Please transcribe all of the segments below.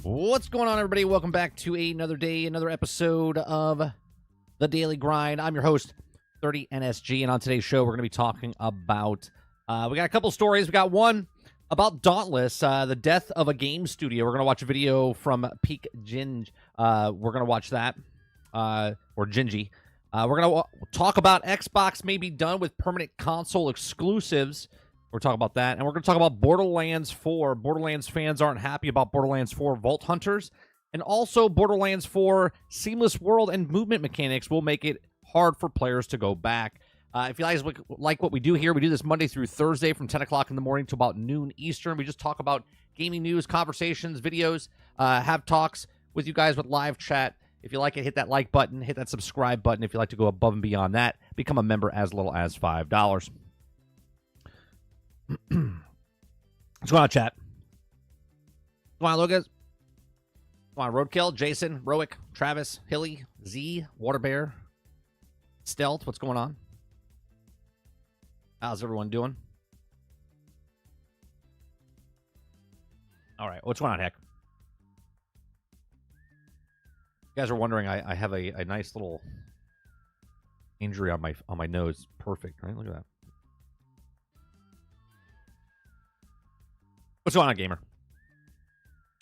What's going on, everybody? Welcome back to another day, another episode of The Daily Grind. I'm your host, 30NSG, and on today's show, we're going to be talking about, we got a couple stories. We got one about Dauntless, the death of a game studio. We're going to watch a video from Peak Ginge. We're going to watch that, or Gingy. We're going to talk about Xbox may be done with permanent console exclusives. We're talking about that, and we're going to talk about Borderlands 4. Borderlands fans aren't happy about Borderlands 4 Vault Hunters, and also Borderlands 4 seamless world and movement mechanics will make it hard for players to go back. If you guys like what we do here, we do this Monday through Thursday from 10 o'clock in the morning to about noon Eastern. We just talk about gaming news, conversations, videos, have talks with you guys with live chat. If you like it, hit that like button, hit that subscribe button. If you like to go above and beyond that, become a member as little as $5. What's going on, chat? Come on, Lucas. Come on, Roadkill, Jason, Roic, Travis, Hilly, Z, Waterbear, Stealth. What's going on? How's everyone doing? All right, what's going on, Heck? You guys are wondering, I have a nice little injury on my nose. Perfect, right? Look at that. What's going on, gamer?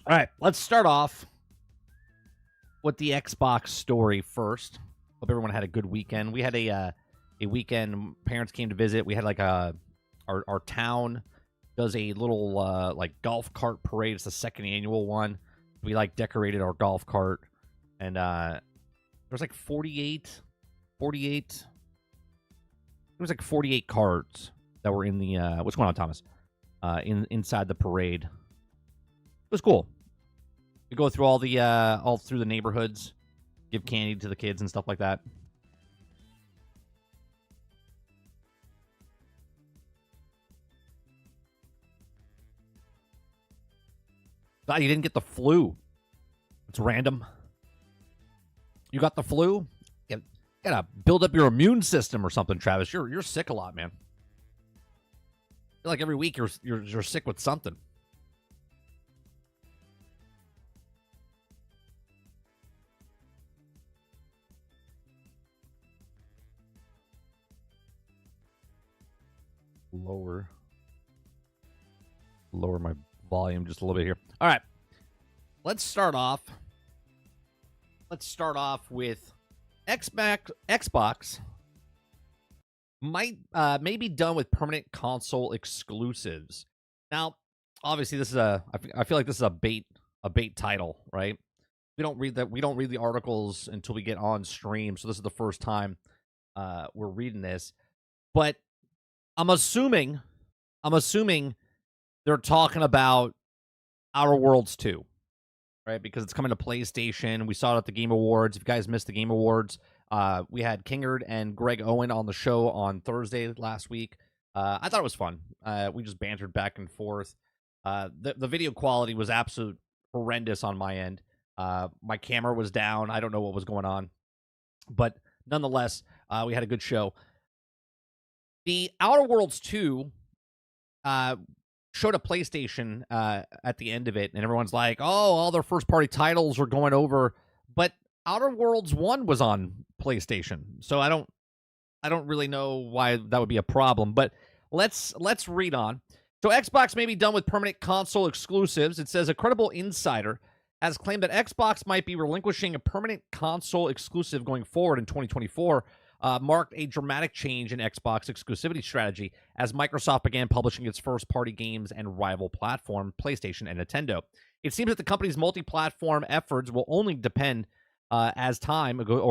All right, let's start off with the Xbox story first. Hope everyone had a good weekend. We had a weekend. Parents came to visit. We had like our town does a little like golf cart parade. It's the second annual one. We like decorated our golf cart, and there's like 48. There was like 48 carts that were in the what's going on, Thomas? Inside the parade. It was cool. We go through all through the neighborhoods, give candy to the kids and stuff like that. God, you didn't get the flu. It's random. You got the flu? You gotta build up your immune system or something, Travis. You're sick a lot, man. I feel like every week you're sick with something. Lower my volume just a little bit here. All right. Let's start off with Xbox may be done with permanent console exclusives. Now, obviously, this is I feel like this is a bait title, right? We don't read the articles until we get on stream, so this is the first time we're reading this. But I'm assuming they're talking about Outer Worlds 2, right? Because it's coming to PlayStation. We saw it at the Game Awards. If you guys missed the Game Awards, we had Kingard and Greg Owen on the show on Thursday last week. I thought it was fun. We just bantered back and forth. The video quality was absolute horrendous on my end. My camera was down. I don't know what was going on. But nonetheless, we had a good show. The Outer Worlds 2 showed a PlayStation at the end of it, and everyone's like, oh, all their first-party titles are going over. But Outer Worlds 1 was on PlayStation, so I don't really know why that would be a problem. But let's read on. So Xbox may be done with permanent console exclusives. It says a credible insider has claimed that Xbox might be relinquishing a permanent console exclusive going forward in 2024. Marked a dramatic change in Xbox exclusivity strategy as Microsoft began publishing its first-party games and rival platform, PlayStation and Nintendo. It seems that the company's multi-platform efforts will only deepen as time goes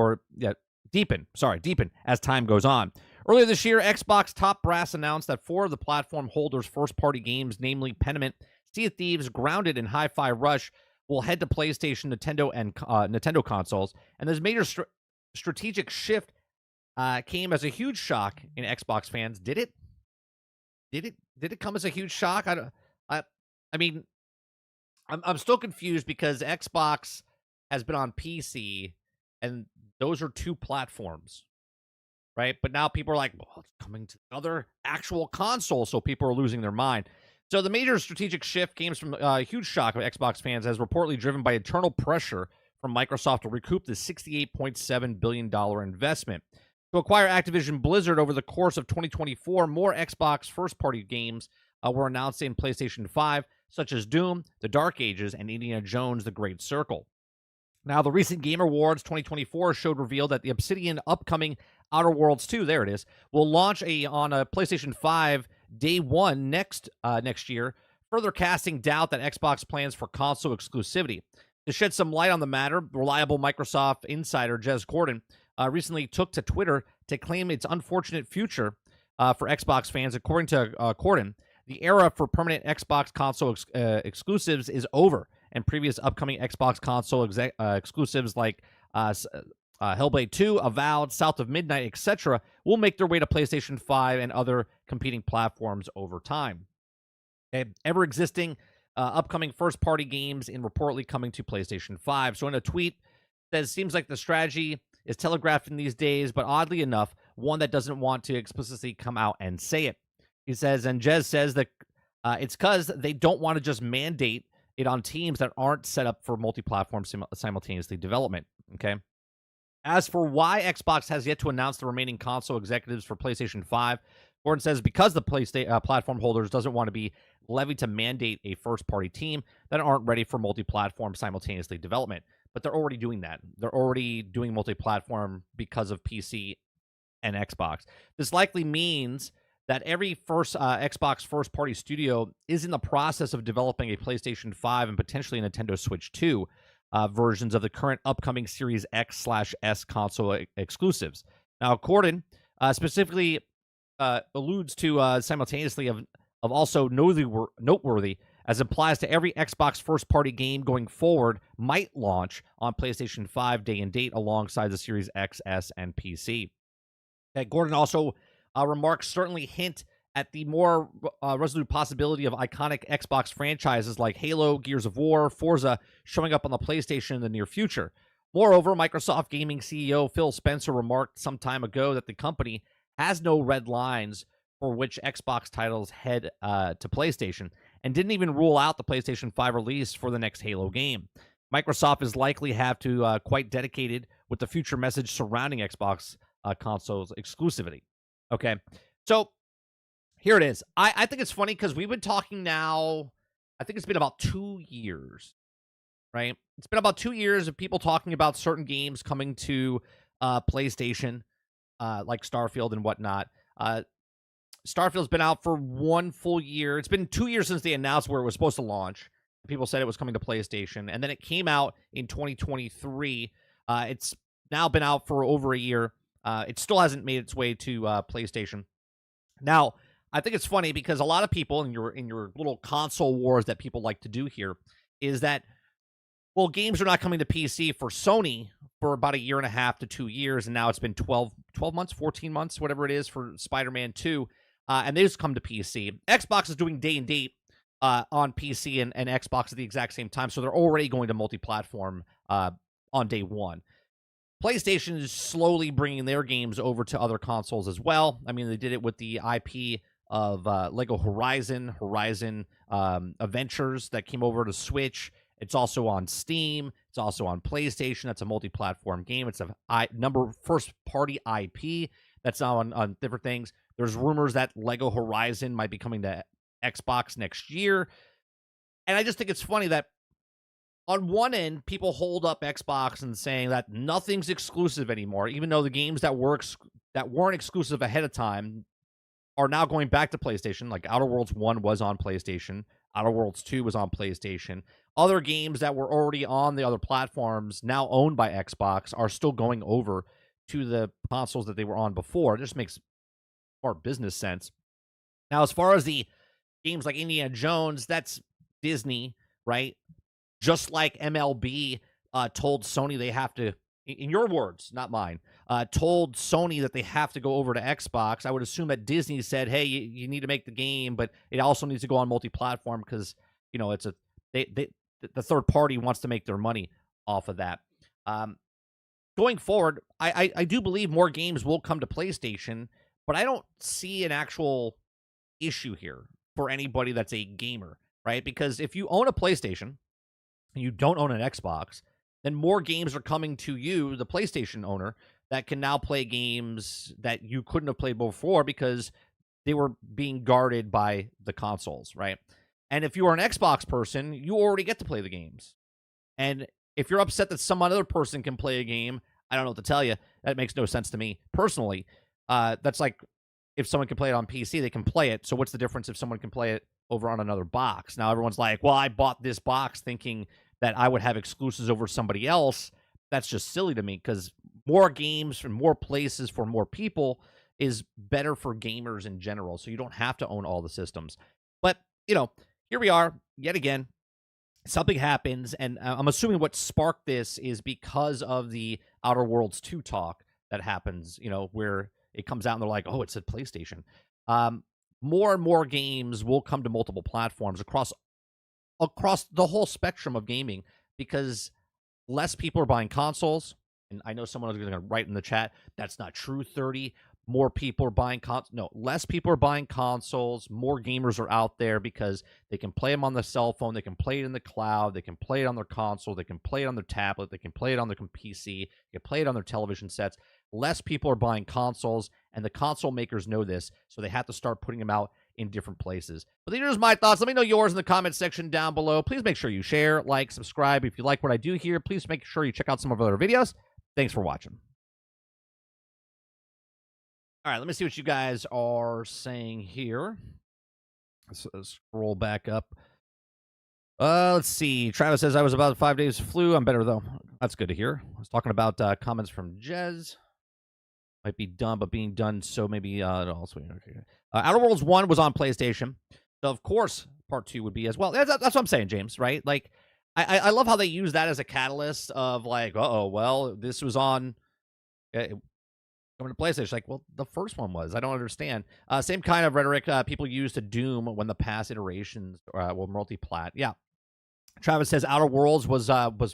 on. Earlier this year, Xbox top brass announced that 4 of the platform holders' first-party games, namely Pentiment, Sea of Thieves, Grounded, and Hi-Fi Rush, will head to PlayStation, Nintendo, and Nintendo consoles. And this major strategic shift came as a huge shock in Xbox fans. Did it? Did it come as a huge shock? I mean, I'm still confused because Xbox has been on PC, and those are two platforms, right? But now people are like, well, it's coming to the other actual console, so people are losing their mind. So the major strategic shift came from a huge shock of Xbox fans, as reportedly driven by internal pressure from Microsoft to recoup the $68.7 billion investment. To acquire Activision Blizzard over the course of 2024, more Xbox first-party games were announced in PlayStation 5, such as Doom, The Dark Ages, and Indiana Jones: The Great Circle. Now, the recent Game Awards 2024 showed revealed that the Obsidian upcoming Outer Worlds 2, there it is, will launch on a PlayStation 5 day one next year, further casting doubt that Xbox plans for console exclusivity. To shed some light on the matter, reliable Microsoft insider Jez Corden recently took to Twitter to claim its unfortunate future for Xbox fans. According to Corden, the era for permanent Xbox console exclusives is over, and previous upcoming Xbox console exclusives like Hellblade 2, Avowed, South of Midnight, etc. will make their way to PlayStation 5 and other competing platforms over time. Okay, ever-existing upcoming first-party games and reportedly coming to PlayStation 5. So in a tweet, says, seems like the strategy is telegraphed in these days, but oddly enough, one that doesn't want to explicitly come out and say it. He says, and Jez says that it's because they don't want to just mandate it on teams that aren't set up for multi-platform simultaneously development. Okay. As for why Xbox has yet to announce the remaining console executives for PlayStation 5, Gordon says because the PlayStation platform holders doesn't want to be levied to mandate a first-party team that aren't ready for multi-platform simultaneously development. But they're already doing that. They're already doing multi-platform because of PC and Xbox. This likely means that every Xbox first-party studio is in the process of developing a PlayStation 5 and potentially a Nintendo Switch 2 versions of the current upcoming Series X/S console exclusives. Now, Corden specifically alludes to simultaneously of also noteworthy, as implies to every Xbox first-party game going forward might launch on PlayStation 5 day and date alongside the Series X, S, and PC. Okay, Gordon also remarks certainly hint at the more resolute possibility of iconic Xbox franchises like Halo, Gears of War, Forza showing up on the PlayStation in the near future. Moreover, Microsoft Gaming CEO Phil Spencer remarked some time ago that the company has no red lines for which Xbox titles head to PlayStation, and didn't even rule out the PlayStation 5 release for the next Halo game. Microsoft is likely have to quite dedicated with the future message surrounding Xbox consoles exclusivity. Okay, so here it is. I think it's funny because we've been talking now, I think it's been about 2 years, right? It's been about 2 years of people talking about certain games coming to PlayStation, like Starfield and whatnot. Starfield's been out for 1 full year. It's been 2 years since they announced where it was supposed to launch. People said it was coming to PlayStation, and then it came out in 2023. It's now been out for over a year. It still hasn't made its way to PlayStation. Now, I think it's funny because a lot of people in your little console wars that people like to do here is that, well, games are not coming to PC for Sony for about 1.5 to 2 years, and now it's been 12 months, 14 months, whatever it is for Spider-Man 2, and they just come to PC. Xbox is doing day and date on PC and Xbox at the exact same time, so they're already going to multi-platform on day one. PlayStation is slowly bringing their games over to other consoles as well. I mean, they did it with the IP of Lego Horizon Adventures that came over to Switch. It's also on Steam. It's also on PlayStation. That's a multi-platform game. It's a first-party IP that's now on different things. There's rumors that Lego Horizon might be coming to Xbox next year. And I just think it's funny that on one end, people hold up Xbox and saying that nothing's exclusive anymore, even though the games that weren't exclusive ahead of time are now going back to PlayStation. Like Outer Worlds 1 was on PlayStation. Outer Worlds 2 was on PlayStation. Other games that were already on the other platforms, now owned by Xbox, are still going over to the consoles that they were on before. It just makes more business sense. Now, as far as the games like Indiana Jones, that's Disney, right? Just like MLB told Sony they have to, in your words, not mine, told Sony that they have to go over to Xbox. I would assume that Disney said, hey, you need to make the game, but it also needs to go on multi-platform because, you know, it's the third party wants to make their money off of that. Going forward, I do believe more games will come to PlayStation, but I don't see an actual issue here. for anybody that's a gamer, right? Because if you own a PlayStation and you don't own an Xbox, then more games are coming to you, the PlayStation owner, that can now play games that you couldn't have played before because they were being guarded by the consoles, right? And if you are an Xbox person, you already get to play the games. And if you're upset that some other person can play a game, I don't know what to tell you. That makes no sense to me personally. That's like if someone can play it on PC, they can play it. So what's the difference if someone can play it over on another box? Now everyone's like, well, I bought this box thinking that I would have exclusives over somebody else. That's just silly to me because more games from more places for more people is better for gamers in general. So you don't have to own all the systems. But, here we are yet again. Something happens, and I'm assuming what sparked this is because of the Outer Worlds 2 talk that happens, where it comes out and they're like, oh, it's a PlayStation. More and more games will come to multiple platforms across the whole spectrum of gaming because less people are buying consoles. And I know someone is going to write in the chat, that's not true, 30. More people are buying no, less people are buying consoles. More gamers are out there because they can play them on the cell phone. They can play it in the cloud. They can play it on their console. They can play it on their tablet. They can play it on their PC. They can play it on their television sets. Less people are buying consoles, and the console makers know this, so they have to start putting them out in different places. But these are my thoughts. Let me know yours in the comment section down below. Please make sure you share, like, subscribe. If you like what I do here, please make sure you check out some of our other videos. Thanks for watching. All right, let me see what you guys are saying here. Let's scroll back up. Let's see. Travis says, I was about 5 days flu. I'm better, though. That's good to hear. I was talking about comments from Jez. Might be done, but being done, so maybe also. Okay. Outer Worlds 1 was on PlayStation. So, of course, Part 2 would be as well. That's what I'm saying, James, right? Like, I love how they use that as a catalyst of like, well, this was on coming to PlayStation. Like, well, the first one was. I don't understand. Same kind of rhetoric people use to Doom when the past iterations were multi-plat. Yeah. Travis says Outer Worlds was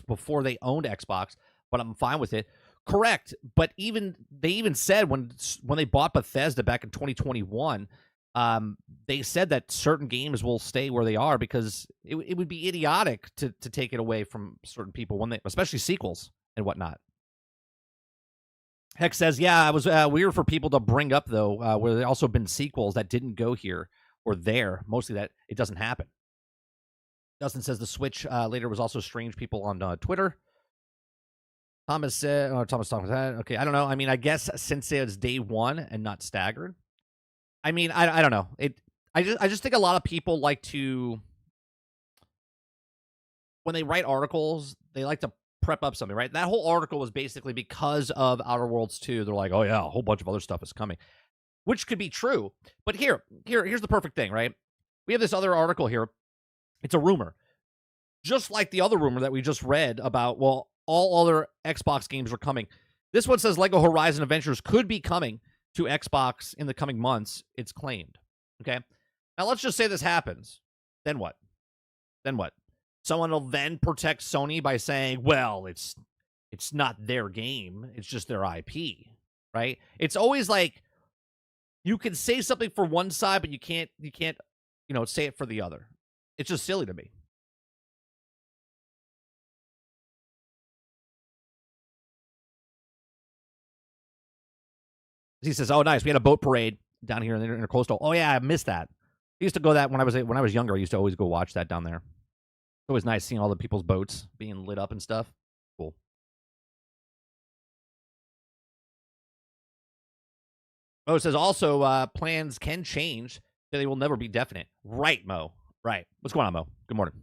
before they owned Xbox, but I'm fine with it. Correct. But they even said when they bought Bethesda back in 2021, they said that certain games will stay where they are because it would be idiotic to take it away from certain people when they, especially sequels and whatnot. Heck says, yeah, it was weird for people to bring up, though, where there also been sequels that didn't go here or there, mostly that it doesn't happen. Dustin says the Switch later was also strange people on Twitter. Thomas said, Thomas talking about that. Okay, I don't know. I mean, I guess since it was day one and not staggered. I mean, I don't know. I just think a lot of people like to, when they write articles, they like to prep up something, right? That whole article was basically because of Outer Worlds 2. They're like, oh yeah, a whole bunch of other stuff is coming, which could be true. But here's the perfect thing, right? We have this other article here. It's a rumor. Just like the other rumor that we just read about, well, all other Xbox games are coming. This one says Lego Horizon Adventures could be coming to Xbox in the coming months, it's claimed. Okay? Now, let's just say this happens. Then what? Someone will then protect Sony by saying, well, it's not their game. It's just their IP, right? It's always like you can say something for one side, but you can't, say it for the other. It's just silly to me. He says, oh, nice. We had a boat parade down here in the Intercoastal. Oh, yeah, I missed that. I used to go that when I was younger. I used to always go watch that down there. It's always nice seeing all the people's boats being lit up and stuff. Cool. Mo says, also, plans can change. They will never be definite. Right, Mo. Right. What's going on, Mo? Good morning.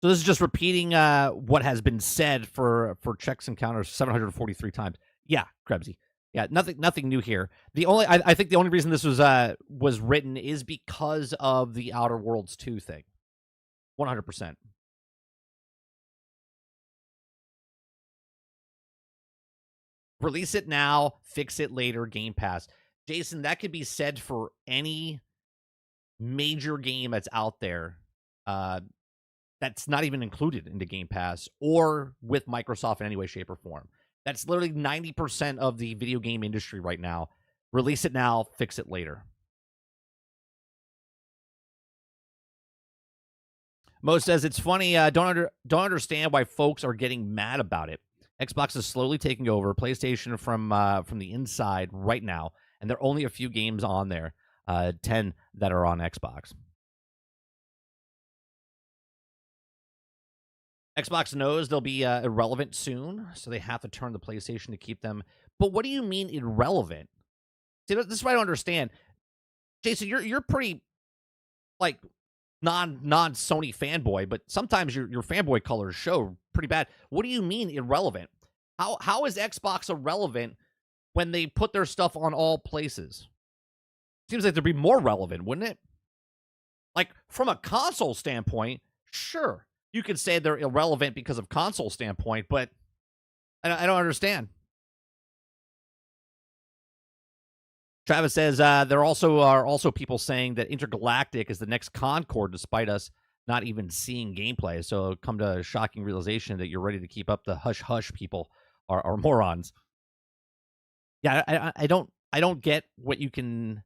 So this is just repeating what has been said for checks and counters 743 times. Yeah, Krebsy. Yeah, nothing new here. I think the only reason this was written is because of the Outer Worlds 2 thing. 100%. Release it now, fix it later, Game Pass. Jason, that could be said for any major game that's out there that's not even included into Game Pass or with Microsoft in any way, shape, or form. That's literally 90% of the video game industry right now. Release it now, fix it later. Mo says it's funny. Don't understand why folks are getting mad about it. Xbox is slowly taking over PlayStation from the inside right now, and there are only a few games on there, 10 that are on Xbox. Xbox knows they'll be irrelevant soon, so they have to turn to PlayStation to keep them. But what do you mean irrelevant? See, this is what I don't understand. Jason, you're pretty like non Sony fanboy, but sometimes your fanboy colors show pretty bad. What do you mean irrelevant? How is Xbox irrelevant when they put their stuff on all places? Seems like they'd be more relevant, wouldn't it? Like from a console standpoint, sure, you could say they're irrelevant because of console standpoint, but I don't understand. Travis says there also are also people saying that Intergalactic is the next Concord, despite us not even seeing gameplay. So come to a shocking realization that you're ready to keep up the hush hush people are morons. Yeah, I don't get what you can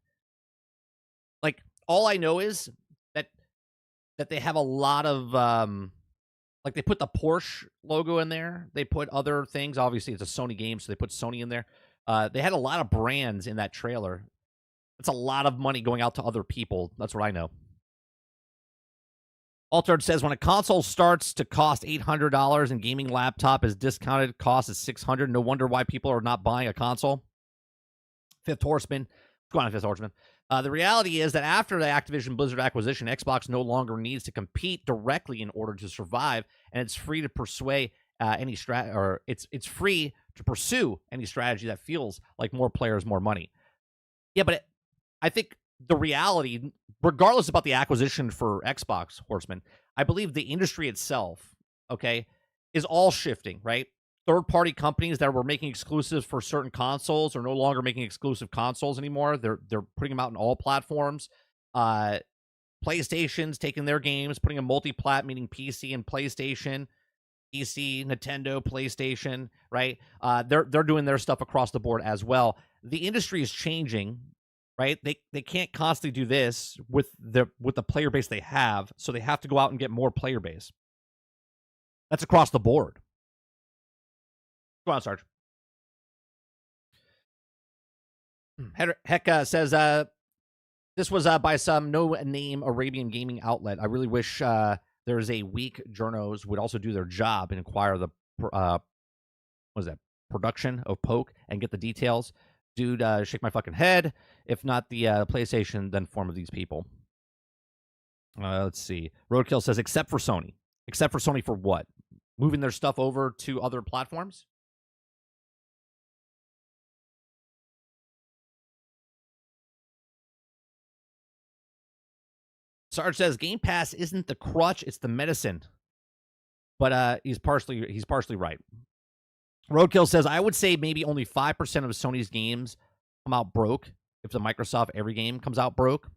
like. All I know is that they have a lot of like they put the Porsche logo in there. They put other things. Obviously, it's a Sony game, so they put Sony in there. They had a lot of brands in that trailer. That's a lot of money going out to other people. That's what I know. Altered says when a console starts to cost $800 and gaming laptop is discounted, cost is $600. No wonder why people are not buying a console. Fifth Horseman. Go on, Fifth Horseman. The reality is that after the Activision Blizzard acquisition, Xbox no longer needs to compete directly in order to survive, and it's free to pursue any it's free to pursue any strategy that feels like more players, more money. Yeah, but I think the reality, regardless about the acquisition for Xbox, Horseman, I believe the industry itself, okay, is all shifting, right? Third-party companies that were making exclusives for certain consoles are no longer making exclusive consoles anymore. They're putting them out on all platforms. PlayStation's taking their games, putting a multi-plat, meaning PC and PlayStation, PC, Nintendo, PlayStation, right? They're doing their stuff across the board as well. The industry is changing, right? They can't constantly do this with the player base they have, so they have to go out and get more player base. That's across the board. Go on, Sarge. Heck says this was by some no-name Arabian gaming outlet. I really wish there's a weak journos would also do their job and inquire the what is that production of Poke and get the details. Dude, shake my fucking head. If not the PlayStation, then form of these people. Let's see. Roadkill says except for Sony. Except for Sony for what? Moving their stuff over to other platforms? Sarge says Game Pass isn't the crutch, it's the medicine. But he's partially right. Roadkill says I would say maybe only 5% of Sony's games come out broke. If the Microsoft every game comes out broke,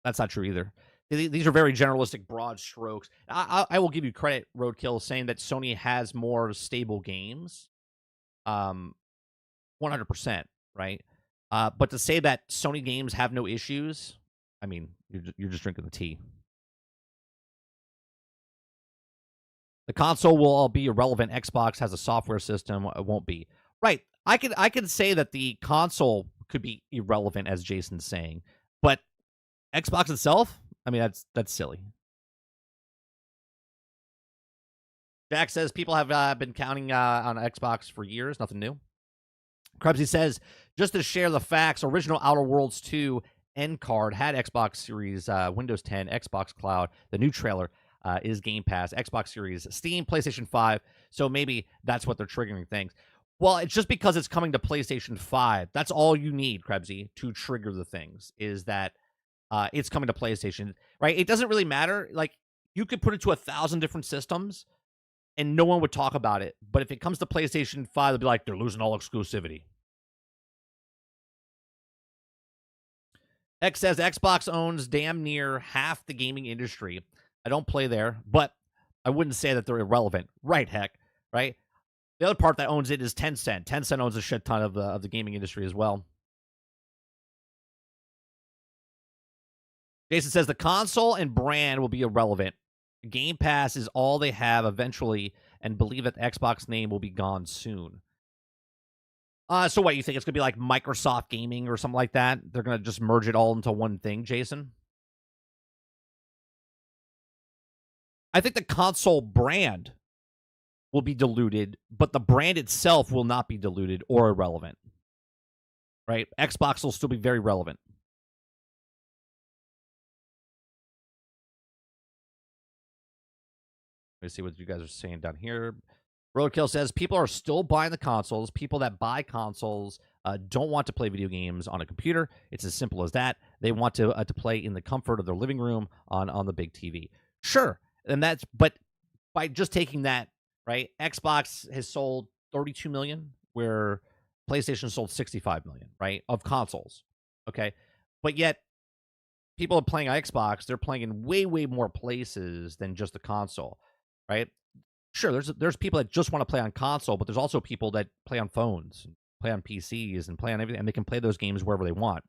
that's not true either. These are very generalistic, broad strokes. I will give you credit, Roadkill, saying that Sony has more stable games. 100%, right? But to say that Sony games have no issues, I mean, you're just drinking the tea. The console will all be irrelevant. Xbox has a software system. It won't be. Right. I could say that the console could be irrelevant, as Jason's saying. But Xbox itself, I mean, that's silly. Jack says people have been counting on Xbox for years. Nothing new. Krebsy says, just to share the facts, original Outer Worlds 2 end card had Xbox Series, Windows 10, Xbox Cloud. The new trailer is Game Pass, Xbox Series, Steam, PlayStation 5. So maybe that's what they're triggering things. Well, it's just because it's coming to PlayStation 5. That's all you need, Krebsy, to trigger the things, is that it's coming to PlayStation, right? It doesn't really matter. Like, you could put it to 1,000 different systems, and no one would talk about it. But if it comes to PlayStation 5, they'll be like, they're losing all exclusivity. X says Xbox owns damn near half the gaming industry. I don't play there, but I wouldn't say that they're irrelevant. Right, Heck, right? The other part that owns it is Tencent. Tencent owns a shit ton of the gaming industry as well. Jason says the console and brand will be irrelevant. Game Pass is all they have eventually, and believe that the Xbox name will be gone soon. So what, you think it's going to be like Microsoft Gaming or something like that? They're going to just merge it all into one thing, Jason? I think the console brand will be diluted, but the brand itself will not be diluted or irrelevant. Right? Xbox will still be very relevant. Let me see what you guys are saying down here. Roadkill says people are still buying the consoles. People that buy consoles don't want to play video games on a computer. It's as simple as that. They want to play in the comfort of their living room on the big TV. Sure, and but by just taking that, right? Xbox has sold 32 million, where PlayStation sold 65 million, right, of consoles. Okay, but yet people are playing Xbox. They're playing in way more places than just the console, right? Sure, there's people that just want to play on console, but there's also people that play on phones, and play on PCs, and play on everything, and they can play those games wherever they want.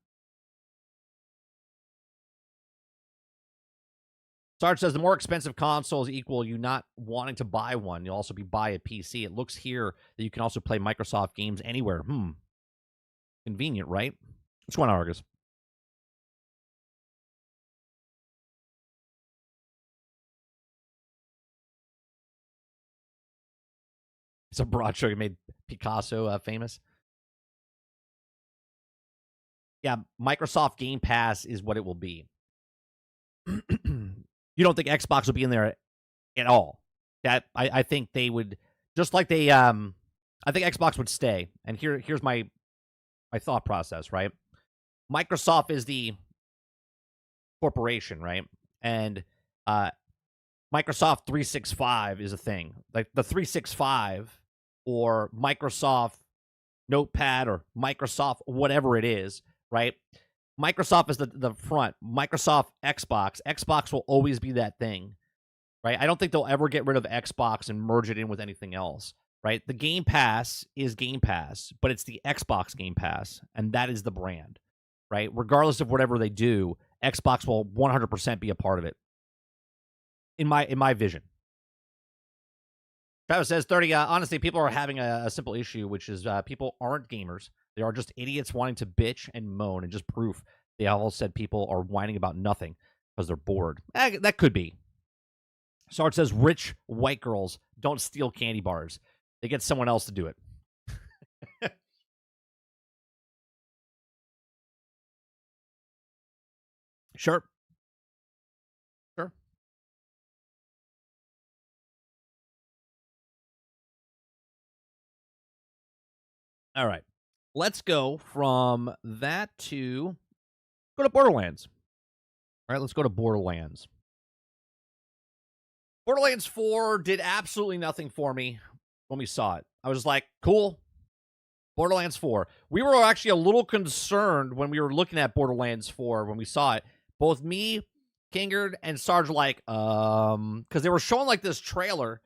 Sarge says the more expensive consoles equal you not wanting to buy one. You'll also buy a PC. It looks here that you can also play Microsoft games anywhere. Convenient, right? What's going on, Argus? It's a broad stroke. It made Picasso famous. Yeah, Microsoft Game Pass is what it will be. You don't think Xbox will be in there at all? That I think they would, just like they I think Xbox would stay. And here's my thought process, right? Microsoft is the corporation, right? And Microsoft 365 is a thing. Like the 365 or Microsoft Notepad or Microsoft whatever it is, right? Microsoft is the front. Microsoft Xbox will always be that thing, right? I don't think they'll ever get rid of Xbox and merge it in with anything else, right? The Game Pass is Game Pass, but it's the Xbox Game Pass, and that is the brand, right? Regardless of whatever they do, Xbox will 100% be a part of it. In my vision. Travis says 30. Honestly, people are having a simple issue, which is people aren't gamers. They are just idiots wanting to bitch and moan, and just proof they all said people are whining about nothing because they're bored. That could be. Sarge says rich white girls don't steal candy bars. They get someone else to do it. Sure. All right. Let's go from that to go to Borderlands. All right, let's go to Borderlands. Borderlands 4 did absolutely nothing for me when we saw it. I was just like, cool. Borderlands 4. We were actually a little concerned when we were looking at Borderlands 4 when we saw it. Both me, Kingard, and Sarge were like, because they were showing like this trailer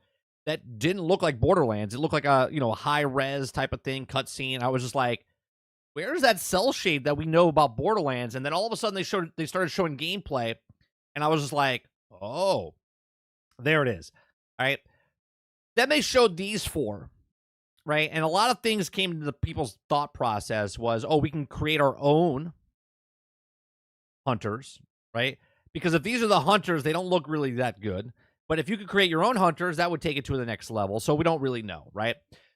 that didn't look like Borderlands. It looked like a, high res type of thing, cutscene. I was just like, where's that cell shade that we know about Borderlands? And then all of a sudden they started showing gameplay, and I was just like, oh, there it is. All right. Then they showed these 4, right? And a lot of things came into the people's thought process was, oh, we can create our own hunters, right? Because if these are the hunters, they don't look really that good. But if you could create your own hunters, that would take it to the next level. So we don't really know, right?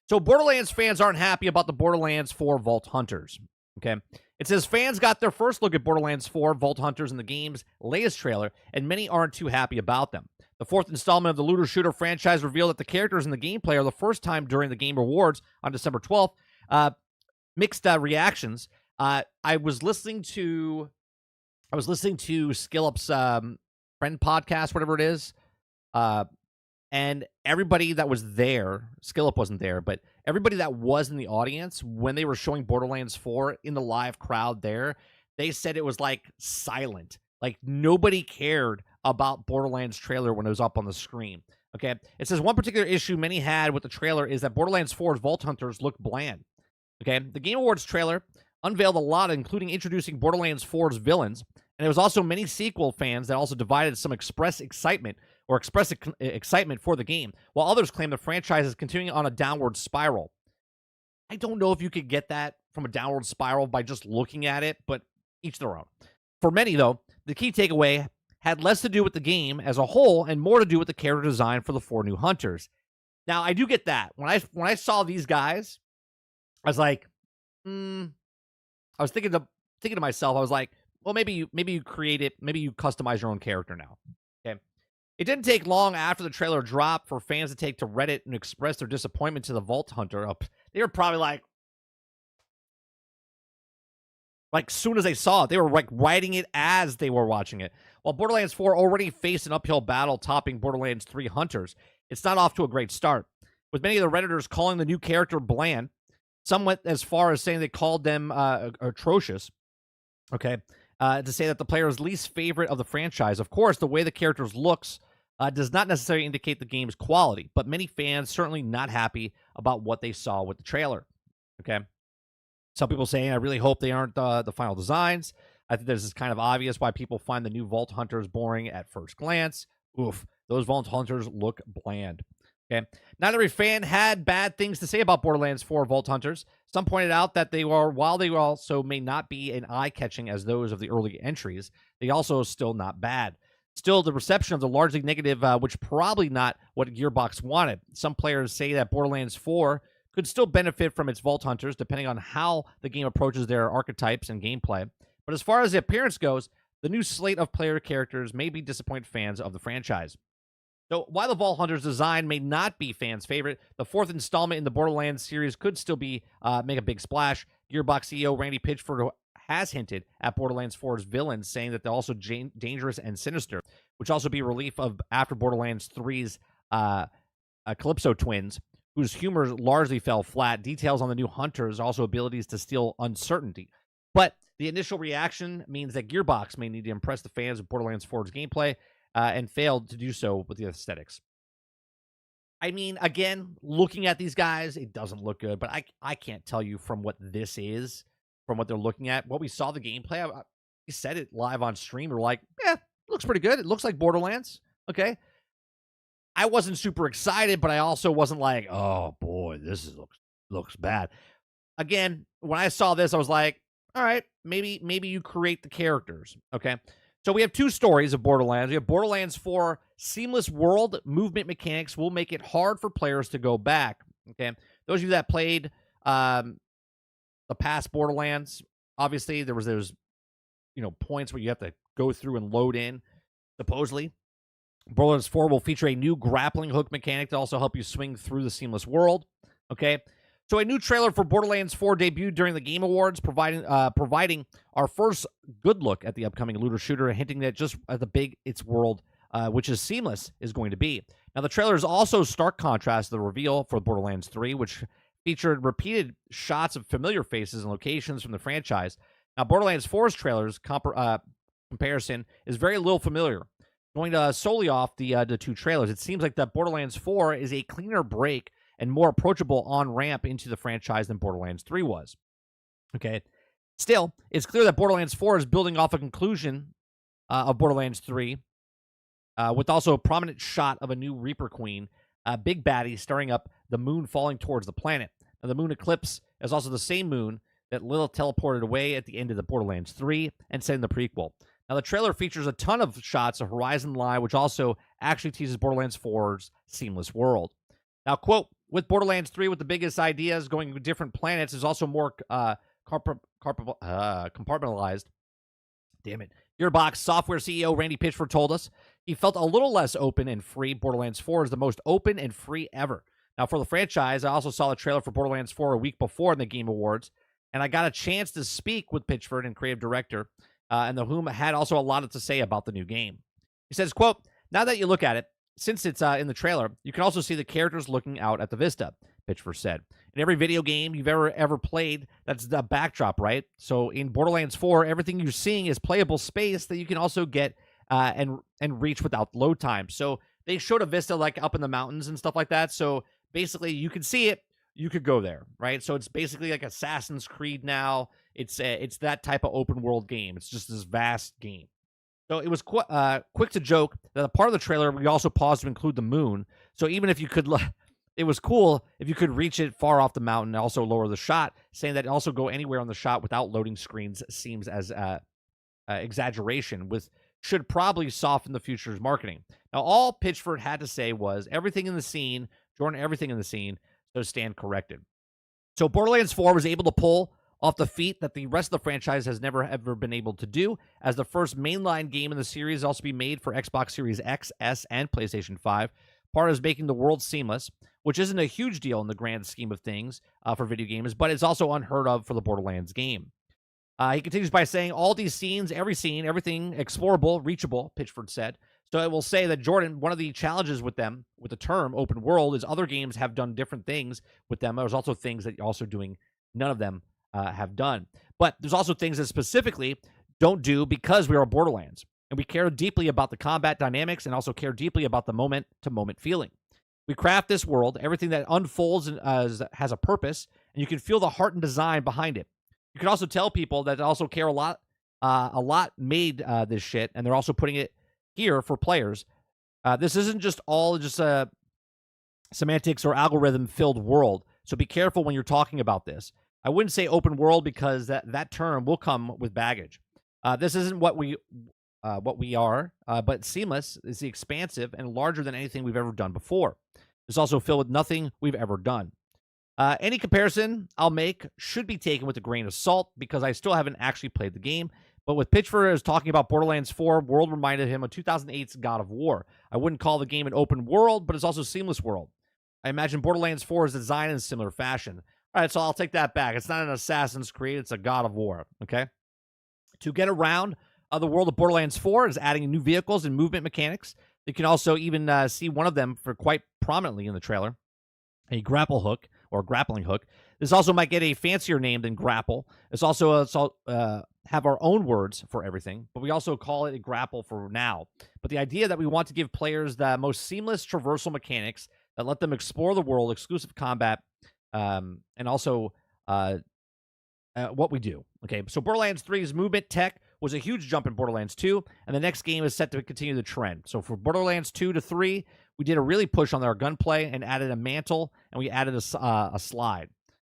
So Borderlands fans aren't happy about the Borderlands 4 Vault Hunters, okay? It says fans got their first look at Borderlands 4 Vault Hunters in the game's latest trailer, and many aren't too happy about them. The 4th installment of the looter-shooter franchise revealed that the characters in the gameplay are the first time during the Game Awards on December 12th. Mixed reactions. I was listening to Skillup's friend podcast, whatever it is, and everybody that was there, Skillup wasn't there, but everybody that was in the audience when they were showing Borderlands 4 in the live crowd there, they said it was like silent. Like nobody cared about Borderlands trailer when it was up on the screen. Okay. It says one particular issue many had with the trailer is that Borderlands 4's Vault Hunters look bland. Okay. The Game Awards trailer unveiled a lot, including introducing Borderlands 4's villains. And there was also many sequel fans that also divided some express excitement or express excitement for the game, while others claim the franchise is continuing on a downward spiral. I don't know if you could get that from a downward spiral by just looking at it, but each their own. For many, though, the key takeaway had less to do with the game as a whole and more to do with the character design for the 4 new hunters. Now, I do get that. When I saw these guys, I was like, I was thinking to myself, I was like, well, maybe you create it, maybe you customize your own character now. Okay. It didn't take long after the trailer dropped for fans to take to Reddit and express their disappointment to the Vault Hunter. They were probably like soon as they saw it, they were like writing it as they were watching it. While Borderlands 4 already faced an uphill battle topping Borderlands 3 Hunters, it's not off to a great start. With many of the Redditors calling the new character bland, some went as far as saying they called them atrocious, okay, to say that the player's least favorite of the franchise. Of course, the way the characters looks does not necessarily indicate the game's quality, but many fans certainly not happy about what they saw with the trailer, okay? Some people saying, I really hope they aren't the final designs. I think this is kind of obvious why people find the new Vault Hunters boring at first glance. Oof, those Vault Hunters look bland. Okay. Not every fan had bad things to say about Borderlands 4 Vault Hunters. Some pointed out that while they also may not be as eye-catching as those of the early entries, they also are still not bad. Still, the reception of the largely negative, which probably not what Gearbox wanted. Some players say that Borderlands 4 could still benefit from its Vault Hunters, depending on how the game approaches their archetypes and gameplay. But as far as the appearance goes, the new slate of player characters may be disappoint fans of the franchise. So while the Vault Hunter's design may not be fans' favorite, the 4th installment in the Borderlands series could still be make a big splash. Gearbox CEO Randy Pitchford has hinted at Borderlands 4's villains, saying that they're also dangerous and sinister, which also be relief of after Borderlands 3's Calypso twins, whose humor largely fell flat. Details on the new hunters, also abilities to steal uncertainty. But the initial reaction means that Gearbox may need to impress the fans of Borderlands 4's gameplay, and failed to do so with the aesthetics. I mean, again, looking at these guys, it doesn't look good, but I can't tell you from what this is, from what they're looking at. What we saw the gameplay, we said it live on stream. We're like, yeah, looks pretty good. It looks like Borderlands. Okay. I wasn't super excited, but I also wasn't like, oh boy, this looks bad. Again, when I saw this, I was like, all right, maybe you create the characters. Okay. So we have 2 stories of Borderlands. We have Borderlands 4 seamless world movement mechanics will make it hard for players to go back. Okay, those of you that played the past Borderlands, obviously there's points where you have to go through and load in. Supposedly, Borderlands 4 will feature a new grappling hook mechanic to also help you swing through the seamless world. Okay. So a new trailer for Borderlands 4 debuted during the Game Awards, providing our first good look at the upcoming looter shooter, hinting that just the big its world, which is seamless, is going to be. Now, the trailer is also stark contrast to the reveal for Borderlands 3, which featured repeated shots of familiar faces and locations from the franchise. Now, Borderlands 4's trailers comparison is very little familiar. Going solely off the 2 trailers, it seems like that Borderlands 4 is a cleaner break and more approachable on-ramp into the franchise than Borderlands 3 was. Okay. Still, it's clear that Borderlands 4 is building off a conclusion of Borderlands 3, with also a prominent shot of a new Reaper Queen, big baddie, starting up the moon falling towards the planet. Now, the moon eclipse is also the same moon that Lilith teleported away at the end of the Borderlands 3 and set in the prequel. Now, the trailer features a ton of shots of Horizon Line, which also actually teases Borderlands 4's seamless world. Now, quote, with Borderlands 3, with the biggest ideas going to different planets, is also more compartmentalized. Damn it. Gearbox software CEO Randy Pitchford told us he felt a little less open and free. Borderlands 4 is the most open and free ever. Now, for the franchise, I also saw the trailer for Borderlands 4 a week before in the Game Awards, and I got a chance to speak with Pitchford and creative director, and whom had also a lot to say about the new game. He says, quote, now that you look at it, since it's in the trailer, you can also see the characters looking out at the vista, Pitchford said. In every video game you've ever played, that's the backdrop, right? So in Borderlands 4, everything you're seeing is playable space that you can also get and reach without load time. So they showed a vista like up in the mountains and stuff like that. So basically, you can see it, you could go there, right? So it's basically like Assassin's Creed now. It's that type of open world game. It's just this vast game. So it was quick to joke that a part of the trailer we also paused to include the moon. So even if you could, it was cool if you could reach it far off the mountain and also lower the shot. Saying that also go anywhere on the shot without loading screens seems as exaggeration, with should probably soften the future's marketing. Now, all Pitchford had to say was everything in the scene, Jordan, everything in the scene, so stand corrected. So Borderlands 4 was able to pull off the feat that the rest of the franchise has never ever been able to do, as the first mainline game in the series also be made for Xbox Series X, S, and PlayStation 5. Part is making the world seamless, which isn't a huge deal in the grand scheme of things for video games, but it's also unheard of for the Borderlands game. He continues by saying, all these scenes, every scene, everything explorable, reachable, Pitchford said. So I will say that, Jordan, one of the challenges with them, with the term open world, is other games have done different things with them. There's also things that you're also doing none of them have done. But there's also things that specifically don't do because we are Borderlands. And we care deeply about the combat dynamics and also care deeply about the moment-to-moment feeling. We craft this world, everything that unfolds has a purpose, and you can feel the heart and design behind it. You can also tell people that also care a lot made this shit, and they're also putting it here for players. This isn't just all a semantics or algorithm-filled world, so be careful when you're talking about this. I wouldn't say open world because that term will come with baggage. This isn't what we are, but seamless is the expansive and larger than anything we've ever done before. It's also filled with nothing we've ever done. Any comparison I'll make should be taken with a grain of salt because I still haven't actually played the game. But with Pitchford as talking about Borderlands 4, world reminded him of 2008's God of War. I wouldn't call the game an open world, but it's also a seamless world. I imagine Borderlands 4 is designed in a similar fashion. All right, so I'll take that back. It's not an Assassin's Creed, it's a God of War, okay? To get around the world of Borderlands 4 is adding new vehicles and movement mechanics. You can also even see one of them for quite prominently in the trailer, a grapple hook or grappling hook. This also might get a fancier name than grapple. It's also have our own words for everything, but we also call it a grapple for now. But the idea that we want to give players the most seamless traversal mechanics that let them explore the world, exclusive combat, and also what we do. Okay, so Borderlands 3's movement tech was a huge jump in Borderlands 2, and the next game is set to continue the trend. So for Borderlands 2 to 3, we did a really push on our gunplay and added a mantle, and we added a slide.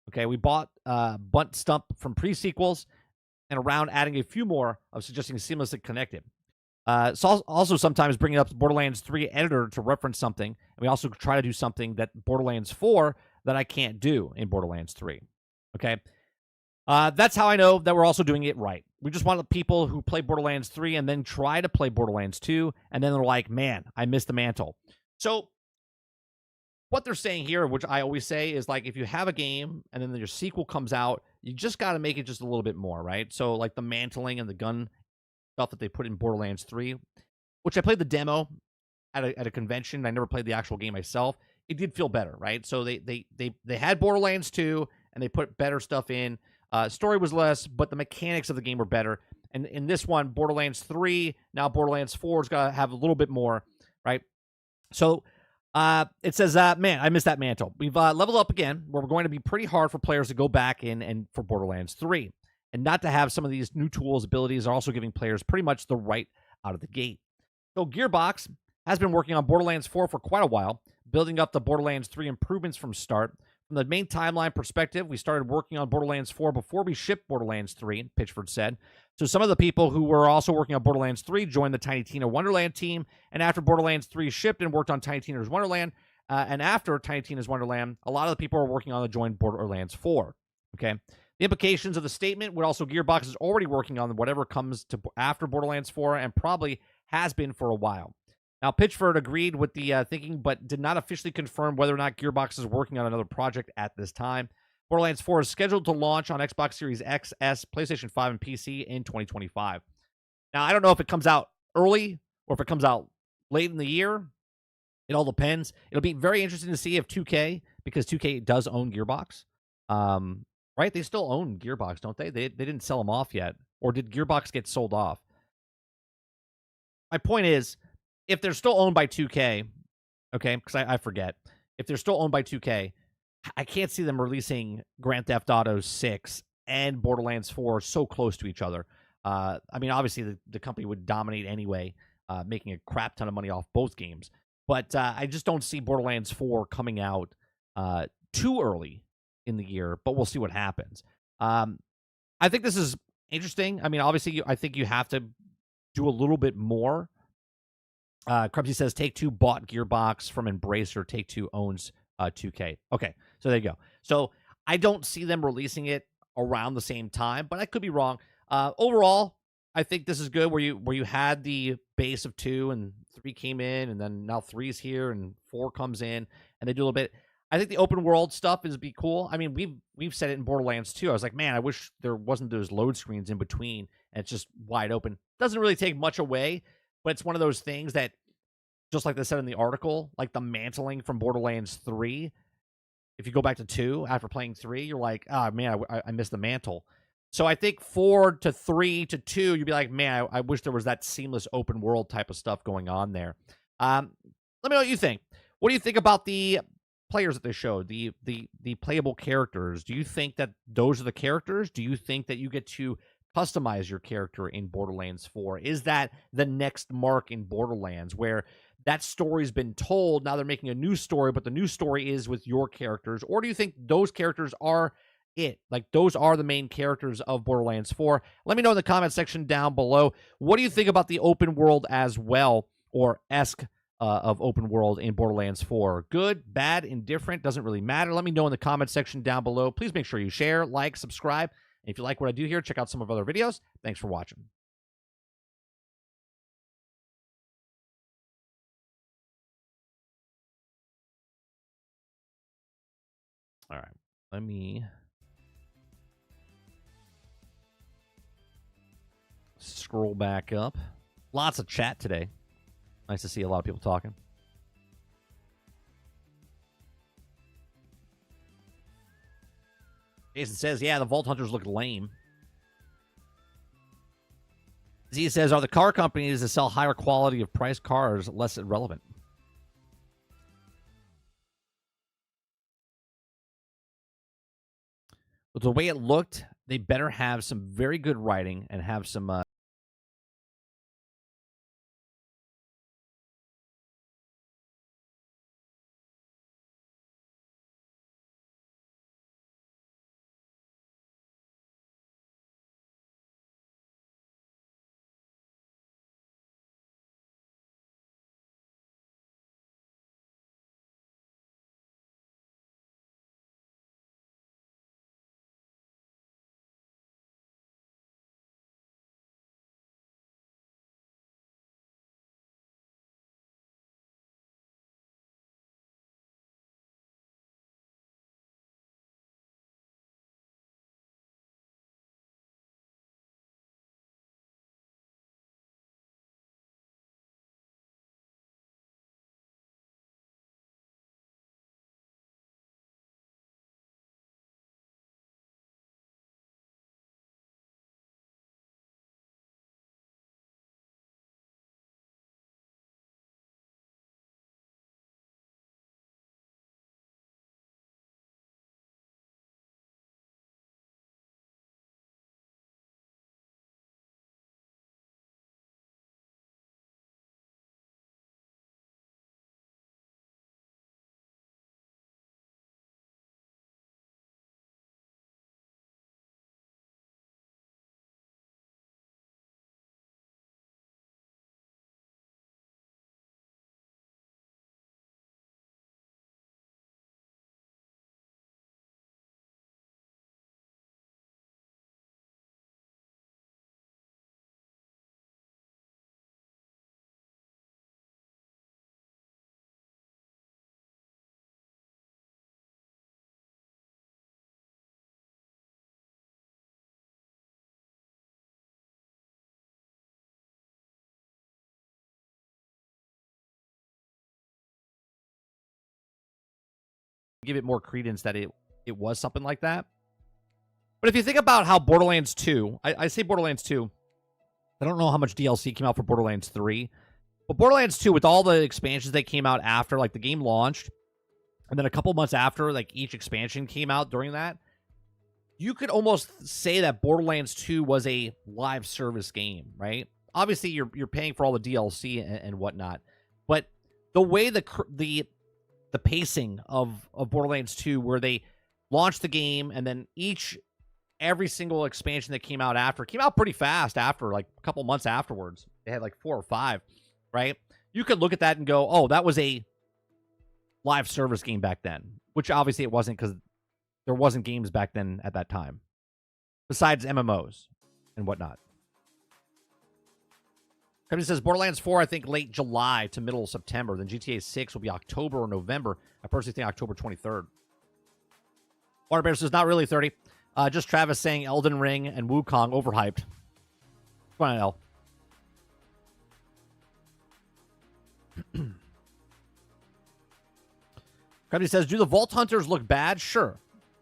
Okay, we bought Bunt Stump from pre-sequels, and around adding a few more of suggesting seamlessly connected. So also sometimes bringing up the Borderlands 3 editor to reference something, and we also try to do something that Borderlands 4 that I can't do in Borderlands 3. Okay, that's how I know that we're also doing it right. We just want the people who play Borderlands 3 and then try to play Borderlands 2, and then they're like, man, I missed the mantle. So what they're saying here, which I always say, is like if you have a game and then your sequel comes out, you just got to make it just a little bit more, right? So like the mantling and the gun stuff that they put in Borderlands 3, which I played the demo at a convention. I never played the actual game myself. It did feel better, right? So they had Borderlands 2 and they put better stuff in. Story was less, but the mechanics of the game were better. And in this one, Borderlands 3, now Borderlands 4 is going to have a little bit more, right? So it says, man, I missed that mantle. We've leveled up again, where we're going to be pretty hard for players to go back in and for Borderlands 3. And not to have some of these new tools, abilities are also giving players pretty much the right out of the gate. So Gearbox has been working on Borderlands 4 for quite a while, building up the Borderlands 3 improvements from start. From the main timeline perspective, we started working on Borderlands 4 before we shipped Borderlands 3, Pitchford said. So some of the people who were also working on Borderlands 3 joined the Tiny Tina Wonderland team, and after Borderlands 3 shipped and worked on Tiny Tina's Wonderland, and after Tiny Tina's Wonderland, a lot of the people were working on the joined Borderlands 4, okay? The implications of the statement would also Gearbox is already working on whatever comes to after Borderlands 4 and probably has been for a while. Now, Pitchford agreed with the thinking, but did not officially confirm whether or not Gearbox is working on another project at this time. Borderlands 4 is scheduled to launch on Xbox Series X, S, PlayStation 5, and PC in 2025. Now, I don't know if it comes out early or if it comes out late in the year. It all depends. It'll be very interesting to see if 2K, because 2K does own Gearbox, right? They still own Gearbox, don't they? They didn't sell them off yet. Or did Gearbox get sold off? My point is, if they're still owned by 2K, okay, because I forget. If they're still owned by 2K, I can't see them releasing Grand Theft Auto 6 and Borderlands 4 so close to each other. I mean, obviously the company would dominate anyway, making a crap ton of money off both games. But I just don't see Borderlands 4 coming out too early in the year, but we'll see what happens. I think this is interesting. I mean, obviously, I think you have to do a little bit more. Krubsy says Take-Two bought Gearbox from Embracer. Take-Two owns 2K. Okay, so there you go. So I don't see them releasing it around the same time, but I could be wrong. Overall, I think this is good where you had the base of 2 and 3 came in, and then now 3's here and 4 comes in, and they do a little bit. I think the open world stuff is be cool. I mean, we've said it in Borderlands 2. I was like, man, I wish there wasn't those load screens in between and it's just wide open. Doesn't really take much away, but it's one of those things that, just like they said in the article, like the mantling from Borderlands 3. If you go back to 2 after playing 3, you're like, oh man, I missed the mantle. So I think 4 to 3 to 2, you'd be like, man, I wish there was that seamless open world type of stuff going on there. Let me know what you think. What do you think about the players that they showed, the playable characters? Do you think that those are the characters? Do you think that you get to customize your character in Borderlands 4? Is that the next mark in Borderlands where that story's been told, now they're making a new story, but the new story is with your characters? Or do you think those characters are it? Like, those are the main characters of Borderlands 4? Let me know in the comment section down below. What do you think about the open world as well, or esque of open world in Borderlands 4? Good, bad, indifferent, doesn't really matter. Let me know in the comment section down below. Please make sure you share, like, subscribe. And if you like what I do here, check out some of our other videos. Thanks for watching. All right, let me scroll back up. Lots of chat today. Nice to see a lot of people talking. Jason says, yeah, the Vault Hunters look lame. Z says, are the car companies that sell higher quality of priced cars less relevant? But the way it looked, they better have some very good writing and have some give it more credence that it was something like that. But if you think about how Borderlands 2, I say Borderlands 2, I don't know how much DLC came out for Borderlands 3, but Borderlands 2, with all the expansions that came out after, like the game launched, and then a couple months after, like each expansion came out during that, you could almost say that Borderlands 2 was a live service game, right? Obviously, you're paying for all the DLC and whatnot, but the way the pacing of Borderlands 2, where they launched the game and then every single expansion that came out pretty fast after, like a couple months afterwards. They had like 4 or 5, right? You could look at that and go, oh, that was a live service game back then, which obviously it wasn't, because there wasn't games back then at that time, besides MMOs and whatnot. Cody says, Borderlands 4, I think late July to middle of September. Then GTA 6 will be October or November. I personally think October 23rd. Waterbear says, not really 30. Just Travis saying Elden Ring and Wukong overhyped. Come on, L. Cody says, do the Vault Hunters look bad? Sure.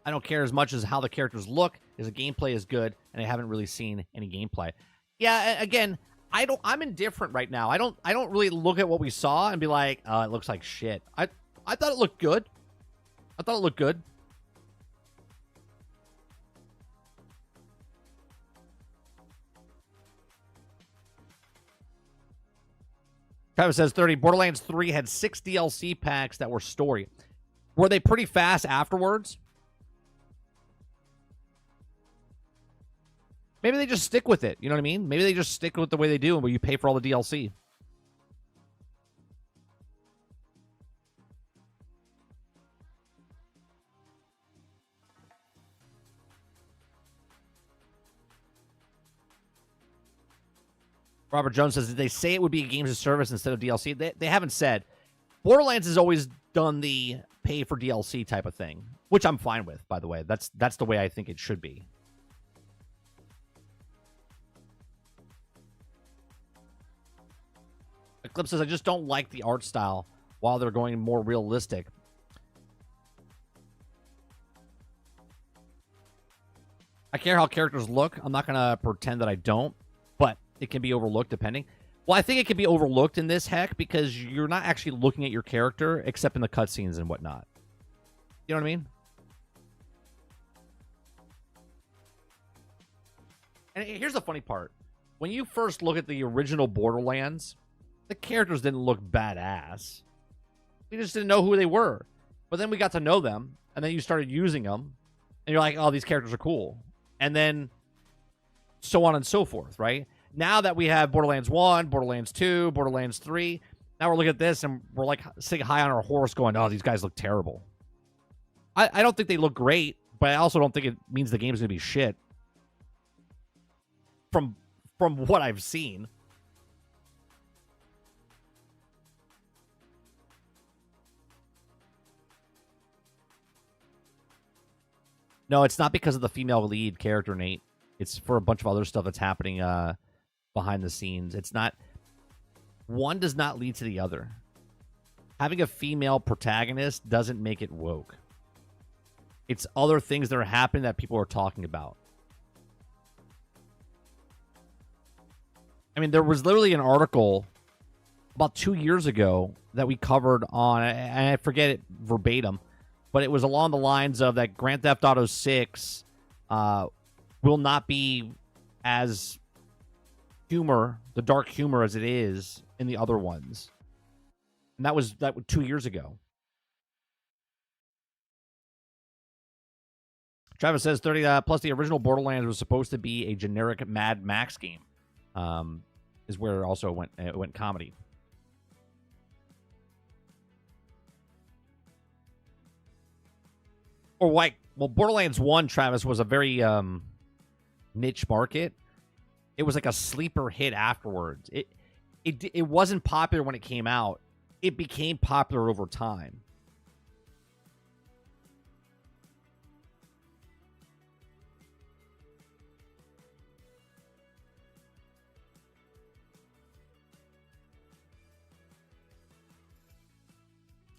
I don't care as much as how the characters look, as the gameplay is good, and I haven't really seen any gameplay. Yeah, again, I'm indifferent right now. I don't really look at what we saw and be like, it looks like shit. I thought it looked good. Travis says 30. Borderlands 3 had 6 DLC packs that were story. Were they pretty fast afterwards? Maybe they just stick with it. You know what I mean? Maybe they just stick with the way they do, where you pay for all the DLC. Robert Jones says, did they say it would be a games of service instead of DLC? They haven't said. Borderlands has always done the pay for DLC type of thing, which I'm fine with, by the way. That's the way I think it should be. Eclipse says, I just don't like the art style while they're going more realistic. I care how characters look. I'm not going to pretend that I don't, but it can be overlooked depending. Well, I think it can be overlooked in this, heck, because you're not actually looking at your character except in the cutscenes and whatnot. You know what I mean? And here's the funny part. When you first look at the original Borderlands, the characters didn't look badass. We just didn't know who they were. But then we got to know them, and then you started using them, and you're like, oh, these characters are cool. And then so on and so forth, right? Now that we have Borderlands 1, Borderlands 2, Borderlands 3, now we're looking at this, and we're like sitting high on our horse going, oh, these guys look terrible. I don't think they look great, but I also don't think it means the game's going to be shit. From what I've seen. No, it's not because of the female lead character, Nate. It's for a bunch of other stuff that's happening behind the scenes. It's not... One does not lead to the other. Having a female protagonist doesn't make it woke. It's other things that are happening that people are talking about. I mean, there was literally an article about 2 years ago that we covered on, and I forget it verbatim, but it was along the lines of that Grand Theft Auto 6 will not be as the dark humor as it is in the other ones. And that was 2 years ago. Travis says 30 plus the original Borderlands was supposed to be a generic Mad Max game. Is where it also went comedy. Or like, well, Borderlands 1, Travis, was a very niche market. It was like a sleeper hit afterwards. It wasn't popular when it came out. It became popular over time.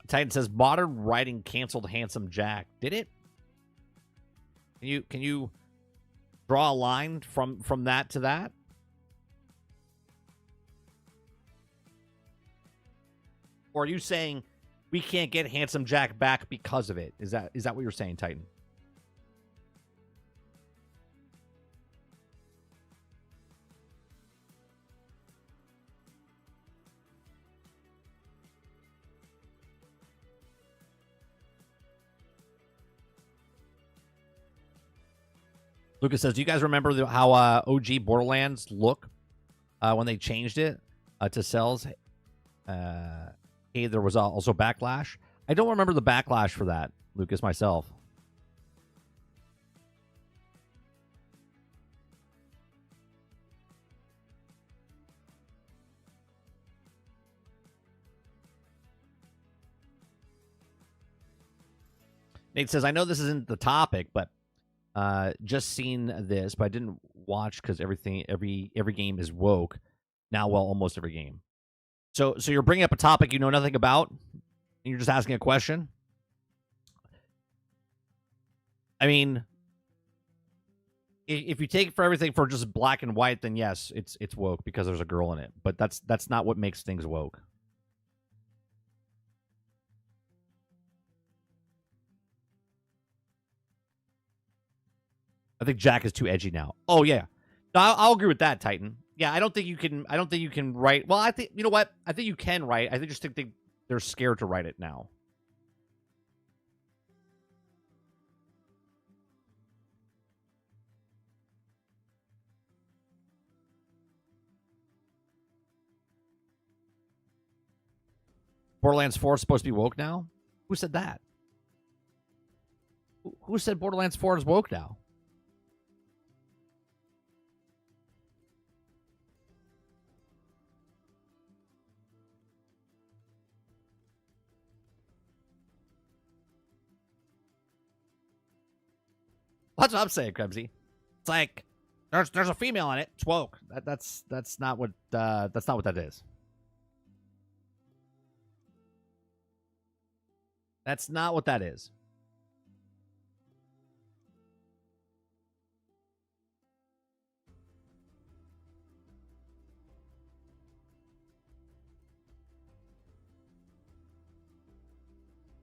Titan says modern writing canceled Handsome Jack. Did it? Can you draw a line from that to that? Or are you saying we can't get Handsome Jack back because of it? Is that what you're saying, Titan? Lucas says, do you guys remember how OG Borderlands look when they changed it to cells? Hey, there was also backlash. I don't remember the backlash for that, Lucas, myself. Nate says, I know this isn't the topic, but just seen this, but I didn't watch because every game is woke. Now, well, almost every game. So you're bringing up a topic you know nothing about, and you're just asking a question? I mean, if you take for everything for just black and white, then yes, it's woke because there's a girl in it. But that's not what makes things woke. I think Jack is too edgy now. Oh yeah, no, I'll agree with that, Titan. Yeah, I don't think you can write. Well, I think you know what? I think you can write. I just think they're scared to write it now. Borderlands 4 is supposed to be woke now? Who said that? Who said Borderlands 4 is woke now? That's what I'm saying, Krebsy. It's like there's a female in it. It's woke. That's not what that is. That's not what that is.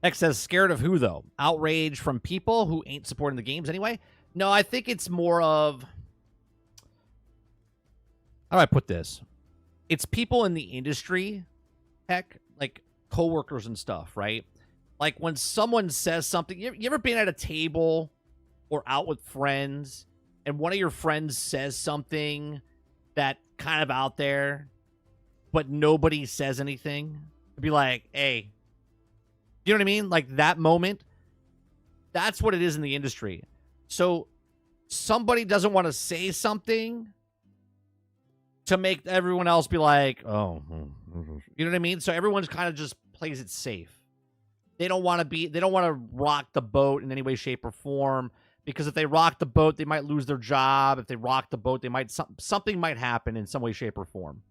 X says, scared of who, though? Outrage from people who ain't supporting the games anyway? No, I think it's more of... How do I put this? It's people in the industry, heck, like coworkers and stuff, right? Like when someone says something... You ever been at a table or out with friends, and one of your friends says something that kind of out there, but nobody says anything? It'd be like, hey... You know what I mean? Like that moment, that's what it is in the industry. So somebody doesn't want to say something to make everyone else be like, oh, you know what I mean? So everyone's kind of just plays it safe. They don't want to rock the boat in any way, shape, or form, because if they rock the boat, they might lose their job. If they rock the boat, something might happen in some way, shape, or form.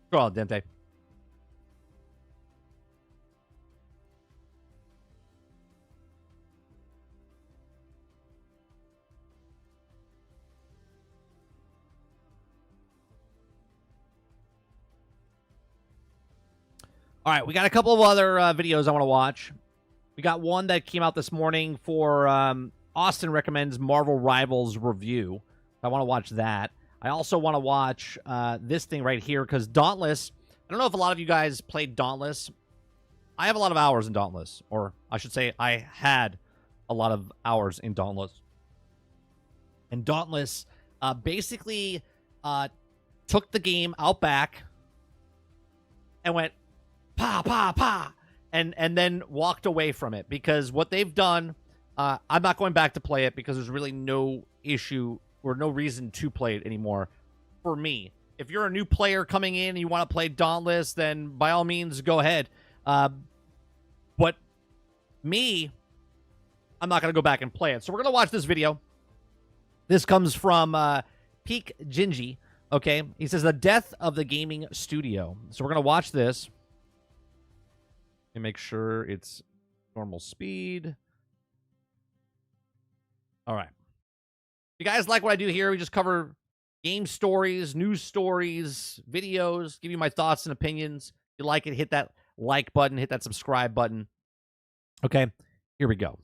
Go on, Dente. All right, we got a couple of other videos I want to watch. We got one that came out this morning for Austin recommends Marvel Rivals review. I want to watch that. I also want to watch this thing right here because Dauntless, I don't know if a lot of you guys played Dauntless. I have a lot of hours in Dauntless, or I should say I had a lot of hours in Dauntless. And Dauntless basically took the game out back and went pa, pa, pa, and then walked away from it because what they've done, I'm not going back to play it because there's really no issue or no reason to play it anymore for me. If you're a new player coming in and you want to play Dauntless, then by all means, go ahead. But me, I'm not going to go back and play it. So we're going to watch this video. This comes from Peak Gingy. Okay, he says, the death of the gaming studio. So we're going to watch this. And make sure it's normal speed. All right. If you guys like what I do here, we just cover game stories, news stories, videos, give you my thoughts and opinions. If you like it, hit that like button, hit that subscribe button. Okay, here we go.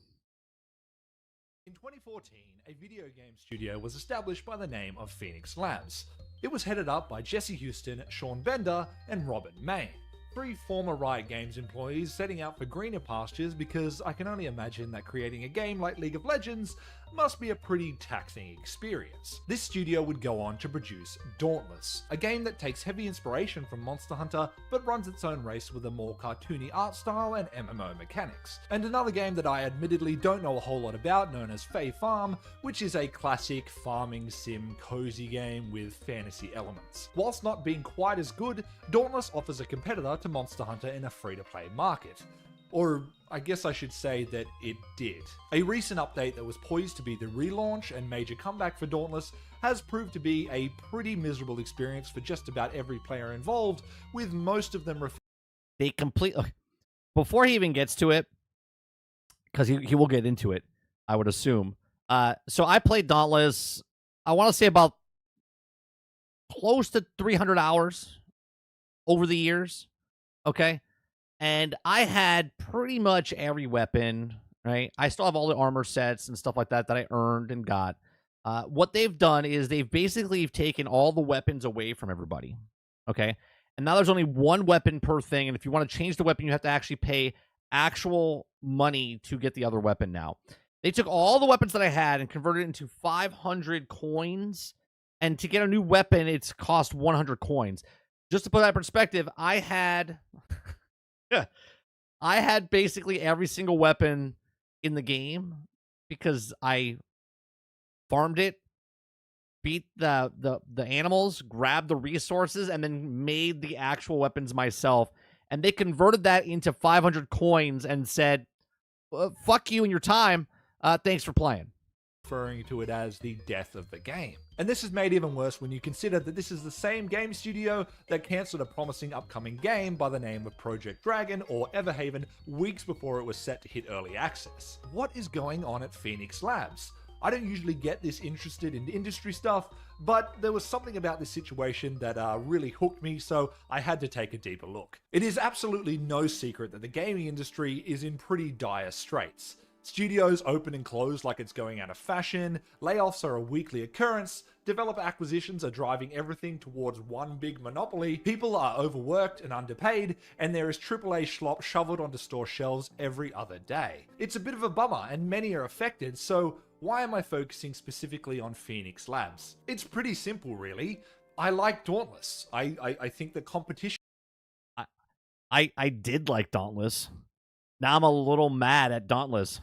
In 2014, a video game studio was established by the name of Phoenix Labs. It was headed up by Jesse Houston, Sean Bender, and Robin May. 3 former Riot Games employees setting out for greener pastures because I can only imagine that creating a game like League of Legends must be a pretty taxing experience. This studio would go on to produce Dauntless, a game that takes heavy inspiration from Monster Hunter but runs its own race with a more cartoony art style and MMO mechanics. And another game that I admittedly don't know a whole lot about, known as Fae Farm, which is a classic farming sim cozy game with fantasy elements. Whilst not being quite as good, Dauntless offers a competitor to Monster Hunter in a free-to-play market. Or I guess I should say that it did. A recent update that was poised to be the relaunch and major comeback for Dauntless has proved to be a pretty miserable experience for just about every player involved, with most of them They completely... Before he even gets to it, because he will get into it, I would assume. So I played Dauntless, I want to say about close to 300 hours over the years, okay? And I had pretty much every weapon, right? I still have all the armor sets and stuff like that that I earned and got. What they've done is they've basically taken all the weapons away from everybody, okay? And now there's only one weapon per thing, and if you want to change the weapon, you have to actually pay actual money to get the other weapon now. They took all the weapons that I had and converted it into 500 coins, and to get a new weapon, it's cost 100 coins. Just to put that in perspective, I had... I had basically every single weapon in the game because I farmed it, beat the animals, grabbed the resources, and then made the actual weapons myself. And they converted that into 500 coins and said, fuck you and your time. Thanks for playing. Referring to it as the death of the game. And this is made even worse when you consider that this is the same game studio that cancelled a promising upcoming game by the name of Project Dragon or Everhaven weeks before it was set to hit early access. What is going on at Phoenix Labs? I don't usually get this interested in industry stuff, but there was something about this situation that really hooked me, so I had to take a deeper look. It is absolutely no secret that the gaming industry is in pretty dire straits. Studios open and close like it's going out of fashion, layoffs are a weekly occurrence, developer acquisitions are driving everything towards one big monopoly, people are overworked and underpaid, and there is AAA schlop shoveled onto store shelves every other day. It's a bit of a bummer, and many are affected, so why am I focusing specifically on Phoenix Labs? It's pretty simple, really. I like Dauntless. I think the competition... I did like Dauntless. Now I'm a little mad at Dauntless.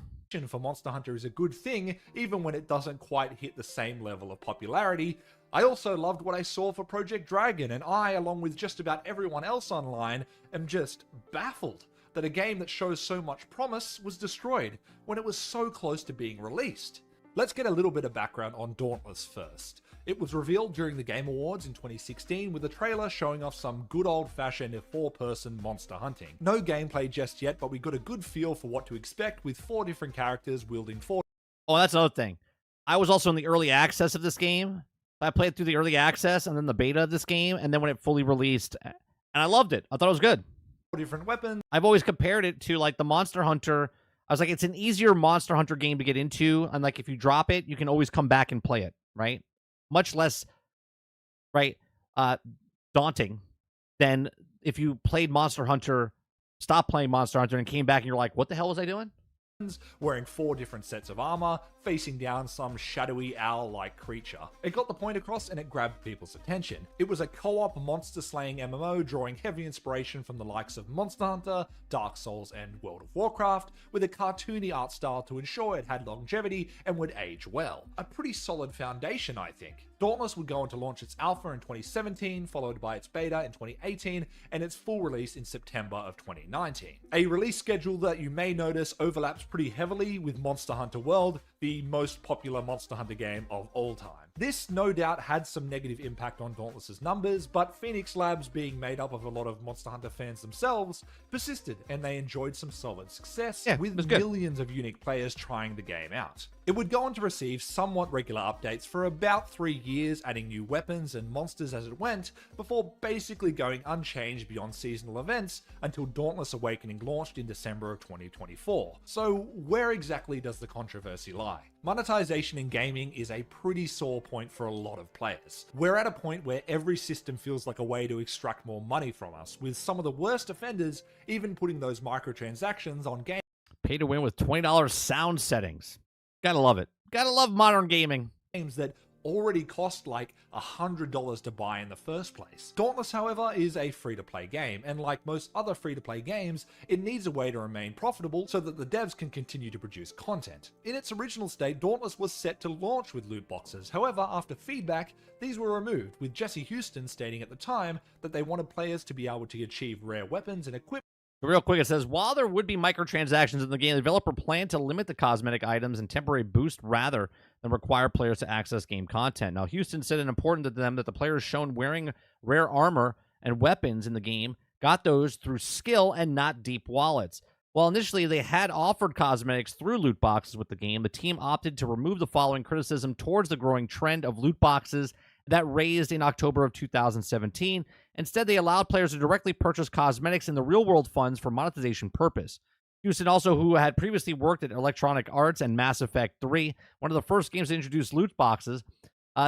For Monster Hunter is a good thing, even when it doesn't quite hit the same level of popularity. I also loved what I saw for Project Dragon, and I, along with just about everyone else online, am just baffled that a game that shows so much promise was destroyed when it was so close to being released. Let's get a little bit of background on Dauntless first. It was revealed during the Game Awards in 2016 with a trailer showing off some good old-fashioned 4-person monster hunting. No gameplay just yet, but we got a good feel for what to expect with 4 different characters wielding 4... Oh, that's another thing. I was also in the early access of this game. I played through the early access and then the beta of this game, and then when it fully released, and I loved it. I thought it was good. 4 different weapons. I've always compared it to like the Monster Hunter. I was like, it's an easier Monster Hunter game to get into, and like if you drop it, you can always come back and play it, right? Much less, right, daunting than if you played Monster Hunter, stopped playing Monster Hunter, and came back and you're like, what the hell was I doing? Wearing 4 different sets of armor, facing down some shadowy owl-like creature. It got the point across and it grabbed people's attention. It was a co-op monster-slaying MMO drawing heavy inspiration from the likes of Monster Hunter, Dark Souls, and World of Warcraft, with a cartoony art style to ensure it had longevity and would age well. A pretty solid foundation, I think. Dauntless would go on to launch its alpha in 2017, followed by its beta in 2018, and its full release in September of 2019. A release schedule that you may notice overlaps pretty heavily with Monster Hunter World, the most popular Monster Hunter game of all time. This no doubt had some negative impact on Dauntless's numbers, but Phoenix Labs, being made up of a lot of Monster Hunter fans themselves, persisted and they enjoyed some solid success, with millions of unique players trying the game out. It would go on to receive somewhat regular updates for about 3 years, adding new weapons and monsters as it went, before basically going unchanged beyond seasonal events until Dauntless Awakening launched in December of 2024. So where exactly does the controversy lie? high. Monetization in gaming is a pretty sore point for a lot of players. We're at a point where every system feels like a way to extract more money from us, with some of the worst offenders even putting those microtransactions on games. Pay to win with $20 sound settings. Gotta love it. Gotta love modern gaming. Games that already cost like $100 to buy in the first place. Dauntless, however, is a free-to-play game, and like most other free-to-play games, it needs a way to remain profitable so that the devs can continue to produce content. In its original state, Dauntless was set to launch with loot boxes. However, after feedback, these were removed, with Jesse Houston stating at the time that they wanted players to be able to achieve rare weapons and equipment. Real quick, it says, while there would be microtransactions in the game, the developer planned to limit the cosmetic items and temporary boost rather than require players to access game content. Now, Houston said it important to them that the players shown wearing rare armor and weapons in the game got those through skill and not deep wallets. While initially they had offered cosmetics through loot boxes with the game, the team opted to remove the following criticism towards the growing trend of loot boxes that raised in October of 2017. Instead, they allowed players to directly purchase cosmetics in the real-world funds for monetization purpose. Houston, also who had previously worked at Electronic Arts and Mass Effect 3, one of the first games to introduce loot boxes,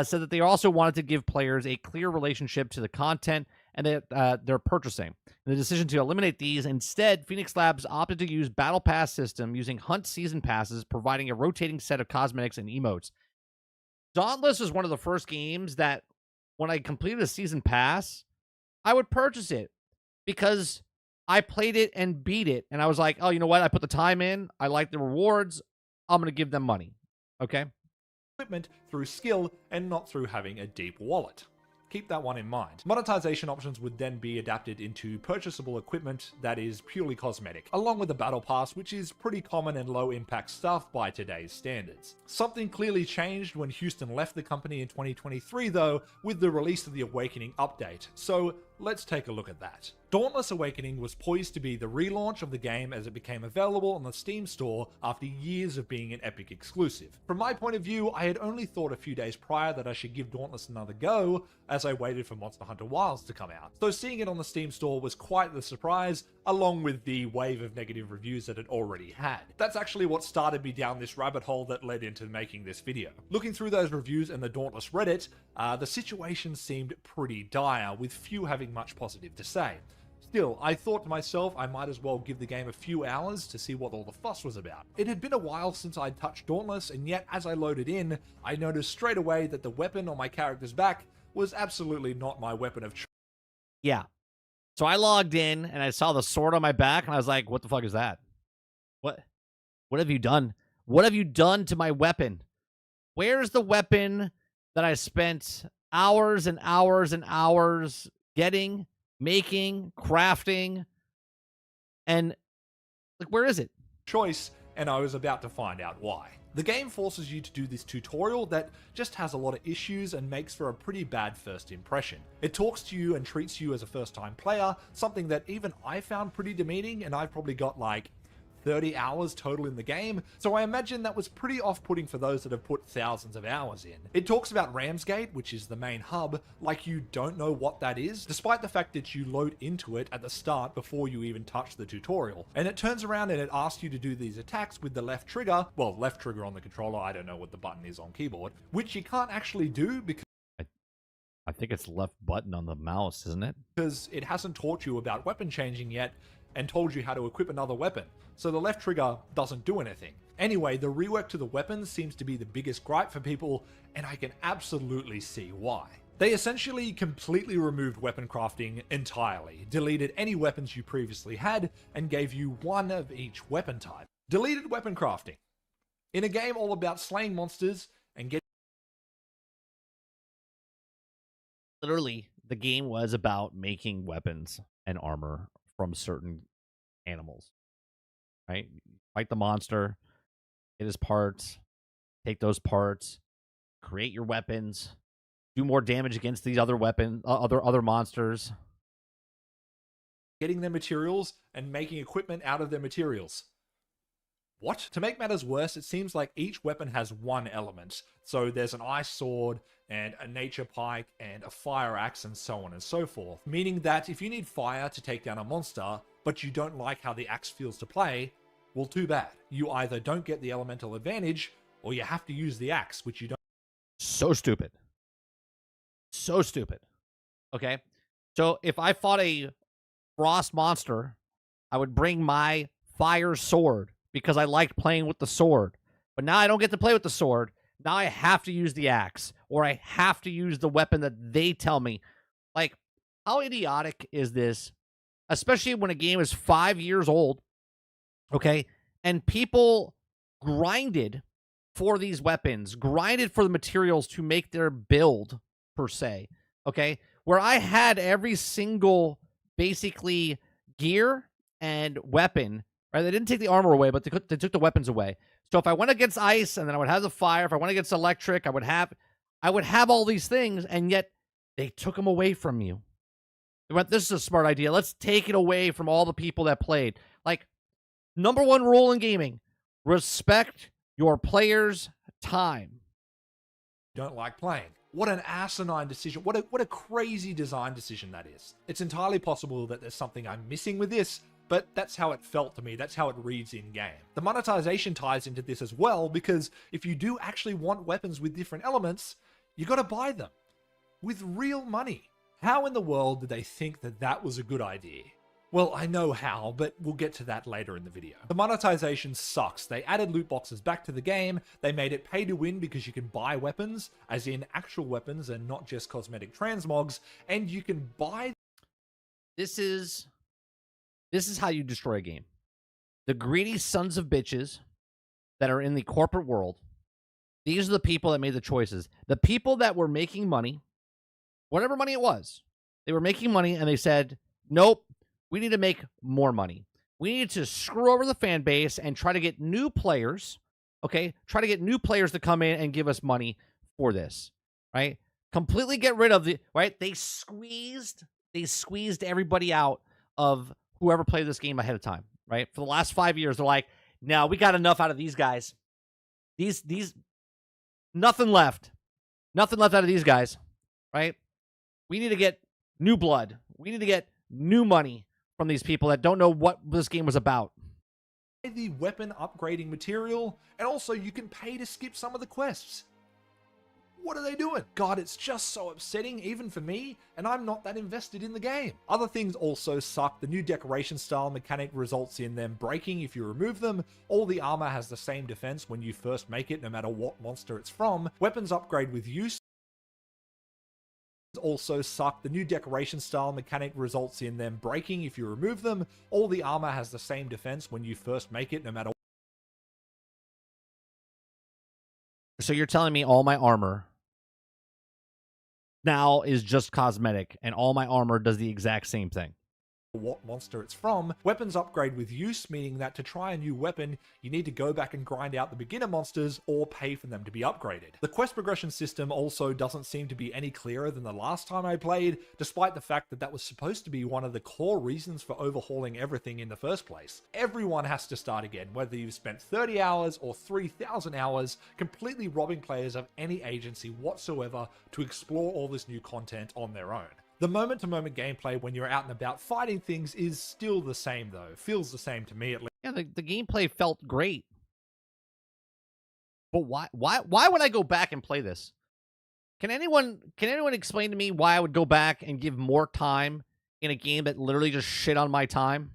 said that they also wanted to give players a clear relationship to the content and that they're purchasing. In the decision to eliminate these, instead, Phoenix Labs opted to use Battle Pass system using Hunt Season Passes, providing a rotating set of cosmetics and emotes. Dauntless was one of the first games that when I completed a Season Pass, I would purchase it because I played it and beat it. And I was like, oh, you know what? I put the time in. I like the rewards. I'm going to give them money. Okay? Equipment through skill and not through having a deep wallet. Keep that one in mind. Monetization options would then be adapted into purchasable equipment that is purely cosmetic, along with the battle pass, which is pretty common and low impact stuff by today's standards. Something clearly changed when Houston left the company in 2023 though, with the release of the Awakening update, so let's take a look at that. Dauntless Awakening was poised to be the relaunch of the game as it became available on the Steam store after years of being an Epic exclusive. From my point of view, I had only thought a few days prior that I should give Dauntless another go as I waited for Monster Hunter Wilds to come out. So seeing it on the Steam store was quite the surprise, along with the wave of negative reviews that it already had. That's actually what started me down this rabbit hole that led into making this video. Looking through those reviews and the Dauntless Reddit, the situation seemed pretty dire, with few having much positive to say. Still, I thought to myself I might as well give the game a few hours to see what all the fuss was about. It had been a while since I'd touched Dauntless, and yet as I loaded in, I noticed straight away that the weapon on my character's back was absolutely not my weapon of choice. Yeah. So I logged in and I saw the sword on my back and I was like, what the fuck is that? What have you done? What have you done to my weapon? Where's the weapon that I spent hours and hours and hours getting, making, crafting, and like, where is it? And I was about to find out why. The game forces you to do this tutorial that just has a lot of issues and makes for a pretty bad first impression. It talks to you and treats you as a first-time player, something that even I found pretty demeaning, and I've probably got like 30 hours total in the game, so I imagine that was pretty off-putting for those that have put thousands of hours in. It talks about Ramsgate, which is the main hub, like you don't know what that is, despite the fact that you load into it at the start before you even touch the tutorial. And it turns around and it asks you to do these attacks with the left trigger, well, left trigger on the controller, I don't know what the button is on keyboard, which you can't actually do because I think it's left button on the mouse, isn't it? Because it hasn't taught you about weapon changing yet and told you how to equip another weapon, so the left trigger doesn't do anything. Anyway, the rework to the weapons seems to be the biggest gripe for people, and I can absolutely see why. They essentially completely removed weapon crafting entirely, deleted any weapons you previously had, and gave you one of each weapon type. Deleted weapon crafting. In a game all about slaying monsters and getting... Literally, the game was about making weapons and armor from certain animals, right? Fight the monster, get his parts, take those parts, create your weapons, do more damage against these other weapons, other monsters. Getting their materials and making equipment out of their materials. What? To make matters worse, it seems like each weapon has one element. So there's an ice sword, and a nature pike, and a fire axe, and so on and so forth. Meaning that if you need fire to take down a monster, but you don't like how the axe feels to play, well, too bad. You either don't get the elemental advantage, or you have to use the axe, which you don't. So stupid. So stupid. Okay. So if I fought a frost monster, I would bring my fire sword because I liked playing with the sword. But now I don't get to play with the sword. Now I have to use the axe, or I have to use the weapon that they tell me. Like, how idiotic is this? Especially when a game is 5 years old, okay? And people grinded for these weapons, grinded for the materials to make their build, per se, okay? Where I had every single, basically, gear and weapon, right? They didn't take the armor away, but they took the weapons away. So if I went against ice, and then I would have the fire. If I went against electric, I would have all these things, and yet they took them away from you. They went, this is a smart idea. Let's take it away from all the people that played. Like, number one rule in gaming, respect your players' time. Don't like playing. What an asinine decision. What a crazy design decision that is. It's entirely possible that there's something I'm missing with this, but that's how it felt to me. That's how it reads in game. The monetization ties into this as well, because if you do actually want weapons with different elements, you got to buy them with real money. How in the world did they think that that was a good idea? Well, I know how, but we'll get to that later in the video. The monetization sucks. They added loot boxes back to the game. They made it pay to win because you can buy weapons, as in actual weapons and not just cosmetic transmogs, and you can buy. This is how you destroy a game. The greedy sons of bitches that are in the corporate world, these are the people that made the choices. The people that were making money, whatever money it was, they were making money, and they said, nope, we need to make more money. We need to screw over the fan base and try to get new players, okay? Try to get new players to come in and give us money for this, right? Completely get rid of the, right? They squeezed everybody out of whoever played this game ahead of time, right? For the last 5 years, they're like, no, we got enough out of these guys. These, nothing left. Nothing left out of these guys, right? We need to get new blood. We need to get new money from these people that don't know what this game was about. The weapon upgrading material, and also you can pay to skip some of the quests. What are they doing? God, it's just so upsetting, even for me, and I'm not that invested in the game. Other things also suck. The new decoration style mechanic results in them breaking if you remove them. All the armor has the same defense when you first make it, no matter what monster it's from. Weapons upgrade with use also suck. The new decoration style mechanic results in them breaking if you remove them. All the armor has the same defense when you first make it, no matter. So you're telling me all my armor now is just cosmetic, and all my armor does the exact same thing? What monster it's from. Weapons upgrade with use, meaning that to try a new weapon, you need to go back and grind out the beginner monsters or pay for them to be upgraded. The quest progression system also doesn't seem to be any clearer than the last time I played, despite the fact that that was supposed to be one of the core reasons for overhauling everything in the first place. Everyone has to start again, whether you've spent 30 hours or 3,000 hours, completely robbing players of any agency whatsoever to explore all this new content on their own. The moment-to-moment gameplay when you're out and about fighting things is still the same, though. Feels the same to me, at least. Yeah, the gameplay felt great. But why would I go back and play this? Can anyone explain to me why I would go back and give more time in a game that literally just shit on my time?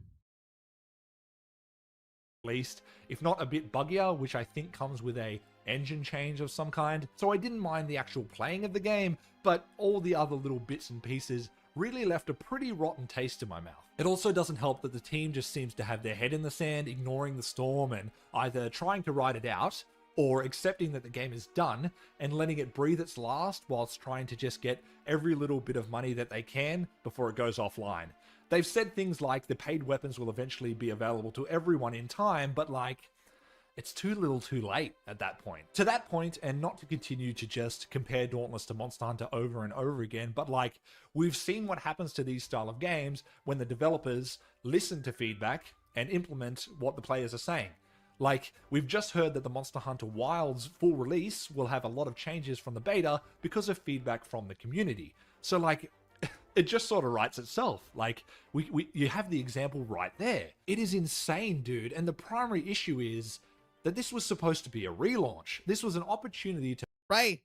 Least, if not a bit buggier, which I think comes with a engine change of some kind. So I didn't mind the actual playing of the game, but all the other little bits and pieces really left a pretty rotten taste in my mouth. It also doesn't help that the team just seems to have their head in the sand, ignoring the storm and either trying to ride it out or accepting that the game is done and letting it breathe its last whilst trying to just get every little bit of money that they can before it goes offline. They've said things like the paid weapons will eventually be available to everyone in time, but like, it's too little too late at that point. To that point, and not to continue to just compare Dauntless to Monster Hunter over and over again, but like, we've seen what happens to these style of games when the developers listen to feedback and implement what the players are saying. Like, we've just heard that the Monster Hunter Wilds full release will have a lot of changes from the beta because of feedback from the community. So like, it just sort of writes itself. Like, you have the example right there. It is insane, dude. And the primary issue is that this was supposed to be a relaunch. This was an opportunity to Right?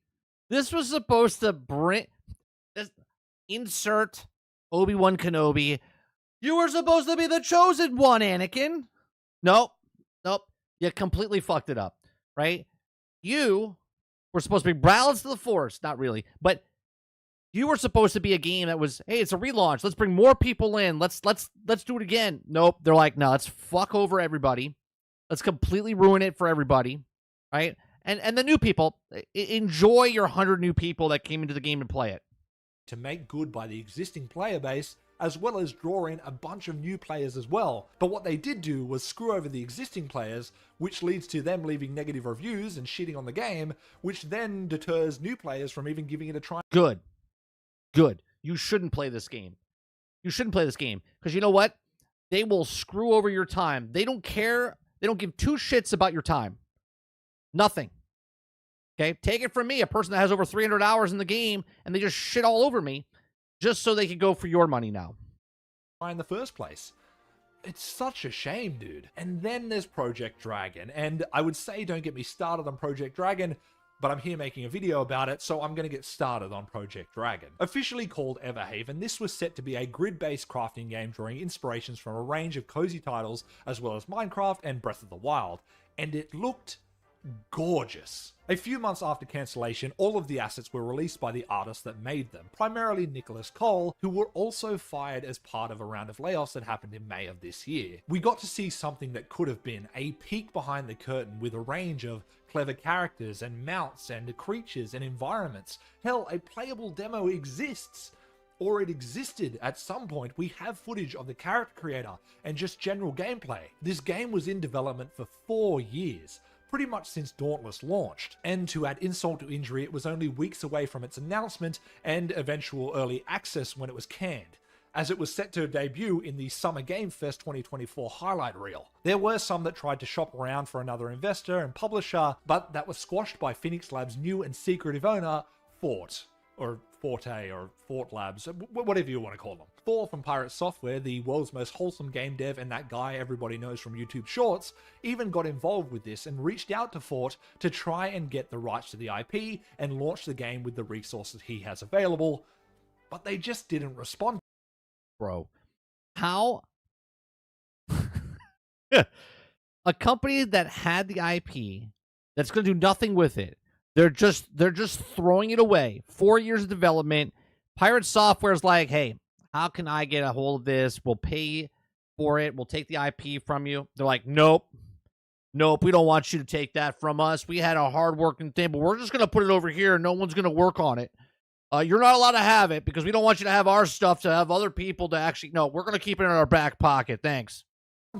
This was supposed to bring this insert Obi-Wan Kenobi. You were supposed to be the chosen one, Anakin. Nope. Nope. You completely fucked it up, right? You were supposed to be balance to the Force. Not really, but you were supposed to be a game that was, hey, it's a relaunch. Let's bring more people in. Let's do it again. Nope. They're like, no, let's fuck over everybody. Let's completely ruin it for everybody, right? And the new people, enjoy your 100 new people that came into the game to play it. To make good by the existing player base, as well as draw in a bunch of new players as well. But what they did do was screw over the existing players, which leads to them leaving negative reviews and shitting on the game, which then deters new players from even giving it a try. Good. You shouldn't play this game. You shouldn't play this game. Because you know what? They will screw over your time. They don't care. They don't give two shits about your time. Nothing. Okay? Take it from me, a person that has over 300 hours in the game, and they just shit all over me just so they could go for your money now. In the first place. It's such a shame, dude. And then there's Project Dragon. And I would say don't get me started on Project Dragon, but I'm here making a video about it, so I'm going to get started on Project Dragon. Officially called Everhaven, this was set to be a grid-based crafting game drawing inspirations from a range of cozy titles, as well as Minecraft and Breath of the Wild. And it looked gorgeous. A few months after cancellation, all of the assets were released by the artist that made them, primarily Nicholas Cole, who were also fired as part of a round of layoffs that happened in May of this year. We got to see something that could have been a peek behind the curtain with a range of clever characters and mounts and creatures and environments. Hell, a playable demo exists. Or it existed at some point. We have footage of the character creator and just general gameplay. This game was in development for 4 years. Pretty much since Dauntless launched. And to add insult to injury, it was only weeks away from its announcement and eventual early access when it was canned, as it was set to debut in the Summer Game Fest 2024 highlight reel. There were some that tried to shop around for another investor and publisher, but that was squashed by Phoenix Labs' new and secretive owner, Fort, or Forte, or Fort Labs, whatever you want to call them. Thor from Pirate Software, the world's most wholesome game dev and that guy everybody knows from YouTube Shorts, even got involved with this and reached out to Fort to try and get the rights to the IP and launch the game with the resources he has available, but they just didn't respond. Bro, how a company that had the IP that's going to do nothing with it, they're just throwing it away. 4 years of development. Pirate Software is like, hey, how can I get a hold of this? We'll pay for it. We'll take the IP from you. They're like, nope, we don't want you to take that from us. We had a hard-working thing, but we're just going to put it over here. No one's going to work on it. You're not allowed to have it because we don't want you to have our stuff to have other people to actually... No, we're going to keep it in our back pocket. Thanks.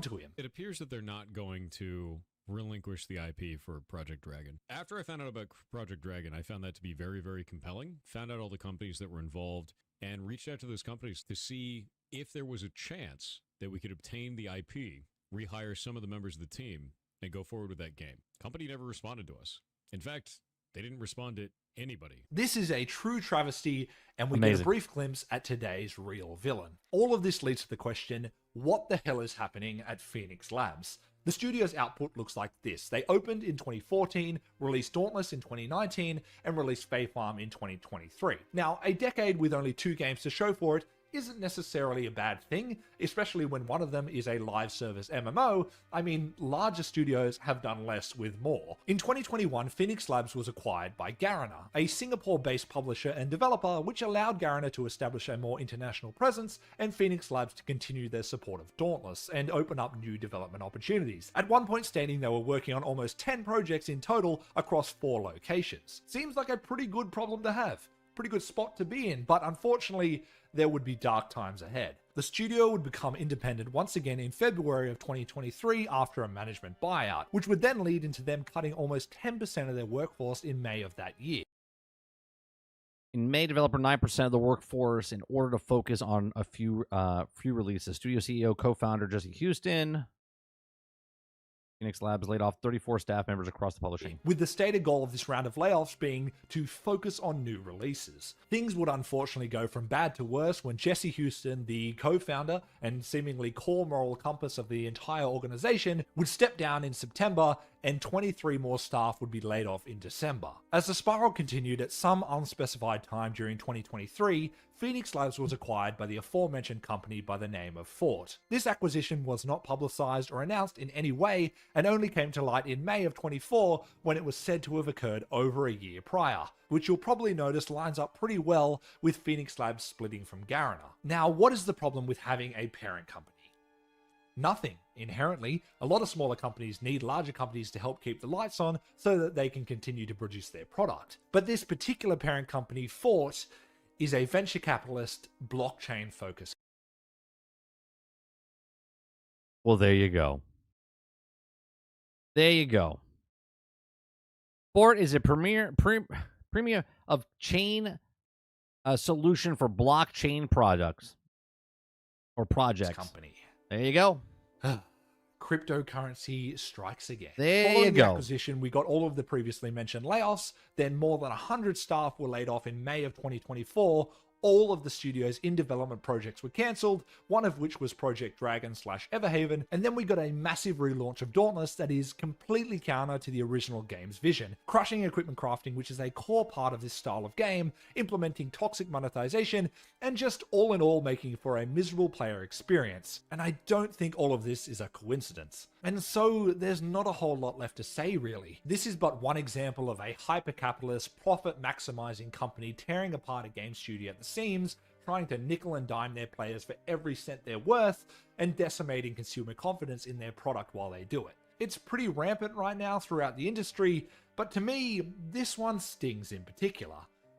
To him. It appears that they're not going to relinquish the IP for Project Dragon. After I found out about Project Dragon, I found that to be very, very compelling. Found out all the companies that were involved and reached out to those companies to see if there was a chance that we could obtain the IP, rehire some of the members of the team, and go forward with that game. Company never responded to us. In fact, they didn't respond to anybody. This is a true travesty, and we Amazing. get a brief glimpse at today's real villain. All of this leads to the question, what the hell is happening at Phoenix Labs? The studio's output looks like this. They opened in 2014, released Dauntless in 2019, and released Fae Farm in 2023. Now, a decade with only 2 games to show for it isn't necessarily a bad thing, especially when one of them is a live service MMO. I mean, larger studios have done less with more. In 2021, Phoenix Labs was acquired by Garena, a Singapore-based publisher and developer, which allowed Garena to establish a more international presence and Phoenix Labs to continue their support of Dauntless and open up new development opportunities. At one point stating they were working on almost 10 projects in total across 4 locations. Seems like a pretty good problem to have. Pretty good spot to be in, but unfortunately, there would be dark times ahead. The studio would become independent once again in February of 2023 after a management buyout, which would then lead into them cutting almost 10% of their workforce in May of that year. In May, developer 9% of the workforce in order to focus on a few releases. Studio CEO, co-founder Jesse Houston. Phoenix Labs laid off 34 staff members across the publishing. With the stated goal of this round of layoffs being to focus on new releases. Things would unfortunately go from bad to worse when Jesse Houston, the co-founder and seemingly core moral compass of the entire organization, would step down in September, and 23 more staff would be laid off in December. As the spiral continued at some unspecified time during 2023, Phoenix Labs was acquired by the aforementioned company by the name of 4's. This acquisition was not publicized or announced in any way, and only came to light in May of 24 when it was said to have occurred over a year prior, which you'll probably notice lines up pretty well with Phoenix Labs splitting from Garena. Now, what is the problem with having a parent company? Nothing. Inherently, a lot of smaller companies need larger companies to help keep the lights on so that they can continue to produce their product. But this particular parent company, 4's, is a venture capitalist, blockchain focused. Well, there you go. There you go. Fort is a premier of chain solution for blockchain products or projects. Company. There you go. Cryptocurrency strikes again. There Following you the go. acquisition, we got all of the previously mentioned layoffs, then more than 100 staff were laid off in May of 2024. All of the studios in development projects were cancelled, one of which was Project Dragon / Everhaven, and then we got a massive relaunch of Dauntless that is completely counter to the original game's vision, crushing equipment crafting, which is a core part of this style of game, implementing toxic monetization, and just all in all making for a miserable player experience. And I don't think all of this is a coincidence. And so there's not a whole lot left to say really. This is but one example of a hyper-capitalist, profit-maximizing company tearing apart a game studio at the seams, trying to nickel and dime their players for every cent they're worth, and decimating consumer confidence in their product while they do it. It's pretty rampant right now throughout the industry, but to me, this one stings in particular.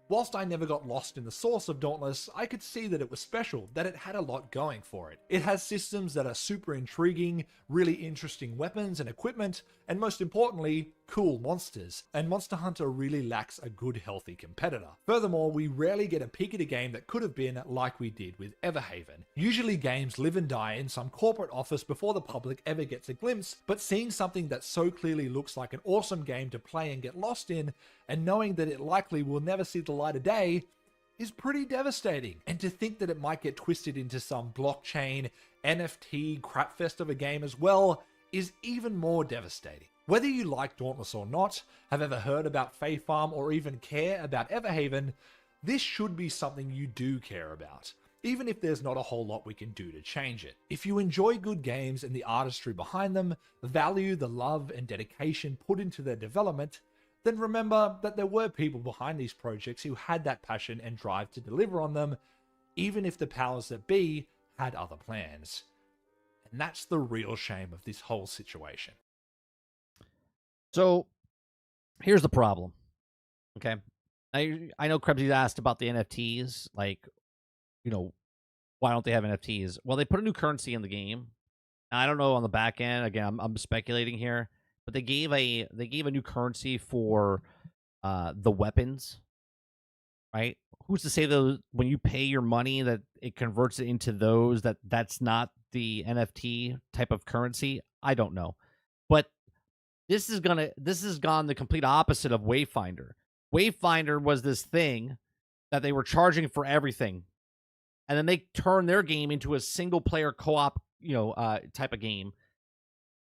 Whilst I never got lost in the source of Dauntless, I could see that it was special, that it had a lot going for it. It has systems that are super intriguing, really interesting weapons and equipment, and most importantly, cool monsters. And Monster Hunter really lacks a good, healthy competitor. Furthermore, we rarely get a peek at a game that could have been like we did with Everhaven. Usually games live and die in some corporate office before the public ever gets a glimpse, but seeing something that so clearly looks like an awesome game to play and get lost in, and knowing that it likely will never see the light of day, is pretty devastating. And to think that it might get twisted into some blockchain, NFT crapfest of a game as well, is even more devastating. Whether you like Dauntless or not, have ever heard about Fae Farm, or even care about Everhaven, this should be something you do care about, even if there's not a whole lot we can do to change it. If you enjoy good games and the artistry behind them, value the love and dedication put into their development, then remember that there were people behind these projects who had that passion and drive to deliver on them, even if the powers that be had other plans. And that's the real shame of this whole situation. So here's the problem. Okay. I know Krebsy asked about the NFTs, like, why don't they have NFTs? Well, they put a new currency in the game. I don't know on the back end. Again, I'm speculating here, but they gave a new currency for the weapons, right? Who's to say though when you pay your money that it converts it into those that's not the NFT type of currency? I don't know, but this has gone the complete opposite of Wayfinder. Wayfinder was this thing that they were charging for everything, and then they turned their game into a single player co-op, type of game.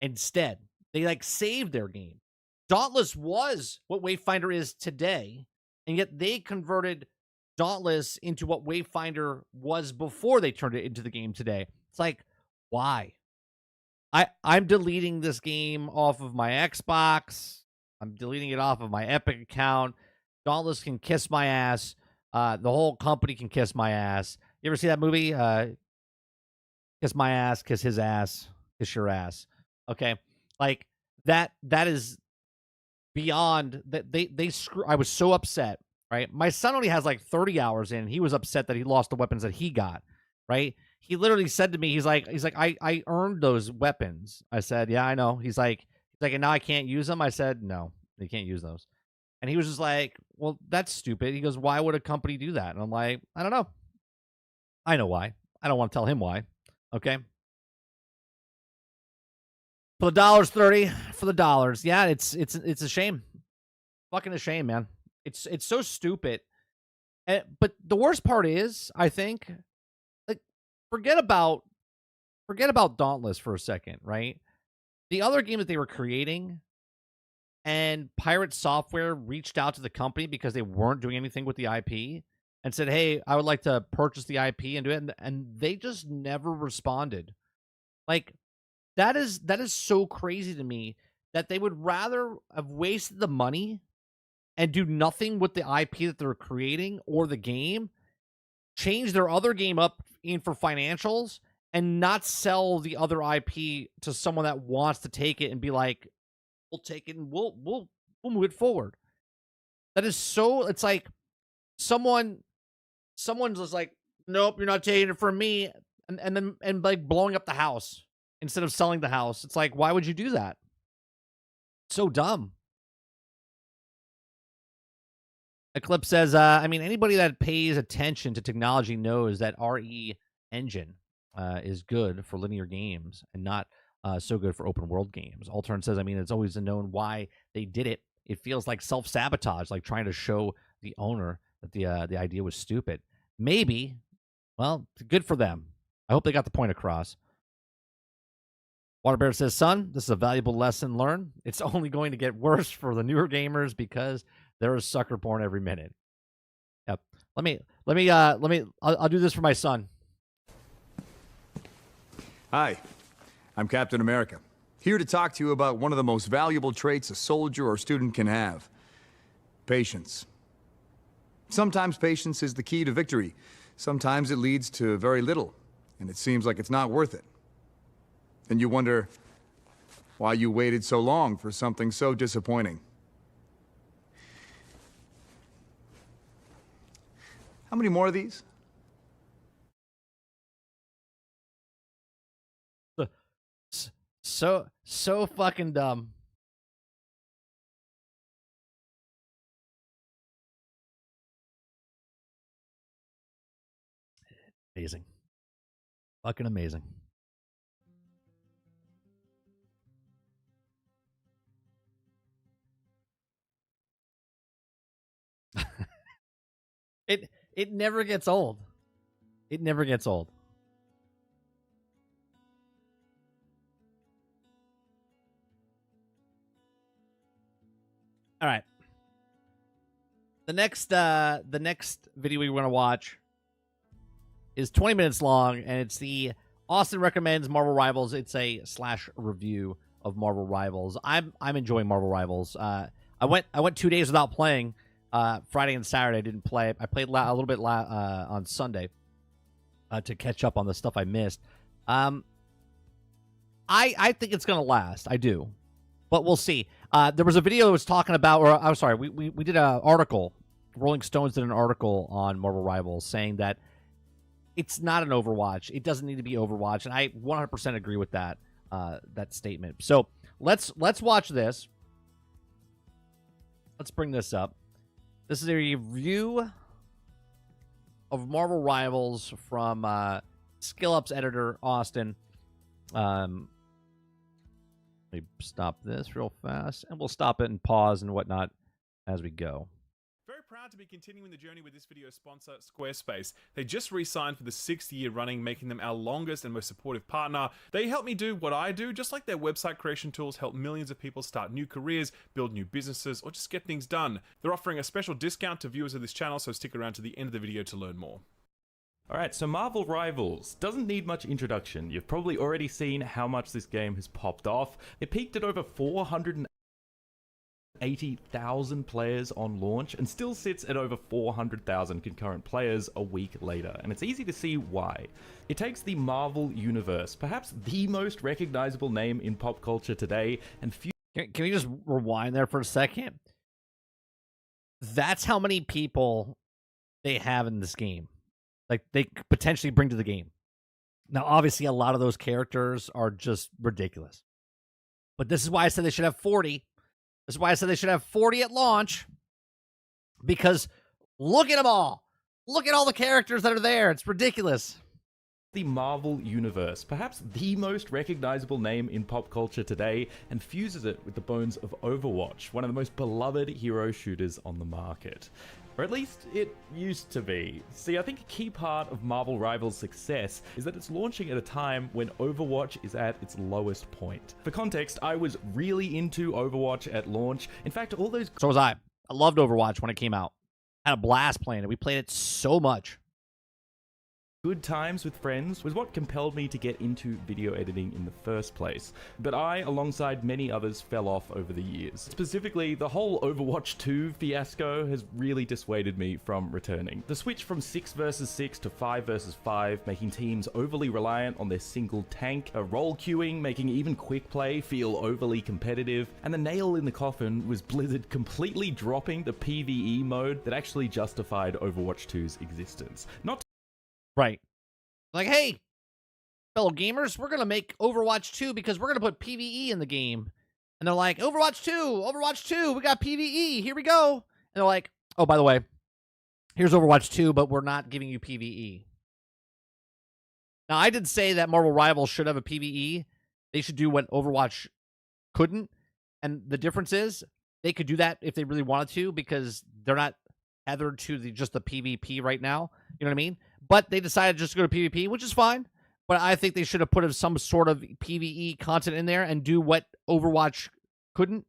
Instead, they saved their game. Dauntless was what Wayfinder is today, and yet they converted Dauntless into what Wayfinder was before they turned it into the game today. It's like, why? I'm deleting this game off of my Xbox. I'm deleting it off of my Epic account. Dauntless can kiss my ass. The whole company can kiss my ass. You ever see that movie? Kiss my ass, kiss his ass, kiss your ass. Okay, like that is beyond that. They screw. I was so upset. Right, my son only has like 30 hours in. He was upset that he lost the weapons that he got. Right, he literally said to me, he's like, I earned those weapons. I said, yeah, I know. He's like, and now I can't use them. I said, no, you can't use those. And he was just like, well, that's stupid. He goes, why would a company do that? And I'm like, I don't know. I know why. I don't want to tell him why. Okay. For the $30 for the dollars. Yeah, it's a shame. Fucking a shame, man. It's so stupid. But the worst part is, I think, like, forget about Dauntless for a second, right? The other game that they were creating, and Pirate Software reached out to the company because they weren't doing anything with the IP and said, "Hey, I would like to purchase the IP and do it," and they just never responded. Like, that is so crazy to me that they would rather have wasted the money and do nothing with the IP that they're creating or the game, change their other game up in for financials, and not sell the other IP to someone that wants to take it and be like, "We'll take it and we'll move it forward." That is so. It's like someone's just like, "Nope, you're not taking it from me," and then like blowing up the house instead of selling the house. It's like, why would you do that? So dumb. Eclipse says, I mean, anybody that pays attention to technology knows that RE Engine is good for linear games and not so good for open world games. Altern says, I mean, it's always known why they did it. It feels like self-sabotage, like trying to show the owner that the idea was stupid. Maybe. Well, good for them. I hope they got the point across. Waterbear says, son, this is a valuable lesson learned. It's only going to get worse for the newer gamers because there is sucker porn every minute. Yep. I'll do this for my son. Hi, I'm Captain America, here to talk to you about one of the most valuable traits a soldier or student can have: patience. Sometimes patience is the key to victory. Sometimes it leads to very little, and it seems like it's not worth it. And you wonder why you waited so long for something so disappointing. How many more of these? So fucking dumb. Amazing. Fucking amazing. It never gets old. It never gets old. All right. The next video we want to watch is 20 minutes long, and it's the Austin Recommends Marvel Rivals. It's a slash review of Marvel Rivals. I'm enjoying Marvel Rivals. I went 2 days without playing. Friday and Saturday I didn't play. I played a little bit on Sunday to catch up on the stuff I missed. I think it's gonna last. I do, but we'll see. There was a video that was talking about, or I'm sorry, we did an article. Rolling Stones did an article on Marvel Rivals saying that it's not an Overwatch. It doesn't need to be Overwatch, and I 100% agree with that statement. So let's watch this. Let's bring this up. This is a review of Marvel Rivals from SkillUp's editor, Austin. Let me stop this real fast, and we'll stop it and pause and whatnot as we go. Very proud to be continuing the journey with this video sponsor, Squarespace. They just re-signed for the 6th year running, making them our longest and most supportive partner. They help me do what I do, just like their website creation tools help millions of people start new careers, build new businesses, or just get things done. They're offering a special discount to viewers of this channel, so stick around to the end of the video to learn more. Alright, so Marvel Rivals doesn't need much introduction. You've probably already seen how much this game has popped off. It peaked at over 480,000 players on launch and still sits at over 400,000 concurrent players a week later, and it's easy to see why. It takes the Marvel Universe, perhaps the most recognizable name in pop culture today, and Can we just rewind there for a second? That's how many people they have in this game. Like, they could potentially bring to the game. Now, obviously, a lot of those characters are just ridiculous. But this is why I said they should have 40. This is why I said they should have 40 at launch. Because look at them all. Look at all the characters that are there. It's ridiculous. The Marvel Universe, perhaps the most recognizable name in pop culture today, and fuses it with the bones of Overwatch, one of the most beloved hero shooters on the market. Or at least it used to be. See, I think a key part of Marvel Rivals' success is that it's launching at a time when Overwatch is at its lowest point. For context, I was really into Overwatch at launch. In fact, all those So was I. I loved Overwatch when it came out. Had a blast playing it. We played it so much. good times with friends was what compelled me to get into video editing in the first place. But I, alongside many others, fell off over the years. Specifically, the whole Overwatch 2 fiasco has really dissuaded me from returning. The switch from 6 versus 6 to 5 versus 5, making teams overly reliant on their single tank, a role queuing, making even quick play feel overly competitive, and the nail in the coffin was Blizzard completely dropping the PvE mode that actually justified Overwatch 2's existence. Not Right. Like, hey, fellow gamers, we're going to make Overwatch 2 because we're going to put PvE in the game. And they're like, Overwatch 2, we got PvE, here we go. And they're like, oh, by the way, here's Overwatch 2, but we're not giving you PvE. Now, I did say that Marvel Rivals should have a PvE. They should do what Overwatch couldn't. And the difference is they could do that if they really wanted to because they're not tethered to just the PvP right now. You know what I mean? But they decided just to go to PvP, which is fine. But I think they should have put some sort of PvE content in there and do what Overwatch couldn't.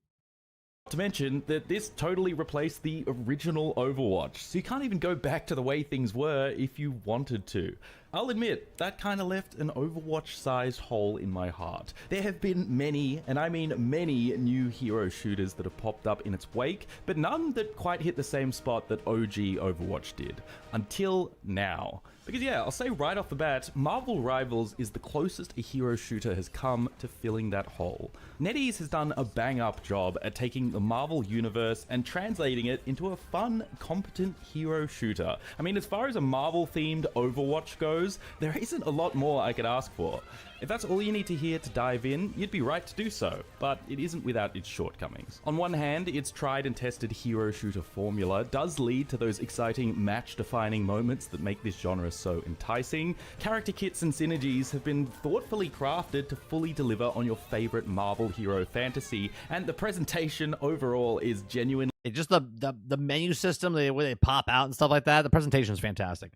to mention that this totally replaced the original Overwatch, so you can't even go back to the way things were if you wanted to. I'll admit, that kind of left an Overwatch-sized hole in my heart. There have been many, and I mean many, new hero shooters that have popped up in its wake, but none that quite hit the same spot that OG Overwatch did. Until now. Because yeah, I'll say right off the bat, Marvel Rivals is the closest a hero shooter has come to filling that hole. NetEase has done a bang-up job at taking the Marvel universe and translating it into a fun, competent hero shooter. I mean, as far as a Marvel-themed Overwatch goes, there isn't a lot more I could ask for. If that's all you need to hear to dive in, you'd be right to do so, but it isn't without its shortcomings. On one hand, its tried and tested hero shooter formula does lead to those exciting match-defining moments that make this genre so enticing. Character kits and synergies have been thoughtfully crafted to fully deliver on your favorite Marvel hero fantasy, and the presentation overall is genuinely Just the menu system, the way they pop out and stuff like that, the presentation is fantastic.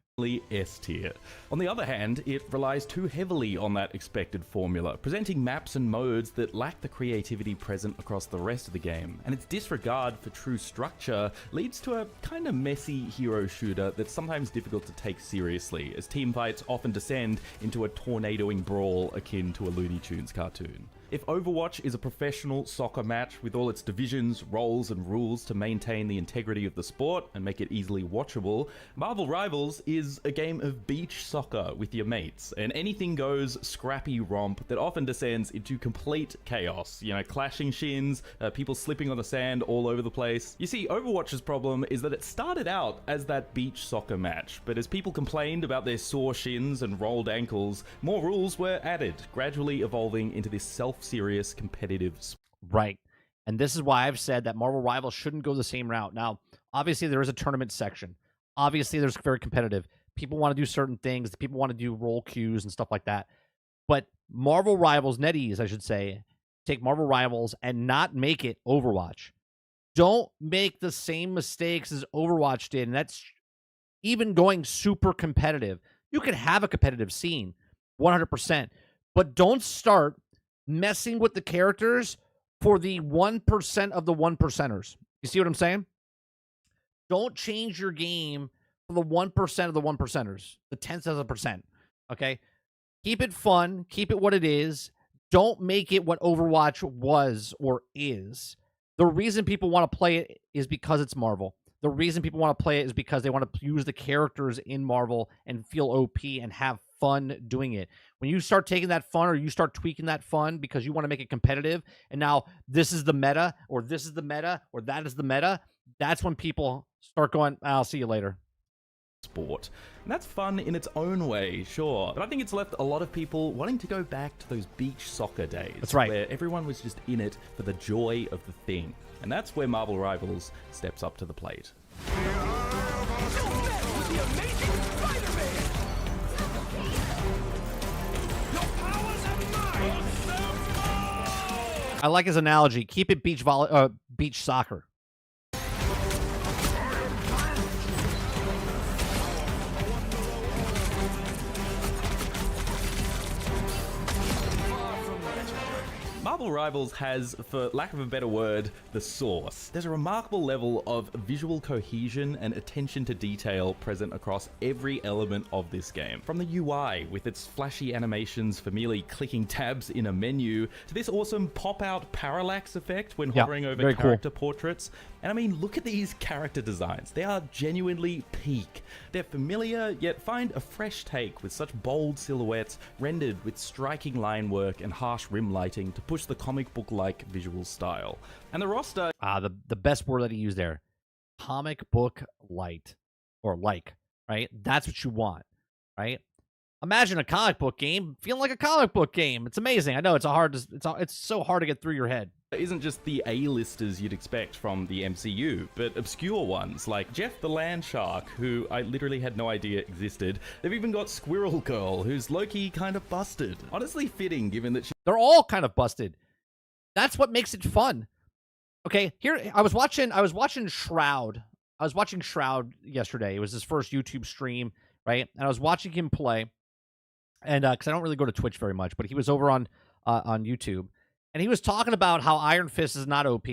S tier. On the other hand, it relies too heavily on that expected formula, presenting maps and modes that lack the creativity present across the rest of the game, and its disregard for true structure leads to a kind of messy hero shooter that's sometimes difficult to take seriously, as teamfights often descend into a tornadoing brawl akin to a Looney Tunes cartoon. If Overwatch is a professional soccer match with all its divisions, roles, and rules to maintain the integrity of the sport and make it easily watchable, Marvel Rivals is a game of beach soccer with your mates, an anything-goes scrappy romp that often descends into complete chaos. You know, clashing shins, people slipping on the sand all over the place. You see, Overwatch's problem is that it started out as that beach soccer match, but as people complained about their sore shins and rolled ankles, more rules were added, gradually evolving into this self-serious competitive sport. Right. And this is why I've said that Marvel Rivals shouldn't go the same route. Now, obviously, there is a tournament section. Obviously, there's very competitive. People want to do certain things. People want to do role queues and stuff like that. But Marvel Rivals, NetEase, I should say, take Marvel Rivals and not make it Overwatch. Don't make the same mistakes as Overwatch did. And that's even going super competitive. You can have a competitive scene, 100%. But don't start messing with the characters for the 1% of the 1%ers. You see what I'm saying? Don't change your game for the 1% of the 1%ers, the tenths of a percent. Okay? Keep it fun. Keep it what it is. Don't make it what Overwatch was or is. The reason people want to play it is because it's Marvel. The reason people want to play it is because they want to use the characters in Marvel and feel OP and have fun doing it. When you start taking that fun or you start tweaking that fun because you want to make it competitive, and now this is the meta, or this is the meta, or that is the meta, that's when people start going, I'll see you later. Sport. And that's fun in its own way, sure. But I think it's left a lot of people wanting to go back to those beach soccer days. That's right. Where everyone was just in it for the joy of the thing. And that's where Marvel Rivals steps up to the plate. I like his analogy. Keep it beach soccer. Marvel Rivals has, for lack of a better word, the sauce. There's a remarkable level of visual cohesion and attention to detail present across every element of this game. From the UI, with its flashy animations for merely clicking tabs in a menu, to this awesome pop-out parallax effect when hovering over character portraits. And I mean, look at these character designs. They are genuinely peak. They're familiar, yet find a fresh take with such bold silhouettes rendered with striking line work and harsh rim lighting to push the comic book-like visual style. And the roster... The best word that he used there. Comic book light. Or like, right? That's what you want, right? Imagine a comic book game feeling like a comic book game. It's amazing. I know it's so hard to get through your head. It isn't just the A-listers you'd expect from the MCU, but obscure ones like Jeff the Land Shark, who I literally had no idea existed. They've even got Squirrel Girl, who's low-key kind of busted. Honestly fitting, given that they're all kind of busted. That's what makes it fun. Okay, here I was watching Shroud. I was watching Shroud yesterday. It was his first YouTube stream, right? And I was watching him play. And because I don't really go to Twitch very much, but he was over on YouTube, and he was talking about how Iron Fist is not OP,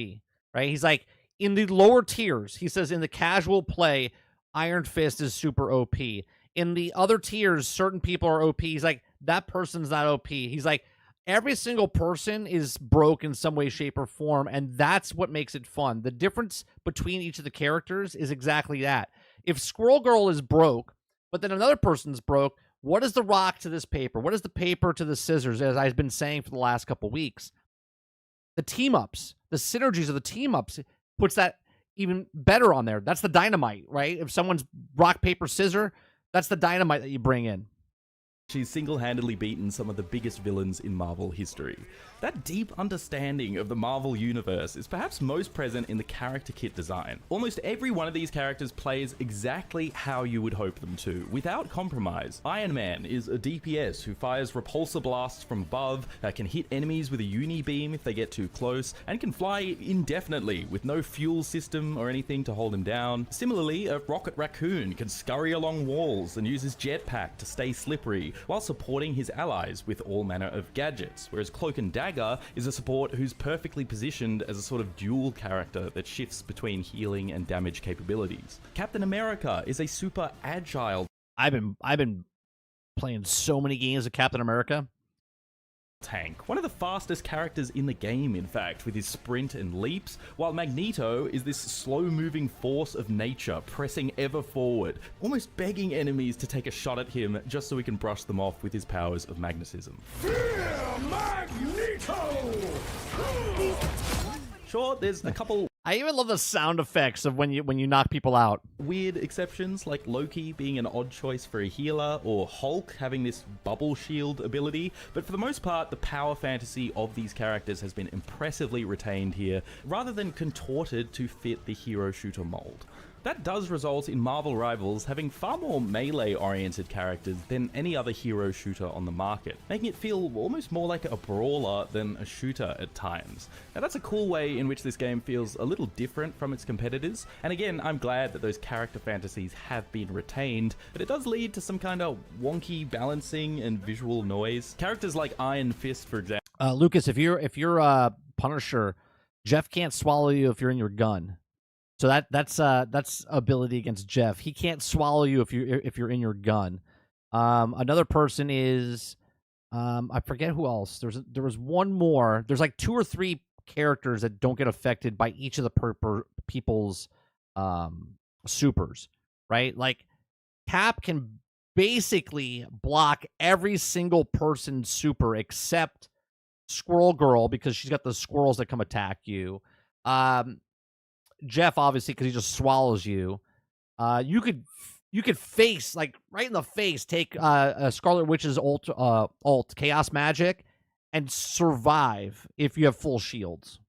right? He's like, in the lower tiers, he says in the casual play, Iron Fist is super OP. In the other tiers, certain people are OP. He's like, that person's not OP. He's like, every single person is broke in some way, shape, or form, and that's what makes it fun. The difference between each of the characters is exactly that. If Squirrel Girl is broke, but then another person's broke, what is the rock to this paper? What is the paper to the scissors, as I've been saying for the last couple weeks? The team-ups, the synergies of the team-ups puts that even better on there. That's the dynamite, right? If someone's rock, paper, scissor, that's the dynamite that you bring in. She's single-handedly beaten some of the biggest villains in Marvel history. That deep understanding of the Marvel universe is perhaps most present in the character kit design. Almost every one of these characters plays exactly how you would hope them to, without compromise. Iron Man is a DPS who fires repulsor blasts from above, can hit enemies with a uni-beam if they get too close, and can fly indefinitely with no fuel system or anything to hold him down. Similarly, a Rocket Raccoon can scurry along walls and use his jetpack to stay slippery, while supporting his allies with all manner of gadgets, whereas Cloak and Dagger is a support who's perfectly positioned as a sort of dual character that shifts between healing and damage capabilities. Captain America is a super agile... I've been playing so many games of Captain America. Tank. One of the fastest characters in the game, in fact, with his sprint and leaps, while Magneto is this slow-moving force of nature, pressing ever forward, almost begging enemies to take a shot at him just so he can brush them off with his powers of magnetism. Fear Magneto! Sure, there's a couple... I even love the sound effects of when you knock people out. Weird exceptions, like Loki being an odd choice for a healer, or Hulk having this bubble shield ability, but for the most part, the power fantasy of these characters has been impressively retained here, rather than contorted to fit the hero shooter mold. That does result in Marvel Rivals having far more melee-oriented characters than any other hero shooter on the market, making it feel almost more like a brawler than a shooter at times. Now that's a cool way in which this game feels a little different from its competitors, and again, I'm glad that those character fantasies have been retained, but it does lead to some kind of wonky balancing and visual noise. Characters like Iron Fist, for example... Lucas, if you're Punisher, Jeff can't swallow you if you're in your gun. So that's ability against Jeff. He can't swallow you if you're in your gun. Another person is I forget who else. There was one more. There's like 2 or 3 characters that don't get affected by each of the people's supers, right? Like Cap can basically block every single person's super except Squirrel Girl because she's got the squirrels that come attack you. Jeff, obviously, because he just swallows you. You could face, like, right in the face, take a Scarlet Witch's ult, Chaos Magic, and survive if you have full shields.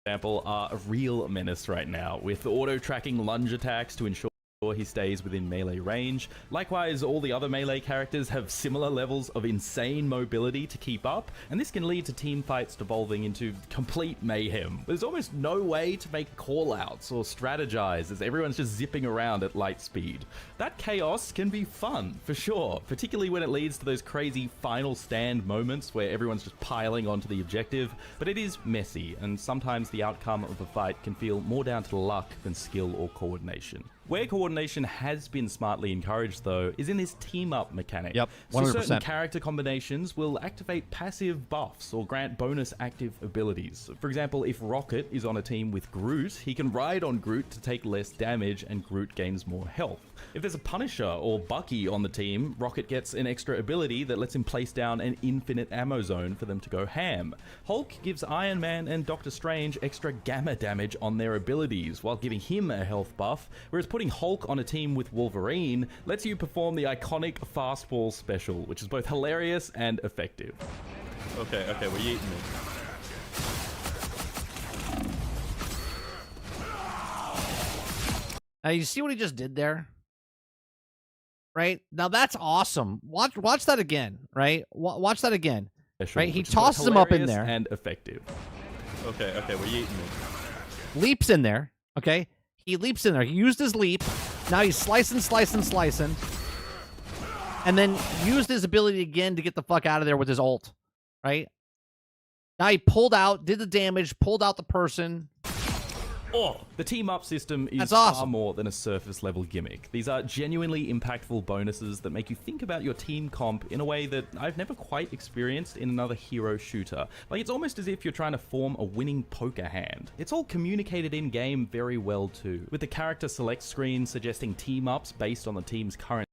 Example, are a real menace right now, with auto-tracking lunge attacks to ensure he stays within melee range. Likewise, all the other melee characters have similar levels of insane mobility to keep up, and this can lead to team fights devolving into complete mayhem. There's almost no way to make callouts or strategize as everyone's just zipping around at light speed. That chaos can be fun, for sure, particularly when it leads to those crazy final stand moments where everyone's just piling onto the objective, but it is messy, and sometimes the outcome of a fight can feel more down to luck than skill or coordination. Where coordination has been smartly encouraged, though, is in this team-up mechanic. Yep, 100%. So certain character combinations will activate passive buffs or grant bonus active abilities. For example, if Rocket is on a team with Groot, he can ride on Groot to take less damage and Groot gains more health. If there's a Punisher or Bucky on the team, Rocket gets an extra ability that lets him place down an infinite ammo zone for them to go ham. Hulk gives Iron Man and Doctor Strange extra gamma damage on their abilities, while giving him a health buff, whereas putting Hulk on a team with Wolverine lets you perform the iconic fastball special, which is both hilarious and effective. Okay, we're eating me. Now you see what he just did there? Right? Now that's awesome. Watch that again, right? Watch that again. Special, Right? He which is both tosses him up in hilarious there. and effective. Okay, we're eating me. Leaps in there, okay? He leaps in there. He used his leap. Now he's slicing. And then used his ability again to get the fuck out of there with his ult, right? Now he pulled out, did the damage, pulled out the person. Oh, the team-up system is That's far awesome. more than a surface-level gimmick. These are genuinely impactful bonuses that make you think about your team comp in a way that I've never quite experienced in another hero shooter. Like, it's almost as if you're trying to form a winning poker hand. It's all communicated in-game very well too, with the character select screen suggesting team-ups based on the team's current.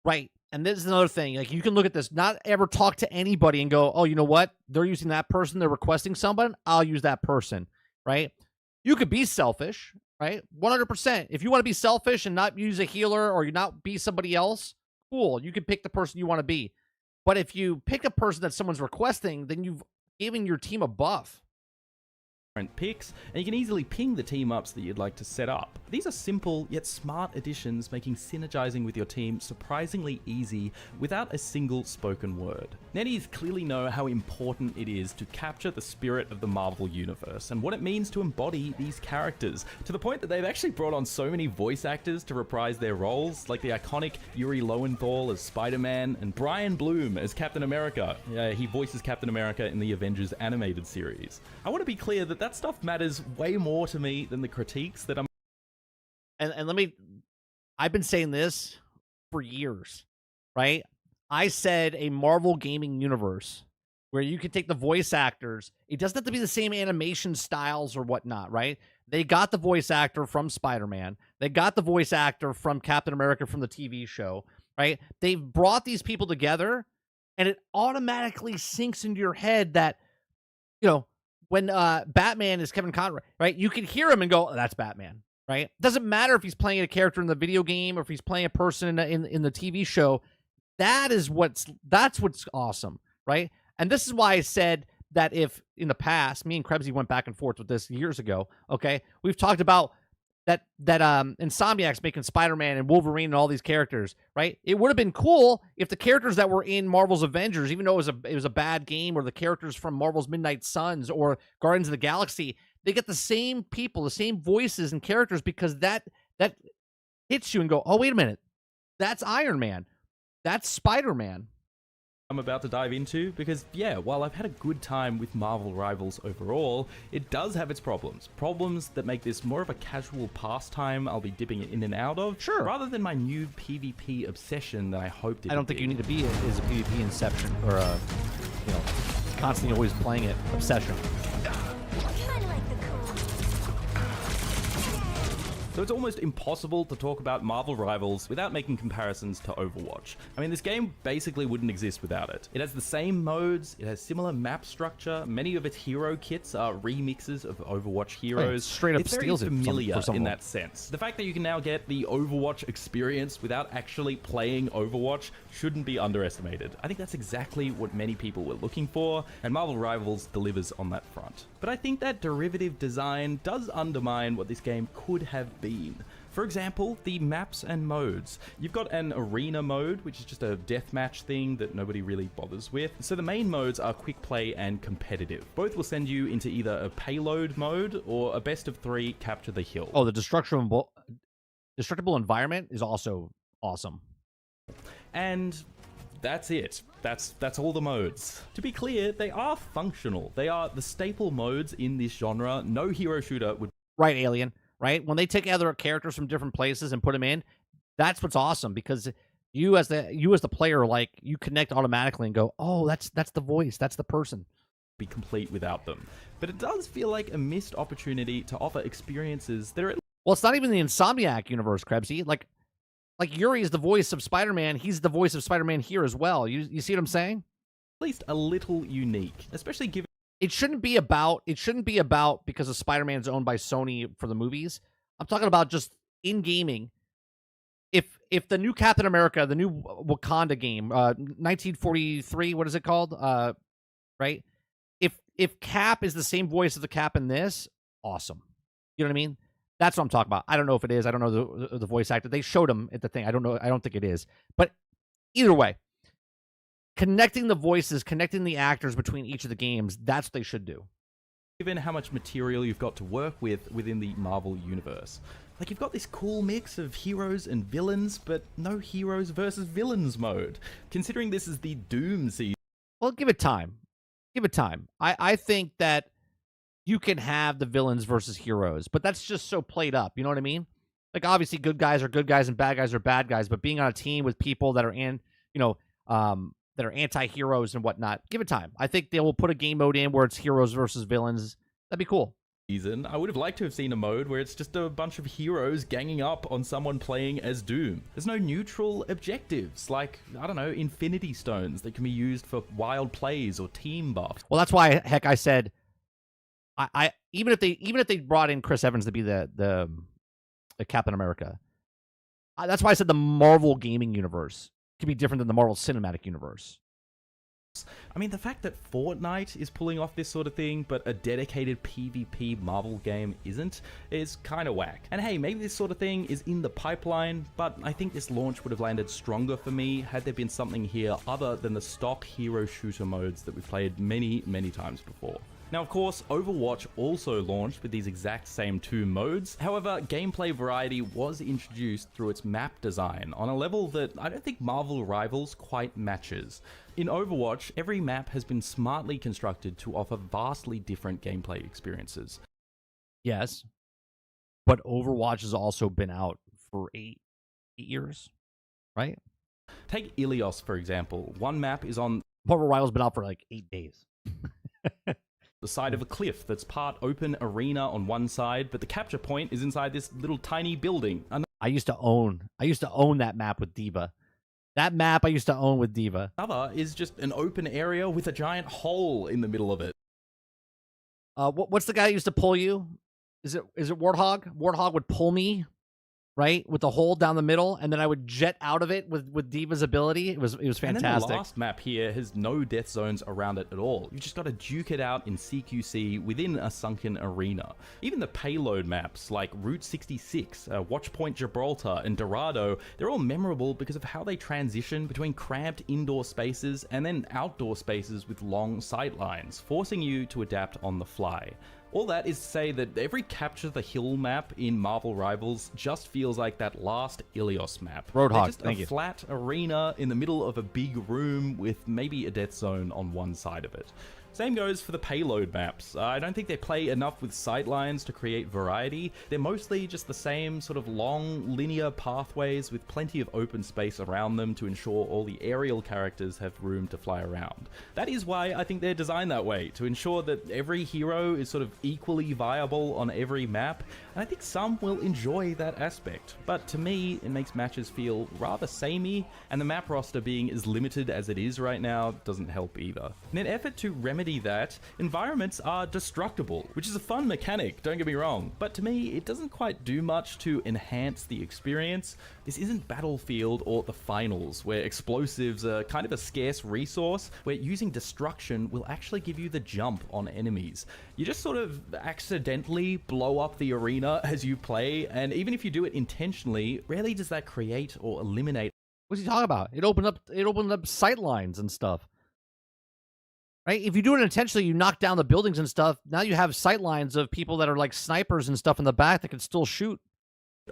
Right. And this is another thing. Like, you can look at this, not ever talk to anybody and go, oh, you know what? They're using that person. They're requesting someone. I'll use that person, right? You could be selfish, right? 100%. If you want to be selfish and not use a healer or you not be somebody else, cool. You can pick the person you want to be. But if you pick a person that someone's requesting, then you've given your team a buff. Picks, and you can easily ping the team-ups that you'd like to set up. These are simple yet smart additions, making synergizing with your team surprisingly easy without a single spoken word. Netties clearly know how important it is to capture the spirit of the Marvel Universe and what it means to embody these characters, to the point that they've actually brought on so many voice actors to reprise their roles, like the iconic Yuri Lowenthal as Spider-Man and Brian Bloom as Captain America. He voices Captain America in the Avengers animated series. I want to be clear that stuff matters way more to me than the critiques that I'm. And I've been saying this for years, right? I said a Marvel gaming universe where you could take the voice actors. It doesn't have to be the same animation styles or whatnot, right? They got the voice actor from Spider-Man. They got the voice actor from Captain America from the TV show, right? They've brought these people together, and it automatically sinks into your head that, you know, when Batman is Kevin Conroy, right? You can hear him and go, oh, that's Batman, right? Doesn't matter if he's playing a character in the video game or if he's playing a person in the TV show. That's what's awesome, right? And this is why I said that if in the past, me and Krebsy went back and forth with this years ago, okay? We've talked about that Insomniac's making Spider-Man and Wolverine and all these characters, right? It would have been cool if the characters that were in Marvel's Avengers, even though it was a bad game, or the characters from Marvel's Midnight Suns or Guardians of the Galaxy, they get the same people, the same voices and characters, because that hits you and go, oh, wait a minute, that's Iron Man, that's Spider-Man. I'm about to dive into, because yeah, while I've had a good time with Marvel Rivals overall, it does have its problems that make this more of a casual pastime I'll be dipping in and out of, sure, rather than my new PvP obsession that I hoped it I don't think you need to be is a PvP inception or a, you know, constantly always playing it obsession. So it's almost impossible to talk about Marvel Rivals without making comparisons to Overwatch. I mean, this game basically wouldn't exist without it. It has the same modes, it has similar map structure, many of its hero kits are remixes of Overwatch heroes. It straight up it's steals very it familiar for in that sense. The fact that you can now get the Overwatch experience without actually playing Overwatch shouldn't be underestimated. I think that's exactly what many people were looking for, and Marvel Rivals delivers on that front. But I think that derivative design does undermine what this game could have been. For example, the maps and modes. You've got an arena mode, which is just a deathmatch thing that nobody really bothers with. So the main modes are quick play and competitive. Both will send you into either a payload mode or a best of 3 capture the hill. Oh, the destructible environment is also awesome. And that's it. That's all the modes. To be clear, they are functional. They are the staple modes in this genre. No hero shooter would... Right, Alien. Right? When they take other characters from different places and put them in, that's what's awesome, because you as the player, like, you connect automatically and go, oh, that's the voice, that's the person. Be complete without them. But it does feel like a missed opportunity to offer experiences that are... Well, it's not even the Insomniac universe, Krebsy. Like Yuri is the voice of Spider-Man. He's the voice of Spider-Man here as well. You see what I'm saying? At least a little unique, especially given... It shouldn't be about because of Spider-Man's owned by Sony for the movies. I'm talking about just in gaming. If the new Captain America, the new Wakanda game, 1943, what is it called? Right? If Cap is the same voice as the Cap in this, awesome. You know what I mean? That's what I'm talking about. I don't know if it is. I don't know the voice actor. They showed him at the thing. I don't know. I don't think it is. But either way, connecting the voices, connecting the actors between each of the games, that's what they should do. Given how much material you've got to work with within the Marvel universe. Like, you've got this cool mix of heroes and villains, but no heroes versus villains mode. Considering this is the Doom season... Well, give it time. Give it time. I think that you can have the villains versus heroes, but that's just so played up. You know what I mean? Like, obviously, good guys are good guys and bad guys are bad guys, but being on a team with people that are that are anti-heroes and whatnot, give it time. I think they will put a game mode in where it's heroes versus villains. That'd be cool. I would have liked to have seen a mode where it's just a bunch of heroes ganging up on someone playing as Doom. There's no neutral objectives, like, I don't know, Infinity Stones that can be used for wild plays or team buffs. Well, that's why, heck, I said, I even if they brought in Chris Evans to be the Captain America, that's why I said the Marvel gaming universe can be different than the Marvel Cinematic Universe. I mean, the fact that Fortnite is pulling off this sort of thing, but a dedicated PvP Marvel game isn't, is kind of whack. And hey, maybe this sort of thing is in the pipeline, but I think this launch would have landed stronger for me had there been something here other than the stock hero shooter modes that we've played many, many times before. Now, of course, Overwatch also launched with these exact same 2 modes. However, gameplay variety was introduced through its map design on a level that I don't think Marvel Rivals quite matches. In Overwatch, every map has been smartly constructed to offer vastly different gameplay experiences. Yes, but Overwatch has also been out for 8 years, right? Take Ilios, for example. One map is on... Marvel Rivals been out for like 8 days. The side of a cliff that's part open arena on one side, but the capture point is inside this little tiny building. I used to own that map with D.Va. That map I used to own with D.Va. Another is just an open area with a giant hole in the middle of it. What's the guy who used to pull you? Is it Warthog? Warthog would pull me, right, with the hole down the middle, and then I would jet out of it with D.Va's ability. It was fantastic. And then the last map here has no death zones around it at all. You've just got to duke it out in CQC within a sunken arena. Even the payload maps like Route 66, Watchpoint Gibraltar, and Dorado, they're all memorable because of how they transition between cramped indoor spaces and then outdoor spaces with long sight lines, forcing you to adapt on the fly. All that is to say that every Capture the Hill map in Marvel Rivals just feels like that last Ilios map. Roadhog, just thank a you. Flat arena in the middle of a big room with maybe a death zone on one side of it. Same goes for the payload maps. I don't think they play enough with sightlines to create variety. They're mostly just the same sort of long, linear pathways with plenty of open space around them to ensure all the aerial characters have room to fly around. That is why I think they're designed that way, to ensure that every hero is sort of equally viable on every map, and I think some will enjoy that aspect. But to me, it makes matches feel rather samey, and the map roster being as limited as it is right now doesn't help either. In an effort to remedy remedy that, environments are destructible, which is a fun mechanic, don't get me wrong, but to me, it doesn't quite do much to enhance the experience. This isn't Battlefield or the finals, where explosives are kind of a scarce resource, where using destruction will actually give you the jump on enemies. You just sort of accidentally blow up the arena as you play, and even if you do it intentionally, rarely does that create or eliminate. What's he talking about? It opened up sight lines and stuff. Right? If you do it intentionally, you knock down the buildings and stuff. Now you have sight lines of people that are like snipers and stuff in the back that can still shoot.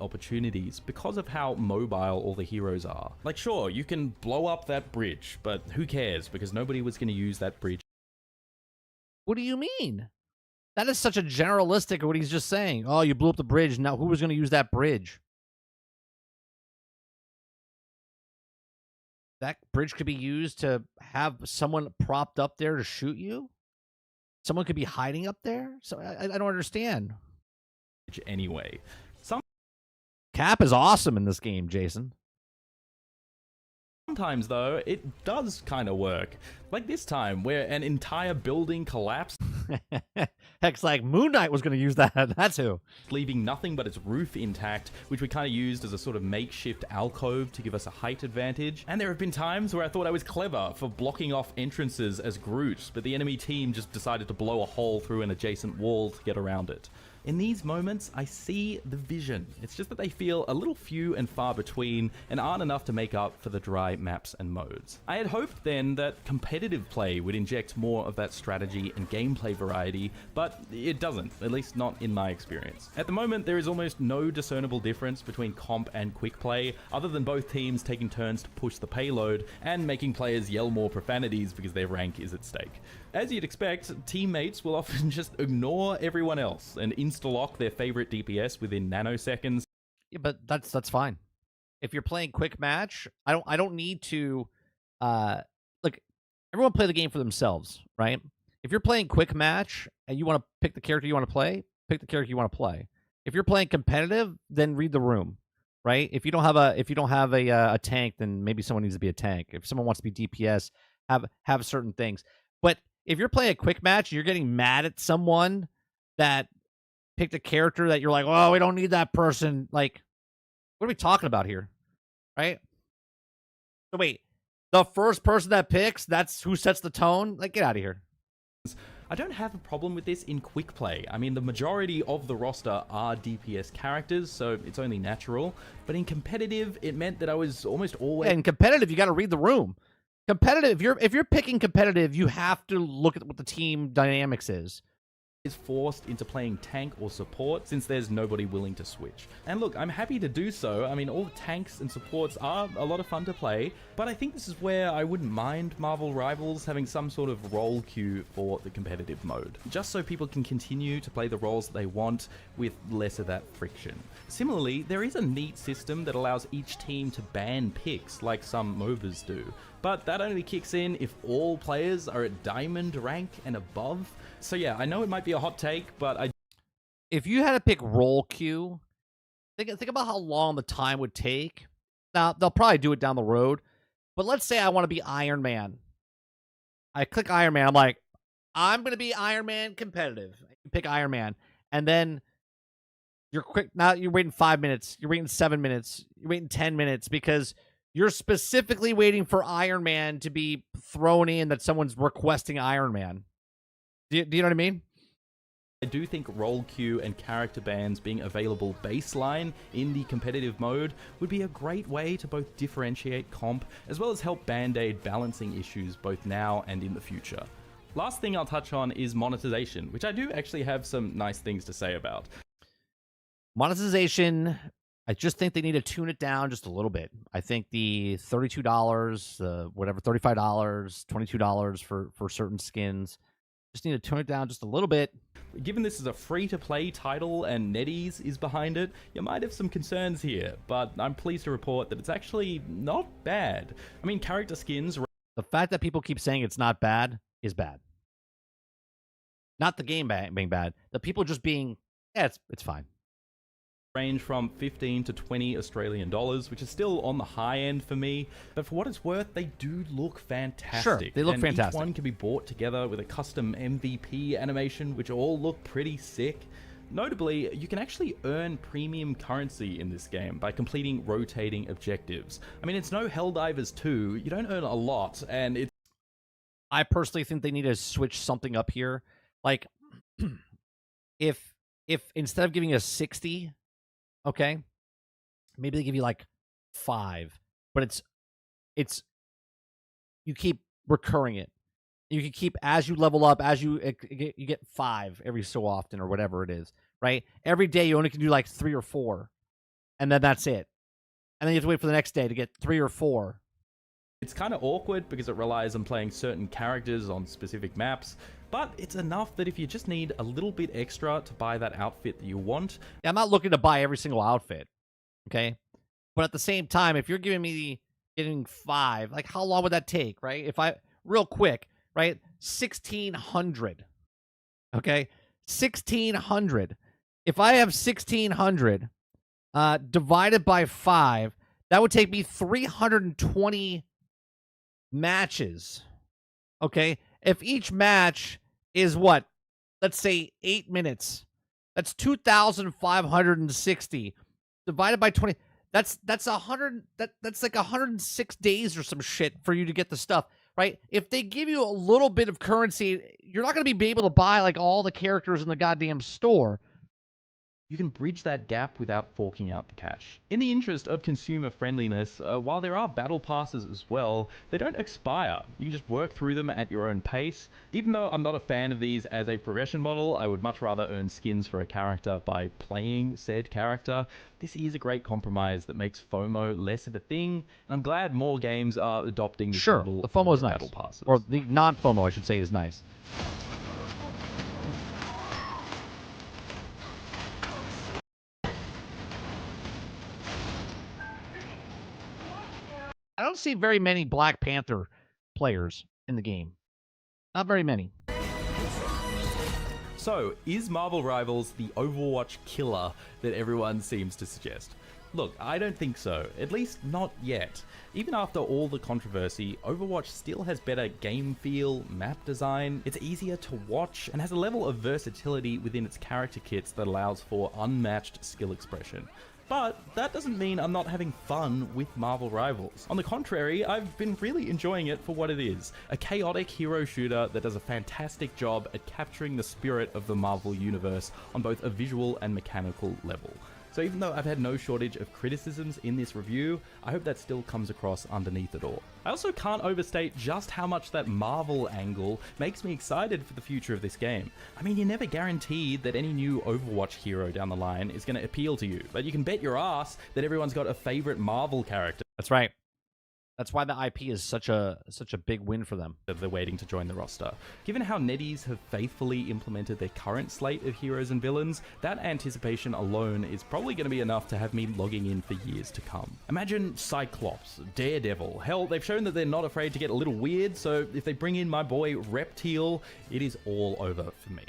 Opportunities because of how mobile all the heroes are. Like, sure, you can blow up that bridge, but who cares? Because nobody was going to use that bridge. What do you mean? That is such a generalistic of what he's just saying. Oh, you blew up the bridge. Now who was going to use that bridge? That bridge could be used to have someone propped up there to shoot you? Someone could be hiding up there? So I don't understand. Anyway, Cap is awesome in this game, Jason. sometimes, though, it does kind of work. Like this time, where an entire building collapsed, Heck's like, Moon Knight was going to use that. That's who. leaving nothing but its roof intact, which we kind of used as a sort of makeshift alcove to give us a height advantage. And there have been times where I thought I was clever for blocking off entrances as Groot, but the enemy team just decided to blow a hole through an adjacent wall to get around it. In these moments, I see the vision. It's just that they feel a little few and far between and aren't enough to make up for the dry maps and modes. I had hoped then that competitive play would inject more of that strategy and gameplay variety, but it doesn't, at least not in my experience. At the moment, there is almost no discernible difference between comp and quick play, other than both teams taking turns to push the payload and making players yell more profanities because their rank is at stake. As you'd expect, teammates will often just ignore everyone else and insta-lock their favorite DPS within nanoseconds. Yeah, but that's fine. If you're playing quick match, I don't need to look, everyone play the game for themselves, right? If you're playing quick match and you want to pick the character you want to play, pick the character you want to play. If you're playing competitive, then read the room, right? If you don't have a tank, then maybe someone needs to be a tank. If someone wants to be DPS, have certain things. But if you're playing a quick match, you're getting mad at someone that picked a character that you're like, oh, we don't need that person. Like, what are we talking about here? Right? So wait, the first person that picks, that's who sets the tone? Like, get out of here. I don't have a problem with this in quick play. I mean, the majority of the roster are DPS characters, so it's only natural. But in competitive, it meant that I was almost always... Yeah, in competitive, you got to read the room. Competitive, if you're picking competitive, you have to look at what the team dynamics is forced into playing tank or support since there's nobody willing to switch. And look, I'm happy to do so. I mean, all the tanks and supports are a lot of fun to play, but I think this is where I wouldn't mind Marvel Rivals having some sort of role queue for the competitive mode, just so people can continue to play the roles that they want with less of that friction. Similarly, there is a neat system that allows each team to ban picks like some MOBAs do, but that only kicks in if all players are at diamond rank and above. So yeah, I know it might be a hot take, but if you had to pick role queue, think about how long the time would take. Now, they'll probably do it down the road, but let's say I want to be Iron Man. I click Iron Man. I'm like, I'm going to be Iron Man competitive. You pick Iron Man, and then you're quick. Now you're waiting 5 minutes. You're waiting 7 minutes. You're waiting 10 minutes because you're specifically waiting for Iron Man to be thrown in that someone's requesting Iron Man. Do you know what I mean? I do think role queue and character bans being available baseline in the competitive mode would be a great way to both differentiate comp as well as help band-aid balancing issues both now and in the future. Last thing I'll touch on is monetization, which I do actually have some nice things to say about. Monetization, I just think they need to tune it down just a little bit. I think the $32, whatever, $35, $22 for certain skins, just need to tone it down just a little bit. Given this is a free-to-play title and NetEase is behind it, you might have some concerns here, but I'm pleased to report that it's actually not bad. I mean, character skins... The fact that people keep saying it's not bad is bad. Not the game being bad. The people just being, yeah, it's fine. range from 15 to 20 Australian dollars, which is still on the high end for me, but for what it's worth, they do look fantastic. Sure, they look and fantastic. Each one can be bought together with a custom MVP animation, which all look pretty sick. Notably, you can actually earn premium currency in this game by completing rotating objectives. I mean, it's no Helldivers 2, you don't earn a lot, and it's... I personally think they need to switch something up here. Like, if instead of giving us 60, okay, maybe they give you like 5, but it's you keep recurring it. You can keep, as you level up, as you get 5 every so often or whatever it is, right? Every day you only can do like 3 or 4, and then that's it. And then you have to wait for the next day to get 3 or 4. It's kind of awkward because it relies on playing certain characters on specific maps, but it's enough that if you just need a little bit extra to buy that outfit that you want... Yeah, I'm not looking to buy every single outfit, okay? But at the same time, if you're getting 5, like how long would that take, right? If I, real quick, right? 1,600, okay? 1,600. If I have 1,600 divided by 5, that would take me 320 matches, okay? If each match is what? Let's say 8 minutes. That's 2,560 divided by 20. That's 100. That's like 106 days or some shit for you to get the stuff, right? If they give you a little bit of currency, you're not going to be able to buy like all the characters in the goddamn store. You can bridge that gap without forking out the cash. In the interest of consumer friendliness, while there are battle passes as well, they don't expire. You can just work through them at your own pace. Even though I'm not a fan of these as a progression model, I would much rather earn skins for a character by playing said character. This is a great compromise that makes FOMO less of a thing, and I'm glad more games are adopting this model. The FOMO is nice. Battle passes. Or the non-FOMO, I should say, is nice. I don't see very many Black Panther players in the game. Not very many. So, is Marvel Rivals the Overwatch killer that everyone seems to suggest? Look, I don't think so, at least not yet. Even after all the controversy, Overwatch still has better game feel, map design, it's easier to watch, and has a level of versatility within its character kits that allows for unmatched skill expression. But that doesn't mean I'm not having fun with Marvel Rivals. On the contrary, I've been really enjoying it for what it is. A chaotic hero shooter that does a fantastic job at capturing the spirit of the Marvel universe on both a visual and mechanical level. So even though I've had no shortage of criticisms in this review, I hope that still comes across underneath it all. I also can't overstate just how much that Marvel angle makes me excited for the future of this game. I mean, you're never guaranteed that any new Overwatch hero down the line is going to appeal to you, but you can bet your ass that everyone's got a favorite Marvel character. That's right. That's why the IP is such a big win for them. They're waiting to join the roster. Given how NetEase have faithfully implemented their current slate of heroes and villains, that anticipation alone is probably going to be enough to have me logging in for years to come. Imagine Cyclops, Daredevil. Hell, they've shown that they're not afraid to get a little weird, so if they bring in my boy Reptile, it is all over for me.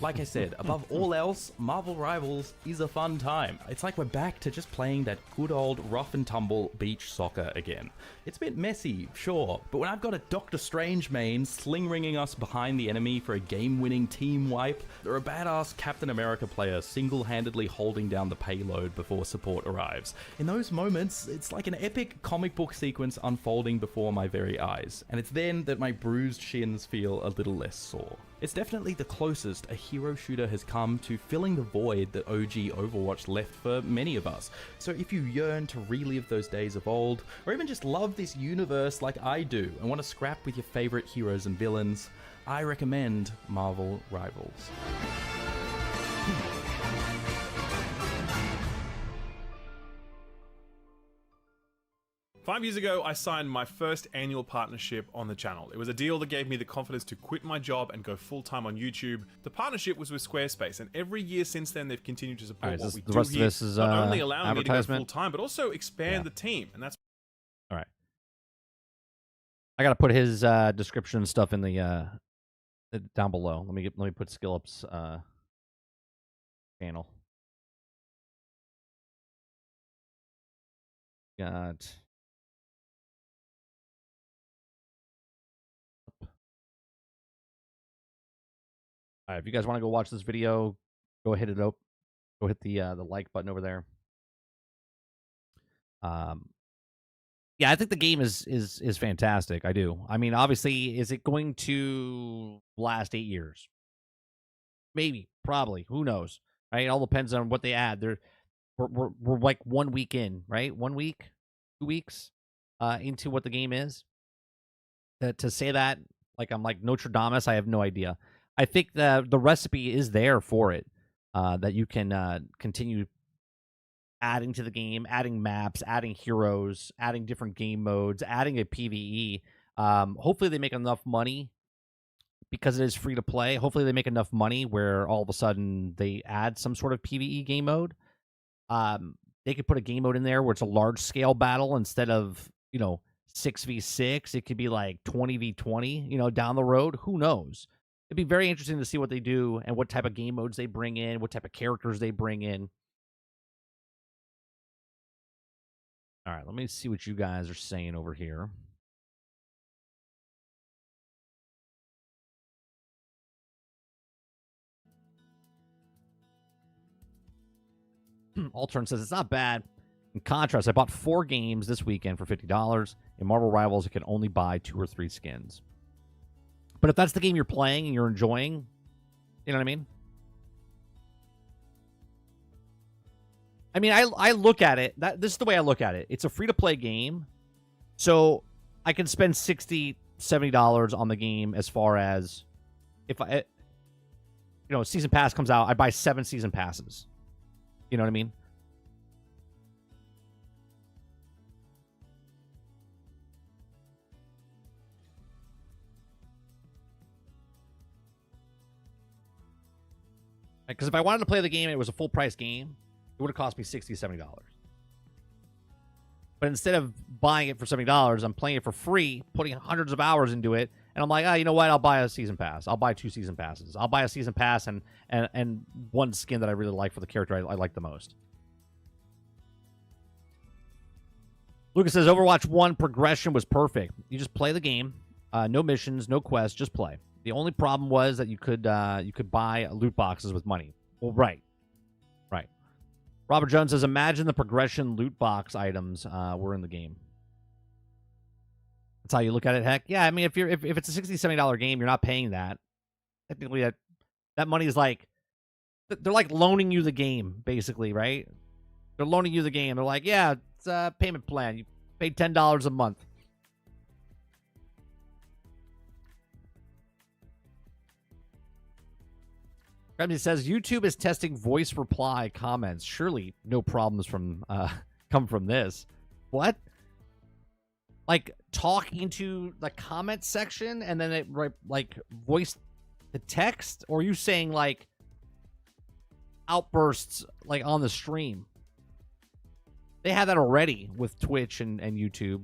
Like I said, above all else, Marvel Rivals is a fun time. It's like we're back to just playing that good old rough and tumble beach soccer again. It's a bit messy, sure, but when I've got a Doctor Strange main sling-ringing us behind the enemy for a game-winning team wipe, or a badass Captain America player single-handedly holding down the payload before support arrives, in those moments, it's like an epic comic book sequence unfolding before my very eyes, and it's then that my bruised shins feel a little less sore. It's definitely the closest a hero shooter has come to filling the void that OG Overwatch left for many of us. So if you yearn to relive those days of old, or even just love this universe like I do and want to scrap with your favorite heroes and villains, I recommend Marvel Rivals. 5 years ago, I signed my first annual partnership on the channel. It was a deal that gave me the confidence to quit my job and go full-time on YouTube. The partnership was with Squarespace, and every year since then, they've continued to support what we do here. Not only allowing me to go full-time, but also expand the team, and that's... All right. I gotta put his description and stuff in the down below. Let me put Skillup's channel. Got. All right, if you guys want to go watch this video, go hit it up. Go hit the like button over there. Um, yeah, I think the game is fantastic. I do. I mean, obviously, is it going to last 8 years? Maybe, probably. Who knows? Right? It all depends on what they add. We're like 1 week in, right? 1 week, 2 weeks, into what the game is. To say that, like I'm like Nostradamus, I have no idea. I think the recipe is there for it. That you can continue adding to the game, adding maps, adding heroes, adding different game modes, adding a PvE. Hopefully they make enough money because it is free to play. Hopefully they make enough money where all of a sudden they add some sort of PvE game mode. They could put a game mode in there where it's a large scale battle instead of 6v6. It could be like 20v20. Down the road. Who knows? It'd be very interesting to see what they do and what type of game modes they bring in, what type of characters they bring in. All right, let me see what you guys are saying over here. Altern says it's not bad. In contrast, I bought 4 games this weekend for $50. In Marvel Rivals, I can only buy 2 or 3 skins. But if that's the game you're playing and you're enjoying, you know what I mean? I mean, I look at it. This is the way I look at it. It's a free-to-play game, so I can spend $60, $70 on the game as far as if season pass comes out, I buy 7 season passes. You know what I mean? Because if I wanted to play the game and it was a full-price game, it would have cost me $60, $70. But instead of buying it for $70, I'm playing it for free, putting hundreds of hours into it, and I'm like, you know what? I'll buy a season pass. I'll buy 2 season passes. I'll buy a season pass and one skin that I really like for the character I like the most. Lucas says Overwatch 1 progression was perfect. You just play the game, no missions, no quests, just play. The only problem was that you could buy loot boxes with money. Well, right. Robert Jones says, imagine the progression loot box items were in the game. That's how you look at it, heck. Yeah, I mean, if it's a $60, $70 game, you're not paying that. Technically, that money is like, they're like loaning you the game, basically, right? They're loaning you the game. They're like, yeah, it's a payment plan. You pay $10 a month. Remedy says YouTube is testing voice reply comments. Surely no problems from come from this. What? Like talk into the comment section and then it like voice the text? Or are you saying like outbursts like on the stream? They have that already with Twitch and YouTube.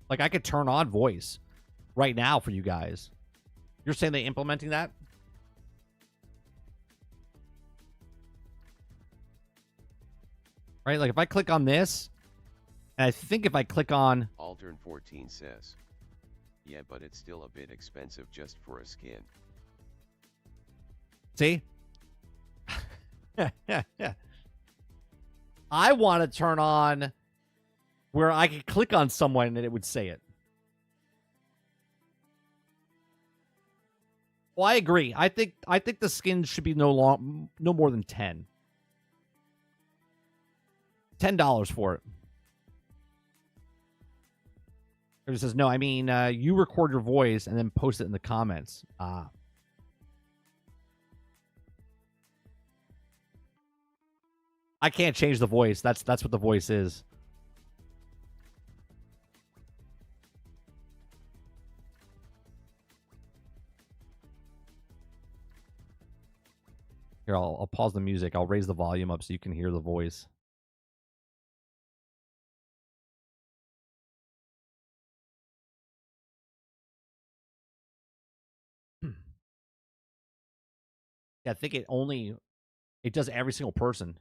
Like I could turn on voice right now for you guys. You're saying they implementing that? Right? Like if I click on this, and I think if I click on Altern14 says, yeah, but it's still a bit expensive just for a skin. See? I want to turn on where I could click on someone and it would say it. Well, I agree. I think the skins should be no more than $10. $10 for it. It says, no, I mean, you record your voice and then post it in the comments. I can't change the voice. That's what the voice is. Here, I'll pause the music. I'll raise the volume up so you can hear the voice. Yeah, I think it does every single person.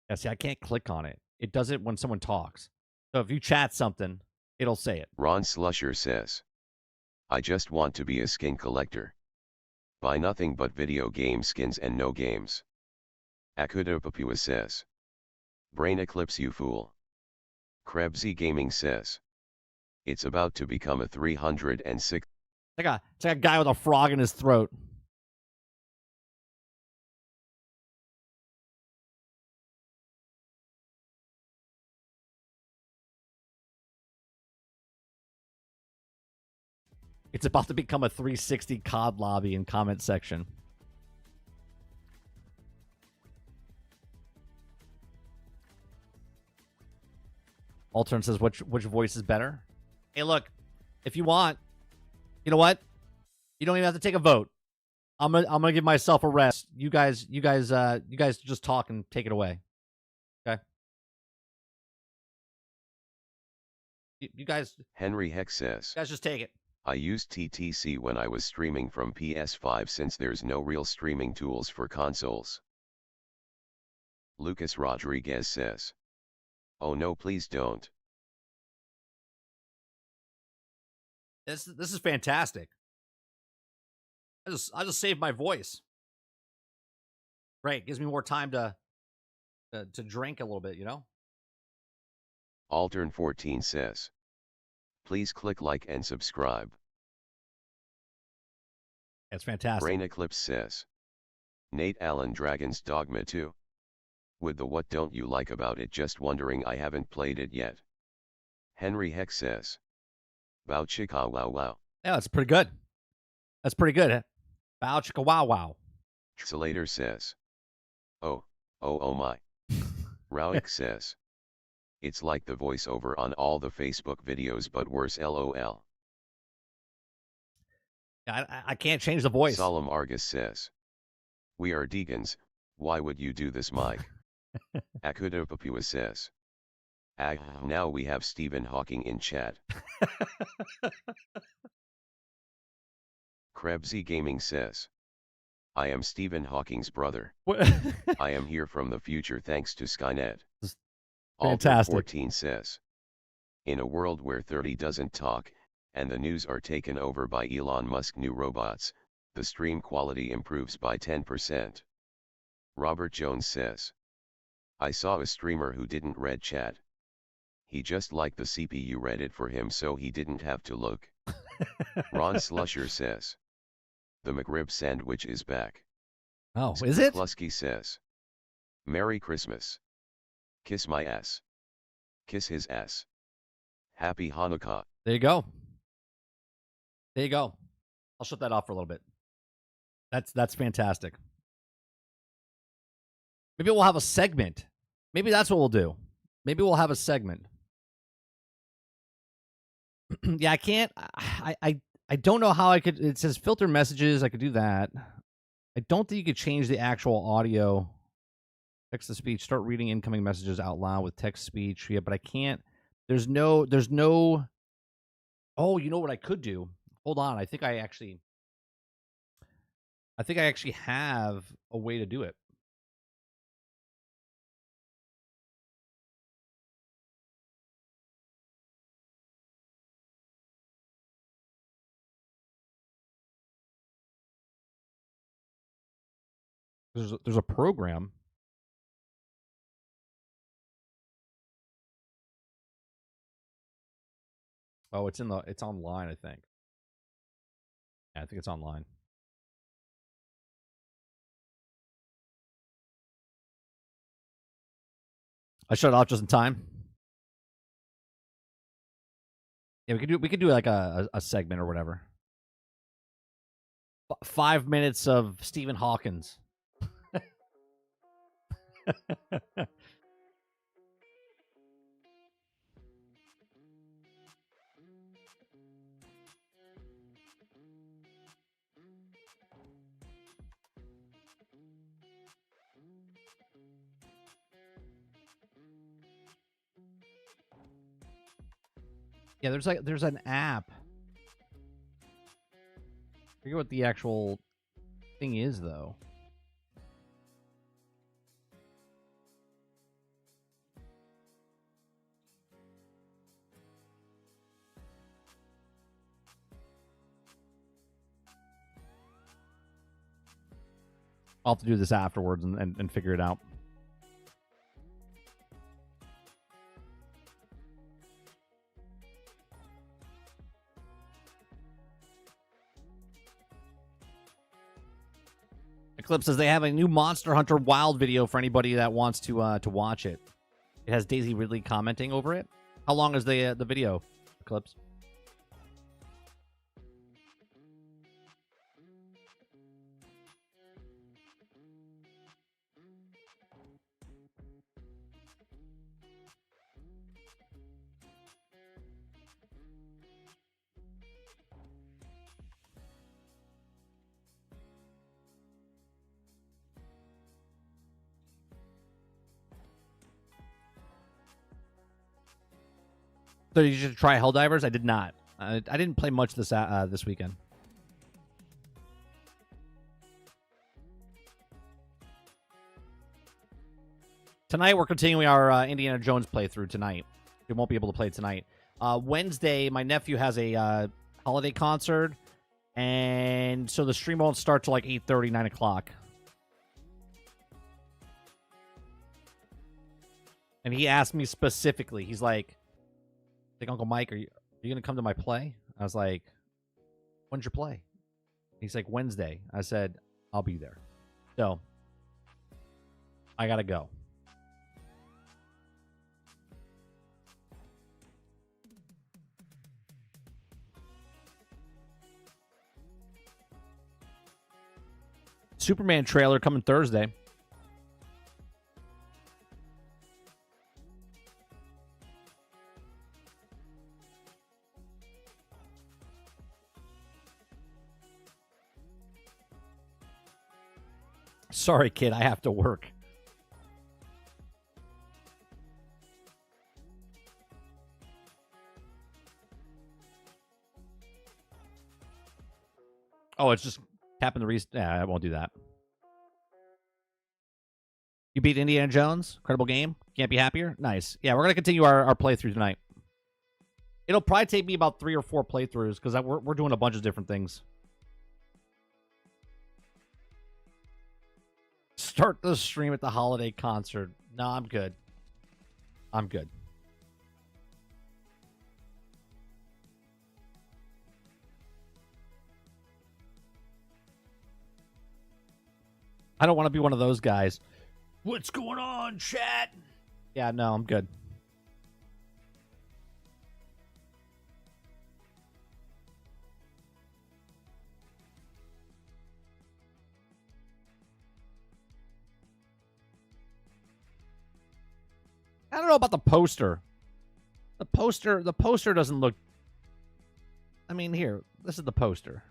Yeah, see, I can't click on it. It does it when someone talks. So if you chat something, it'll say it. Ron Slusher says, I just want to be a skin collector. Buy nothing but video game skins and no games. Akuda Papua says, Brain eclipse you fool. Krebsy Gaming says, it's about to become a 306. It's like a guy with a frog in his throat. It's about to become a 360 COD lobby in comment section. Altern says, which voice is better? Hey, look, if you want, you know what? You don't even have to take a vote. I'm gonna give myself a rest. You guys just talk and take it away. Okay. You guys. Henry Heck says, You guys just take it. I used TTC when I was streaming from PS5 since there's no real streaming tools for consoles. Lucas Rodriguez says, oh no, please don't. This is fantastic. I just saved my voice. Great, gives me more time to drink a little bit, you know? Altern14 says, please click like and subscribe. That's fantastic. Brain Eclipse says, Nate Allen Dragon's Dogma 2. With the what don't you like about it, just wondering, I haven't played it yet. Henry Heck says, Bow chicka wow wow. Yeah, that's pretty good. That's pretty good. Bow chicka wow wow. Salater says, oh my. Rauik says, it's like the voiceover on all the Facebook videos but worse, lol. I can't change the voice. Solemn Argus says, we are Deegans, why would you do this, Mike? Akuda Papua says, now we have Stephen Hawking in chat. Krebsy Gaming says, I am Stephen Hawking's brother. I am here from the future thanks to Skynet. Fantastic. Alter14 says, in a world where 30 doesn't talk, and the news are taken over by Elon Musk new robots, the stream quality improves by 10%. Robert Jones says, I saw a streamer who didn't read chat. He just liked the CPU read it for him so he didn't have to look. Ron Slusher says, the McRib sandwich is back. Oh, is it? Klusky says, Merry Christmas. Kiss my ass. Kiss his ass. Happy Hanukkah. There you go. There you go. I'll shut that off for a little bit. That's fantastic. Maybe we'll have a segment. Maybe that's what we'll do. Maybe we'll have a segment. Yeah, I can't. I don't know how I could. It says filter messages. I could do that. I don't think you could change the actual audio. Text to speech. Start reading incoming messages out loud with text speech. Yeah, but I can't. There's no. Oh, you know what I could do? Hold on. I think I actually have a way to do it. There's a program. Oh, it's online, I think. Yeah, I think it's online. I shut it off just in time. Yeah, we could do like a segment or whatever. 5 minutes of Stephen Hawkins. Yeah, there's an app. I forget what the actual thing is though. I'll have to do this afterwards and figure it out. Eclipse says they have a new Monster Hunter Wild video for anybody that wants to watch it. It has Daisy Ridley commenting over it. How long is the video, Eclipse? So you should try Helldivers? I did not. I didn't play much this weekend. Tonight we're continuing our Indiana Jones playthrough tonight. We won't be able to play tonight. Wednesday, my nephew has a holiday concert, and so the stream won't start till like 8:30, 9 o'clock. And he asked me specifically, he's like, Uncle Mike, are you going to come to my play? I was like, when's your play? He's like, Wednesday. I said, I'll be there. So, I got to go. Superman trailer coming Thursday. Sorry, kid, I have to work. Oh, it's just tapping the I won't do that. You beat Indiana Jones? Incredible game. Can't be happier. Nice. Yeah, we're going to continue our playthrough tonight. It'll probably take me about 3 or 4 playthroughs because we're doing a bunch of different things. Start the stream at the holiday concert. No, I'm good. I'm good. I don't want to be one of those guys. What's going on, chat? Yeah, no, I'm good. I don't know about the poster. The poster doesn't look... I mean, here, this is the poster.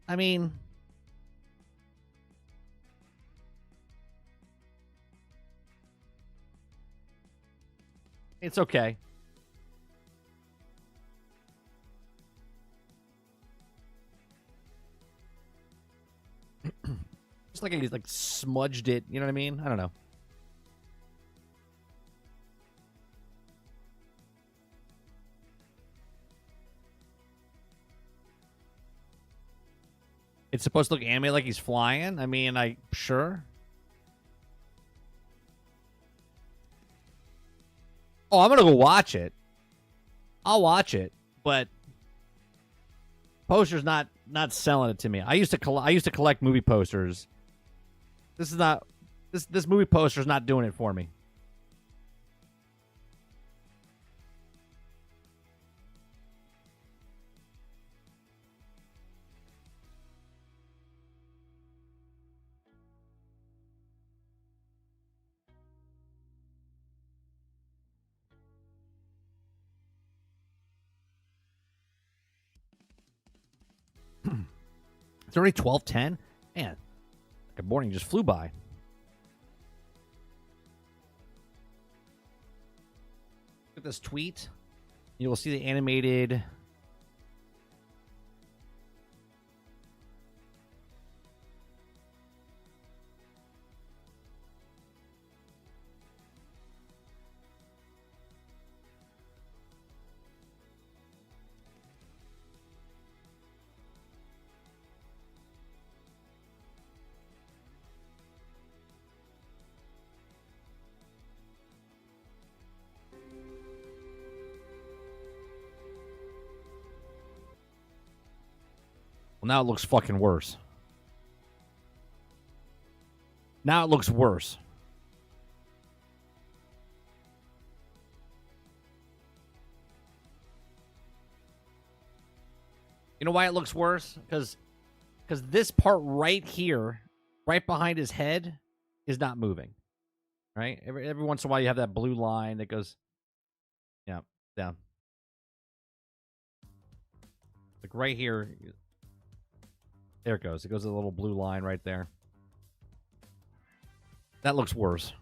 I mean... It's okay. Just like he's like smudged it, you know what I mean? I don't know. It's supposed to look anime like he's flying. I mean, sure. Oh, I'm gonna go watch it. I'll watch it, but poster's not selling it to me. I used to collect movie posters. This is not this movie poster's not doing it for me. It's already 12:10. Man, good morning just flew by. Look at this tweet. You will see the animated. now it looks fucking worse. Now it looks worse. You know why it looks worse? Because this part right here, right behind his head, is not moving. Right? Every once in a while you have that blue line that goes, yeah, down. Like right here. There it goes. It goes a little blue line right there. That looks worse.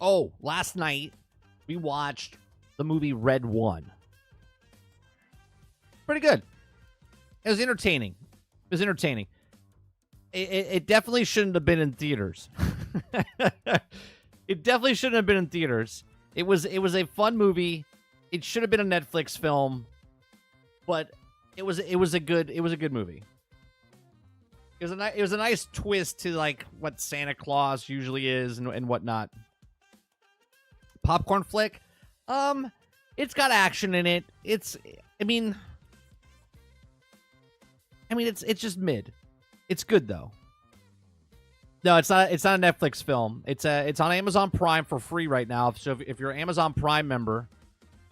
Oh, last night we watched the movie Red One. Pretty good. It was entertaining. It was entertaining. It definitely shouldn't have been in theaters. It definitely shouldn't have been in theaters. It was a fun movie. It should have been a Netflix film, but it was a good movie. It was a nice twist to like what Santa Claus usually is and whatnot. Popcorn flick. It's got action in it. It's just mid. It's good though. No, it's not a Netflix film. It's on Amazon Prime for free right now. So if you're an Amazon Prime member,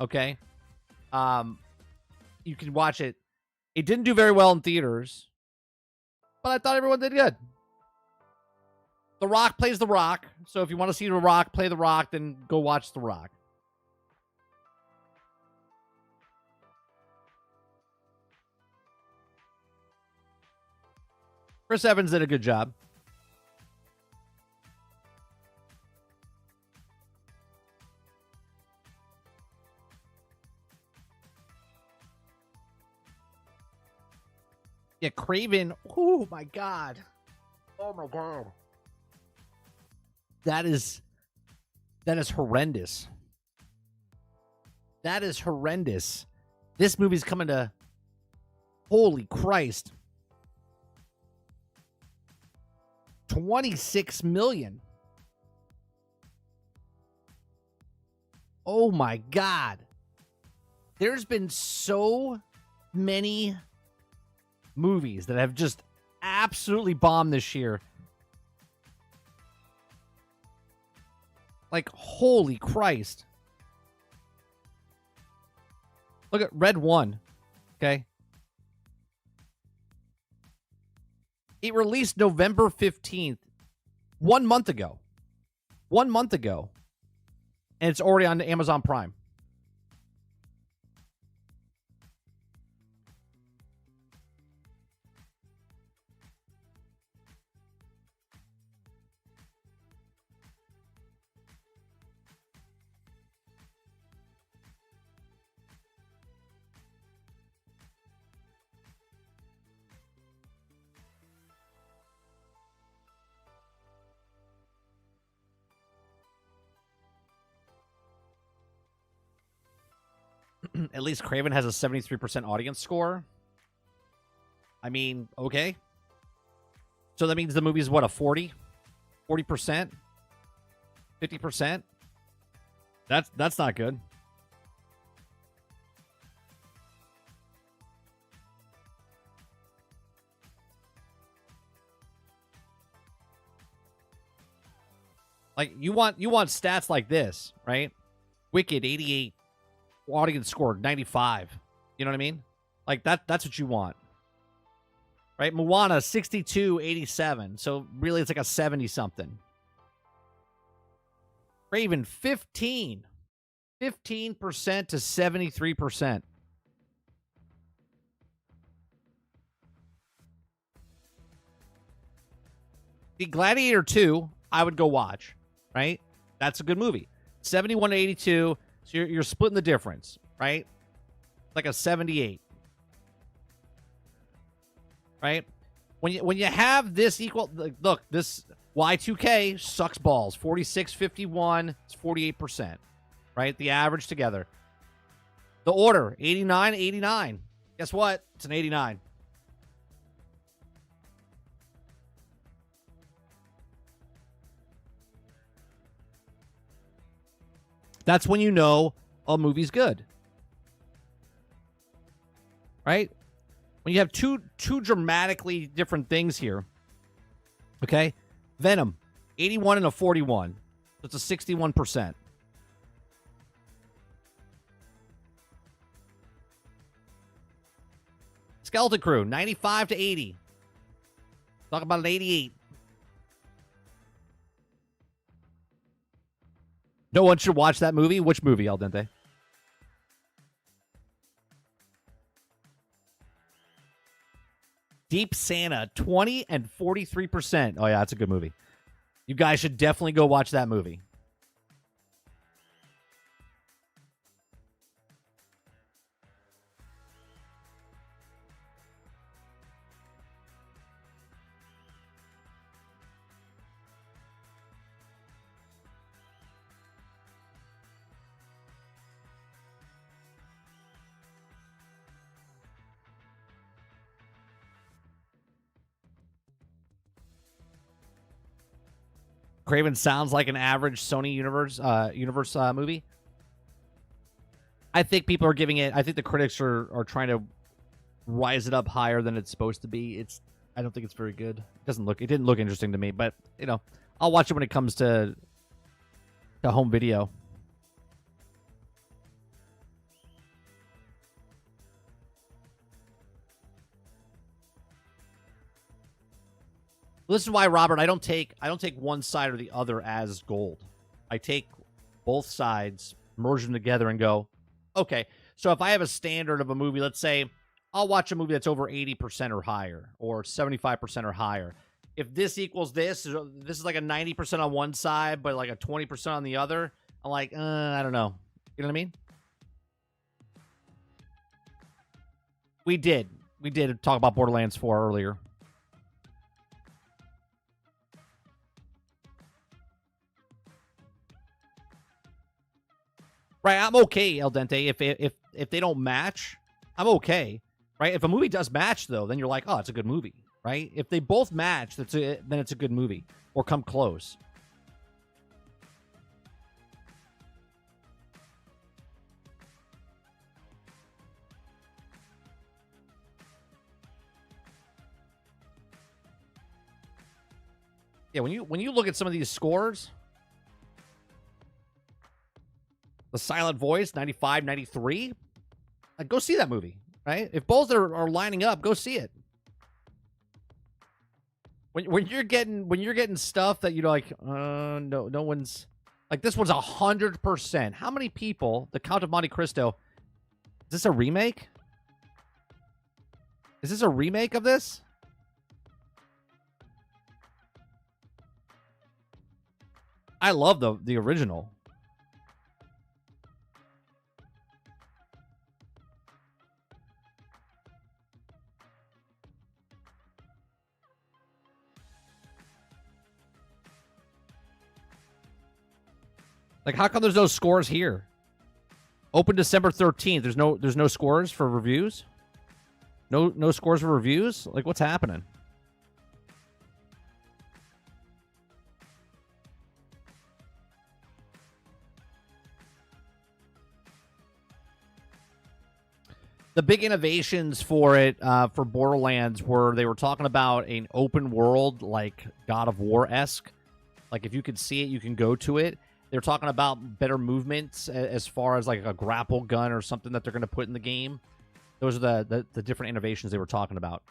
okay, you can watch it. It didn't do very well in theaters, but I thought everyone did good. The Rock plays The Rock. So if you want to see The Rock play The Rock, then go watch The Rock. Chris Evans did a good job. Yeah, Craven. Oh, my God. Oh, my God. That is horrendous. That is horrendous. This movie's coming to... Holy Christ. 26 million. Oh my God. There's been so many movies that have just absolutely bombed this year. Like, holy Christ. Look at Red One. Okay. It released November 15th, 1 month ago. 1 month ago. And it's already on Amazon Prime. At least Craven has a 73% audience score. I mean, okay. So that means the movie's what, a 40? 40%? 50%? That's not good. Like you want stats like this, right? Wicked 88. Audience scored 95. You know what I mean? Like that's what you want. Right? Moana 62, 87. So really it's like a 70 something. Raven 15. 15% to 73%. The Gladiator 2, I would go watch, right? That's a good movie. 71 to 82. So you're splitting the difference, right? Like a 78. Right? When you have this equal, look, this Y2K sucks balls. 46.51, it's 48%. right? The average together. The order, 89, 89. Guess what? It's an 89. That's when you know a movie's good. Right? When you have two dramatically different things here. Okay? Venom, 81 and a 41. So it's a 61%. Skeleton Crew, 95 to 80. Talk about an 88. No one should watch that movie. Which movie, Al Dente? Deep Santa, 20 and 43%. Oh, yeah, that's a good movie. You guys should definitely go watch that movie. Craven sounds like an average Sony universe movie. I think people are giving it. I think the critics are trying to rise it up higher than it's supposed to be. I don't think it's very good. It didn't look interesting to me, but I'll watch it when it comes to home video. This is why, Robert, I don't take one side or the other as gold. I take both sides, merge them together, and go, okay, so if I have a standard of a movie, let's say I'll watch a movie that's over 80% or higher, or 75% or higher. If this equals this is like a 90% on one side, but like a 20% on the other, I'm like, I don't know. You know what I mean? We did talk about Borderlands 4 earlier. Right, I'm okay, El Dente. If they don't match, I'm okay. Right? If a movie does match, though, then you're like, oh, it's a good movie. Right? If they both match, then it's a good movie. Or come close. Yeah, when you look at some of these scores... The Silent Voice, 95, 93. Go see that movie, right? If both are lining up, go see it. When you're getting stuff that you're like, no one's like, this one's 100%. How many people? The Count of Monte Cristo. Is this a remake? Is this a remake of this? I love the original. Like, how come there's no scores here? Open December 13th. There's no scores for reviews? No scores for reviews? Like, what's happening? The big innovations for it, for Borderlands, were they were talking about an open world, like God of War-esque. Like, if you could see it, you can go to it. They're talking about better movements as far as like a grapple gun or something that they're going to put in the game. Those are the different innovations they were talking about.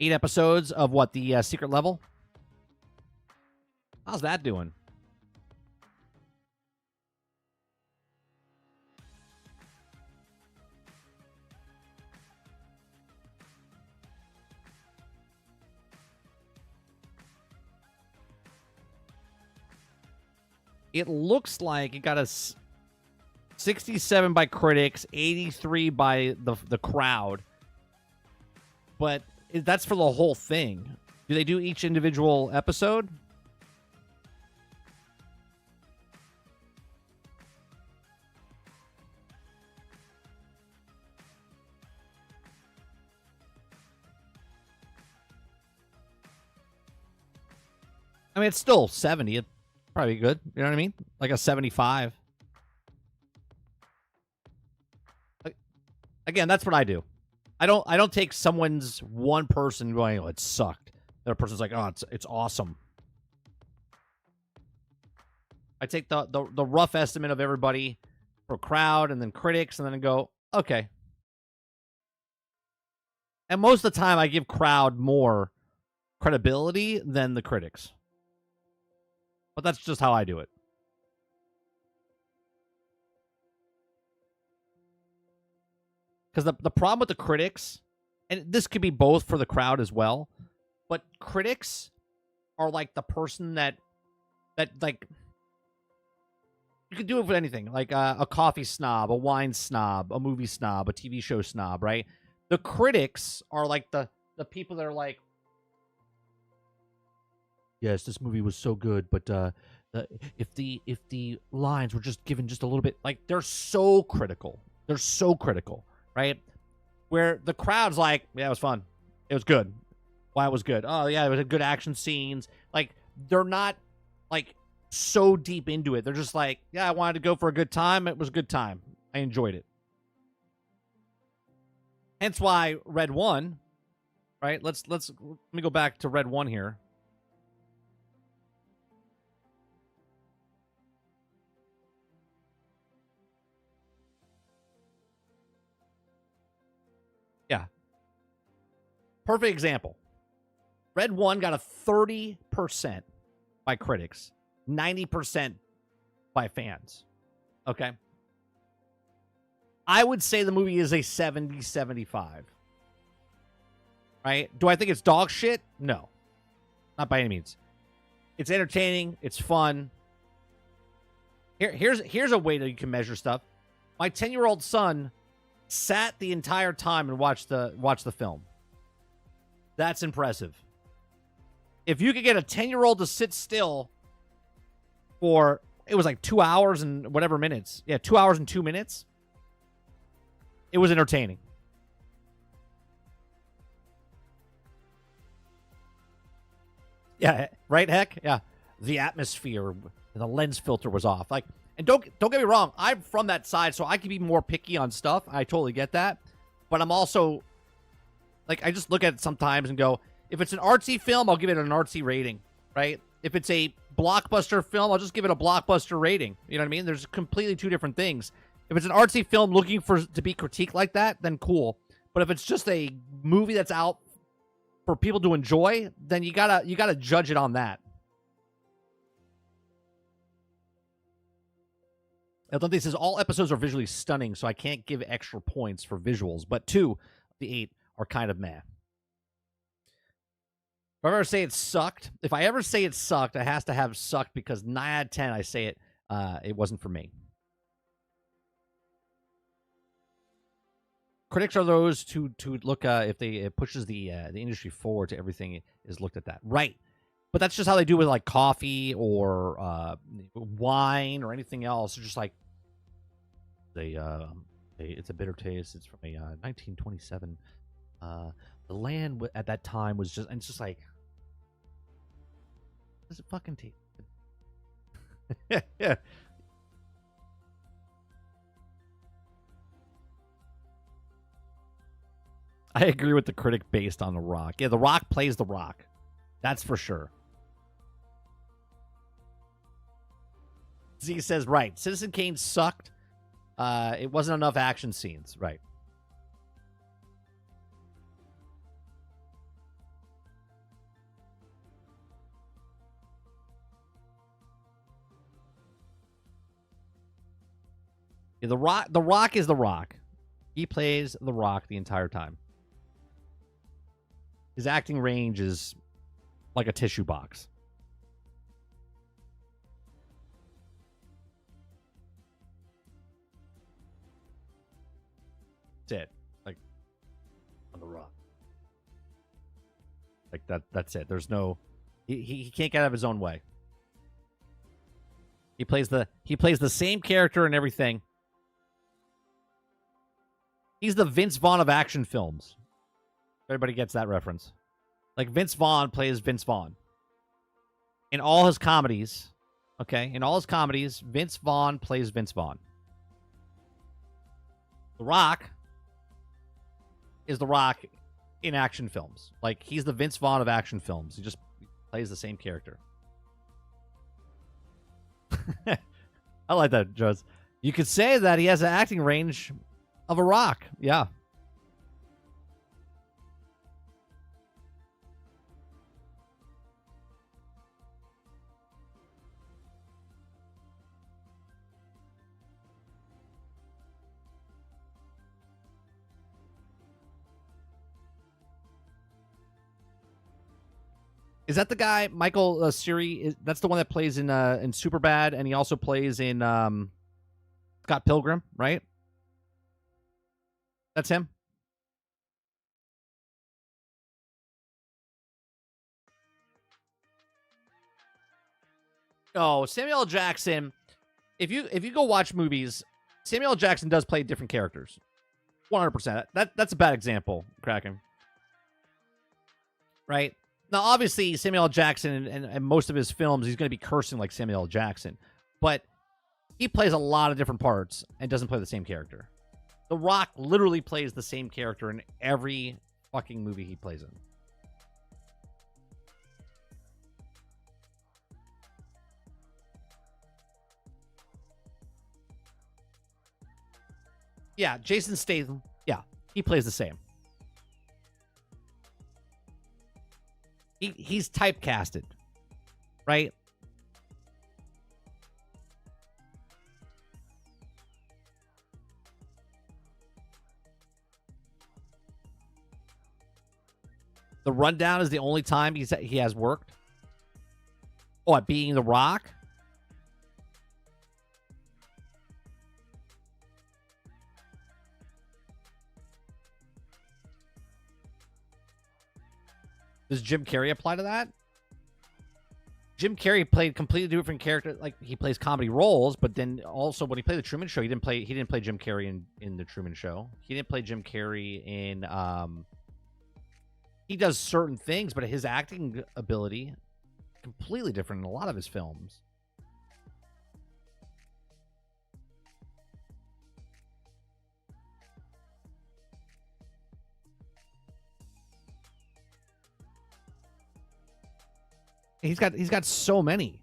Eight episodes of what, the secret level? How's that doing? it looks like it got a 67 by critics, 83 by the crowd. But that's for the whole thing. Do they do each individual episode? I mean, it's still 70. It's probably good. You know what I mean? Like a 75. Again, that's what I do. I don't take someone's one person going, oh, it sucked. The other person's like, oh, it's awesome. I take the rough estimate of everybody for crowd and then critics, and then I go, okay. And most of the time, I give crowd more credibility than the critics. But that's just how I do it. Because the problem with the critics, and this could be both for the crowd as well, but critics are like the person that like, you could do it with anything, like a coffee snob, a wine snob, a movie snob, a TV show snob, right? The critics are like the people that are like, yes, this movie was so good, but if the lines were just given just a little bit, like, they're so critical. They're so critical, right? Where the crowd's like, yeah, it was fun. It was good. Why, it was good? Oh, yeah, it was good action scenes. Like, they're not, like, so deep into it. They're just like, yeah, I wanted to go for a good time. It was a good time. I enjoyed it. Hence why Red 1, right? Let me go back to Red 1 here. Yeah. Perfect example. Red 1 got a 30% by critics, 90% by fans. Okay? I would say the movie is a 70-75. Right? Do I think it's dog shit? No. Not by any means. It's entertaining. It's fun. Here's a way that you can measure stuff. My 10-year-old son sat the entire time and watched the film. That's impressive. If you could get a 10-year-old to sit still for, it was like 2 hours and whatever minutes. Yeah, 2 hours and 2 minutes. It was entertaining. Yeah, right, heck? Yeah. The atmosphere, the lens filter was off. Like, and don't get me wrong, I'm from that side, so I can be more picky on stuff. I totally get that. But I'm also, like, I just look at it sometimes and go, if it's an artsy film, I'll give it an artsy rating, right? If it's a blockbuster film, I'll just give it a blockbuster rating. You know what I mean? There's completely two different things. If it's an artsy film looking to be critiqued like that, then cool. But if it's just a movie that's out for people to enjoy, then you gotta judge it on that. Atlante says all episodes are visually stunning, so I can't give extra points for visuals, but 2 of the 8 are kind of meh. If I ever say it sucked, it has to have sucked because 9 out of 10 I say it wasn't for me. Critics are those to look if it pushes the industry forward to everything is looked at that. Right. But that's just how they do with like coffee or wine or anything else. It's just like it's a bitter taste. It's from a 1927. The land at that time was just, and it's just like, does it fucking taste? Yeah. I agree with the critic based on The Rock. Yeah, The Rock plays The Rock. That's for sure. Z says, right. Citizen Kane sucked. It wasn't enough action scenes. Right. Yeah, The Rock is The Rock. He plays The Rock the entire time. His acting range is like a tissue box. That's it. Like on the Rock. Like that's it. There's no he can't get out of his own way. He plays the same character and everything. He's the Vince Vaughn of action films. Everybody gets that reference. Like Vince Vaughn plays Vince Vaughn. In all his comedies, okay? In all his comedies, Vince Vaughn plays Vince Vaughn. The Rock is The Rock in action films. Like, he's the Vince Vaughn of action films. He just plays the same character. I like that, Joes. You could say that he has an acting range of a Rock. Yeah. Is that the guy, Michael Siri? That's the one that plays in Superbad, and he also plays in Scott Pilgrim, right? That's him. Oh, Samuel L. Jackson. If you go watch movies, Samuel L. Jackson does play different characters. 100%. That's a bad example, Kraken. Right? Now, obviously, Samuel L. Jackson and most of his films, he's going to be cursing like Samuel L. Jackson. But he plays a lot of different parts and doesn't play the same character. The Rock literally plays the same character in every fucking movie he plays in. Yeah, Jason Statham. Yeah, he plays the same. He's typecasted, right? The Rundown is the only time he has worked. Oh, at being The Rock? Does Jim Carrey apply to that? Jim Carrey played completely different character. Like, he plays comedy roles, but then also when he played the Truman Show, he didn't play Jim Carrey in the Truman Show. He didn't play Jim Carrey in he does certain things, but his acting ability completely different in a lot of his films. He's got so many.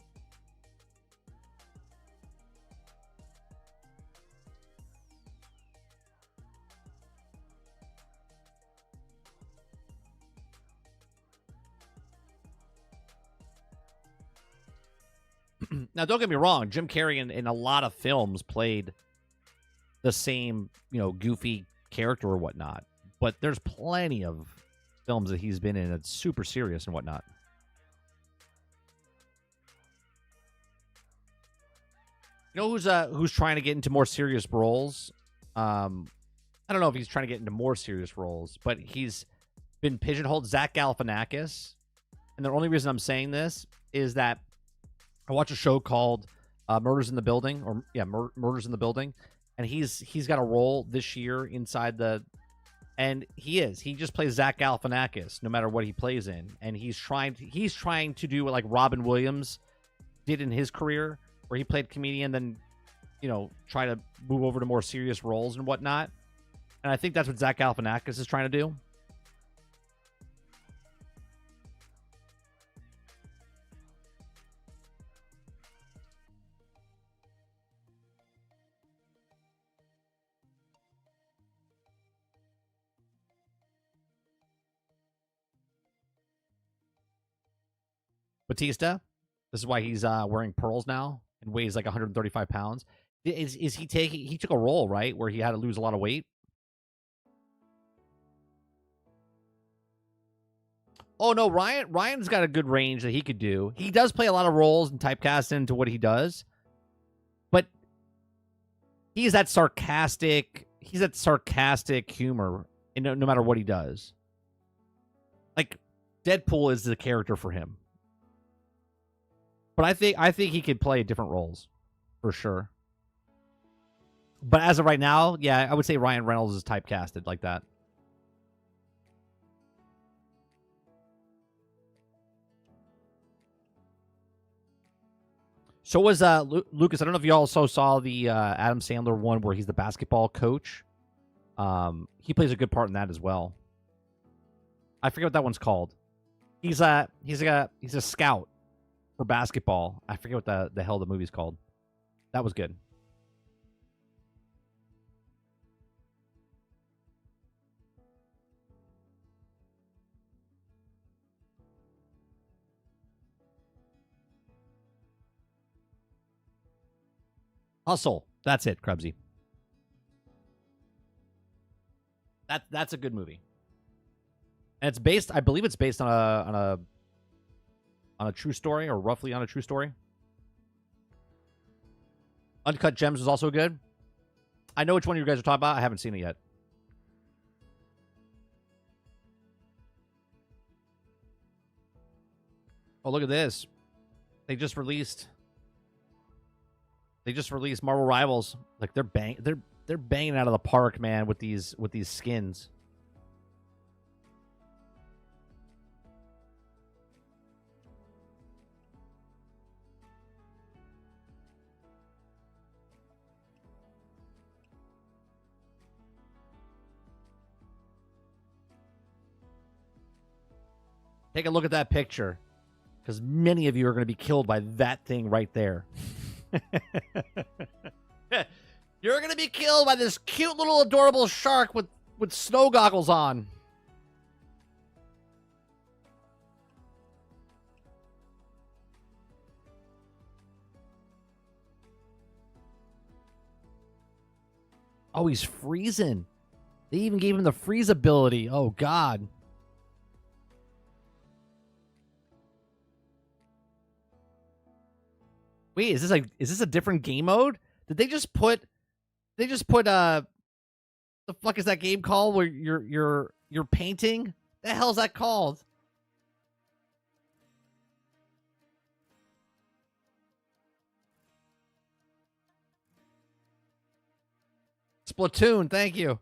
Now, don't get me wrong. Jim Carrey in a lot of films played the same, goofy character or whatnot. But there's plenty of films that he's been in that's super serious and whatnot. You know who's trying to get into more serious roles? I don't know if he's trying to get into more serious roles, but he's been pigeonholed. Zach Galifianakis. And the only reason I'm saying this is that I watch a show called Murders in the Building, Murders in the Building, and he's got a role this year inside and he just plays Zach Galifianakis no matter what he plays in, and he's trying to do what like Robin Williams did in his career, where he played comedian, then try to move over to more serious roles and whatnot. And I think that's what Zach Galifianakis is trying to do. Batista, this is why he's wearing pearls now and weighs like 135 pounds. Is he took a role, right, where he had to lose a lot of weight? Oh no, Ryan's got a good range that he could do. He does play a lot of roles and typecast into what he does, but he's that sarcastic, that sarcastic humor, no matter what he does. Like Deadpool is the character for him, but I think he could play different roles, for sure. But as of right now, yeah, I would say Ryan Reynolds is typecasted like that. So was Lucas. I don't know if you also saw the Adam Sandler one where he's the basketball coach. He plays a good part in that as well. I forget what that one's called. He's a scout for basketball. I forget what the hell the movie's called. That was good. Hustle. That's it, Krebsy. That's a good movie. And it's based, I believe it's based on a true story, or roughly on a true story. Uncut Gems is also good. I know which one you guys are talking about. I haven't seen it yet. Oh, look at this. They just released Marvel Rivals. Like they're banging out of the park, man, with these skins. Take a look at that picture, because many of you are going to be killed by that thing right there. You're going to be killed by this cute little adorable shark with snow goggles on. Oh, he's freezing. They even gave him the freeze ability. Oh, God. Wait, is this a different game mode? Did they just put the fuck is that game called where you're painting? The hell is that called? Splatoon, thank you.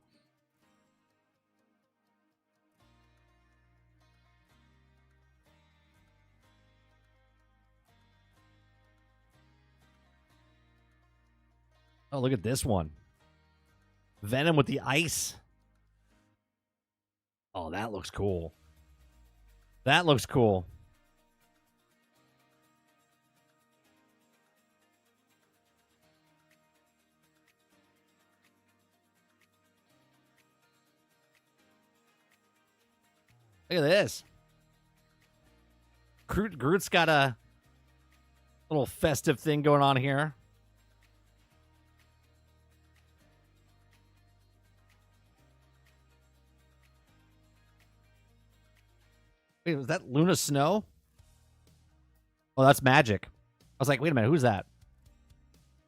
Oh, look at this one. Venom with the ice. Oh, that looks cool. That looks cool. Look at this. Groot's got a little festive thing going on here. Wait, was that Luna Snow? Oh, that's Magic. I was like, wait a minute, who's that?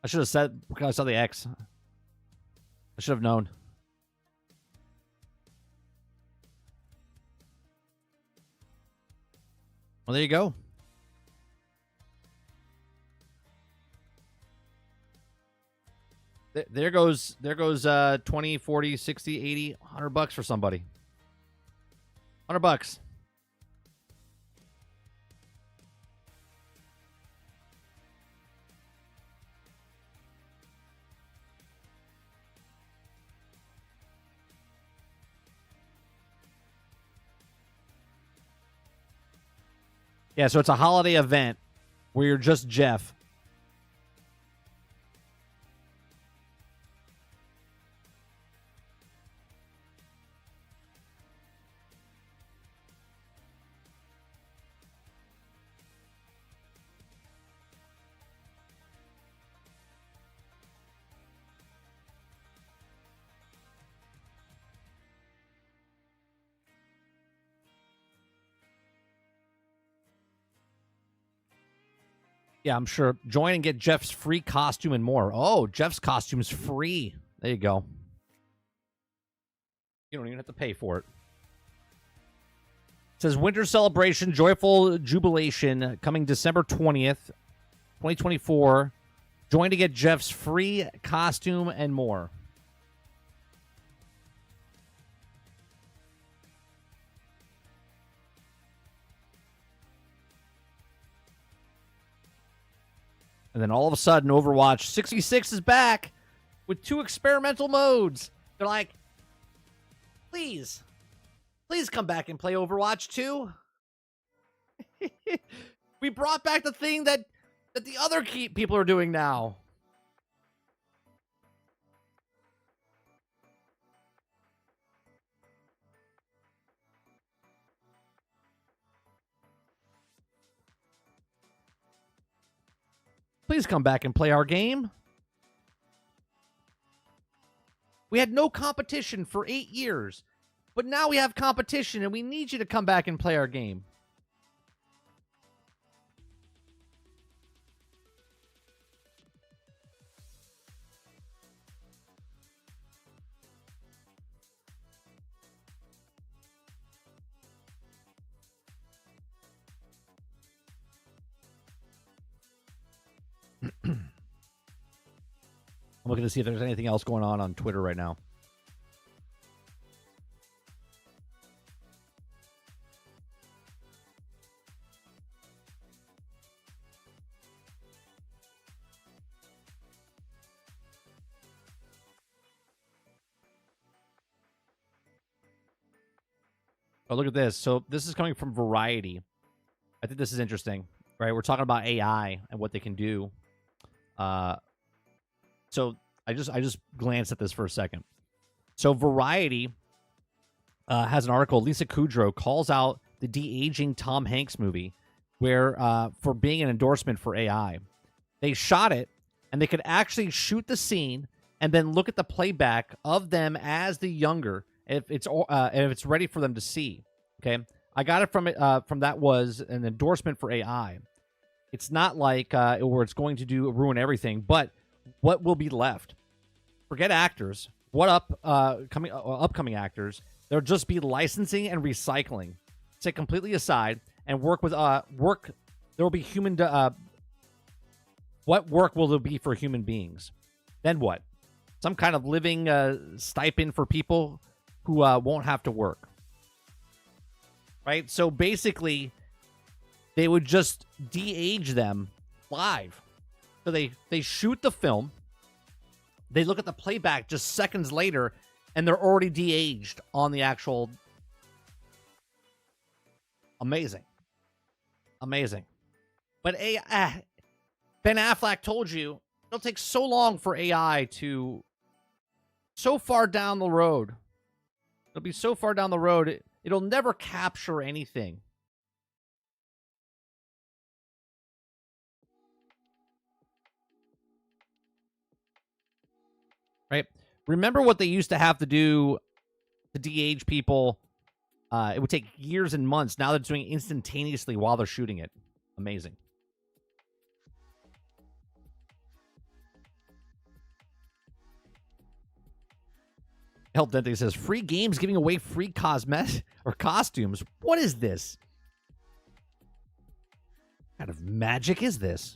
I should have said, because I saw the X. I should have known. Well, there you go. There goes 20, 40, 60, 80, $100 for somebody. $100. Yeah, so it's a holiday event where you're just Jeff. Yeah, I'm sure. Join and get Jeff's free costume and more. Oh, Jeff's costume's free. There you go. You don't even have to pay for it. It says Winter Celebration, Joyful Jubilation, coming December 20th, 2024. Join to get Jeff's free costume and more. And then all of a sudden, Overwatch 66 is back with 2 experimental modes. They're like, please come back and play Overwatch 2. We brought back the thing that the other people are doing now. Please come back and play our game. We had no competition for 8 years, but now we have competition and we need you to come back and play our game. I'm looking to see if there's anything else going on Twitter right now. Oh, look at this. So this is coming from Variety. I think this is interesting, right? We're talking about AI and what they can do. So I just glanced at this for a second. So Variety has an article. Lisa Kudrow calls out the de-aging Tom Hanks movie where for being an endorsement for AI. They shot it, and they could actually shoot the scene and then look at the playback of them as the younger, if it's ready for them to see. Okay, I got it from that was an endorsement for AI. It's not like where it's going to ruin everything, but what will be left? Forget actors. Upcoming actors? There'll just be licensing and recycling. Set completely aside and work with work. There will be human. What work will there be for human beings? Then what? Some kind of living stipend for people who won't have to work. Right? So basically, they would just de-age them live. So they shoot the film. They look at the playback just seconds later, and they're already de-aged on the actual. Amazing. But Ben Affleck told you it'll take so long for AI to so far down the road. It'll be so far down the road, it'll never capture anything. Right? Remember what they used to have to do to de-age people? It would take years and months. Now they're doing it instantaneously while they're shooting it. Amazing. Help Dente says, free games giving away free cosmetics or costumes. What is this? What kind of magic is this?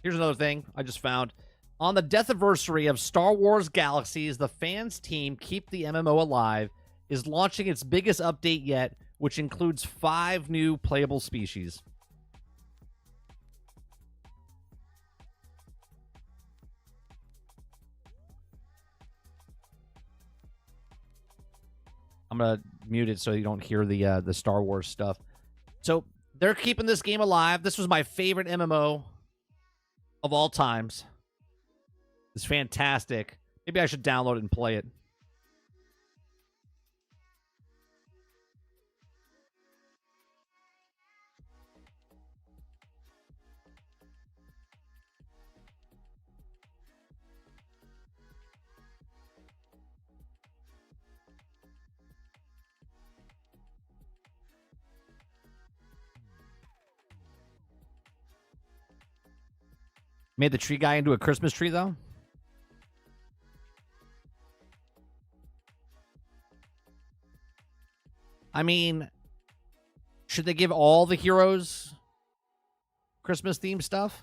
Here's another thing I just found. On the death anniversary of Star Wars Galaxies, the fans team Keep the MMO Alive is launching its biggest update yet, which includes 5 new playable species. I'm going to mute it so you don't hear the Star Wars stuff. So they're keeping this game alive. This was my favorite MMO of all times. It's fantastic. Maybe I should download it and play it. Made the tree guy into a Christmas tree, though. I mean, should they give all the heroes Christmas themed stuff?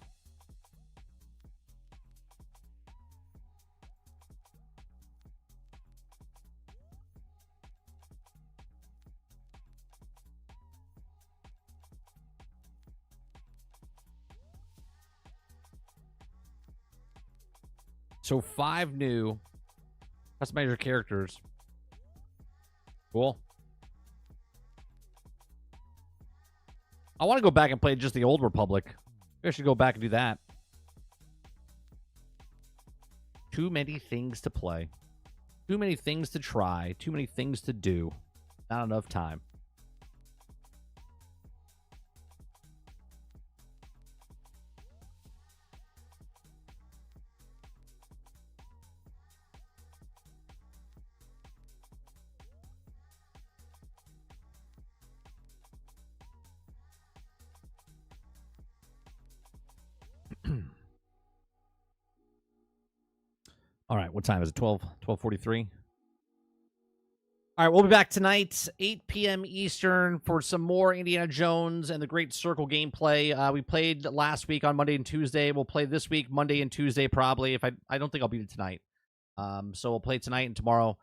So 5 new customize your characters. Cool. I want to go back and play just the old Republic. Maybe I should go back and do that. Too many things to play. Too many things to try. Too many things to do. Not enough time. All right, what time is it? 12:43. All right, we'll be back tonight, 8 p.m. Eastern, for some more Indiana Jones and the Great Circle gameplay. We played last week on Monday and Tuesday. We'll play this week, Monday and Tuesday, probably. If I don't think I'll beat it tonight. So we'll play tonight and tomorrow,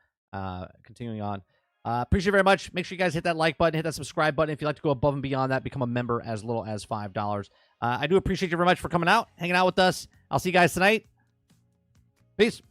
continuing on. Appreciate it very much. Make sure you guys hit that like button, hit that subscribe button. If you'd like to go above and beyond that, become a member as little as $5. I do appreciate you very much for coming out, hanging out with us. I'll see you guys tonight. Peace.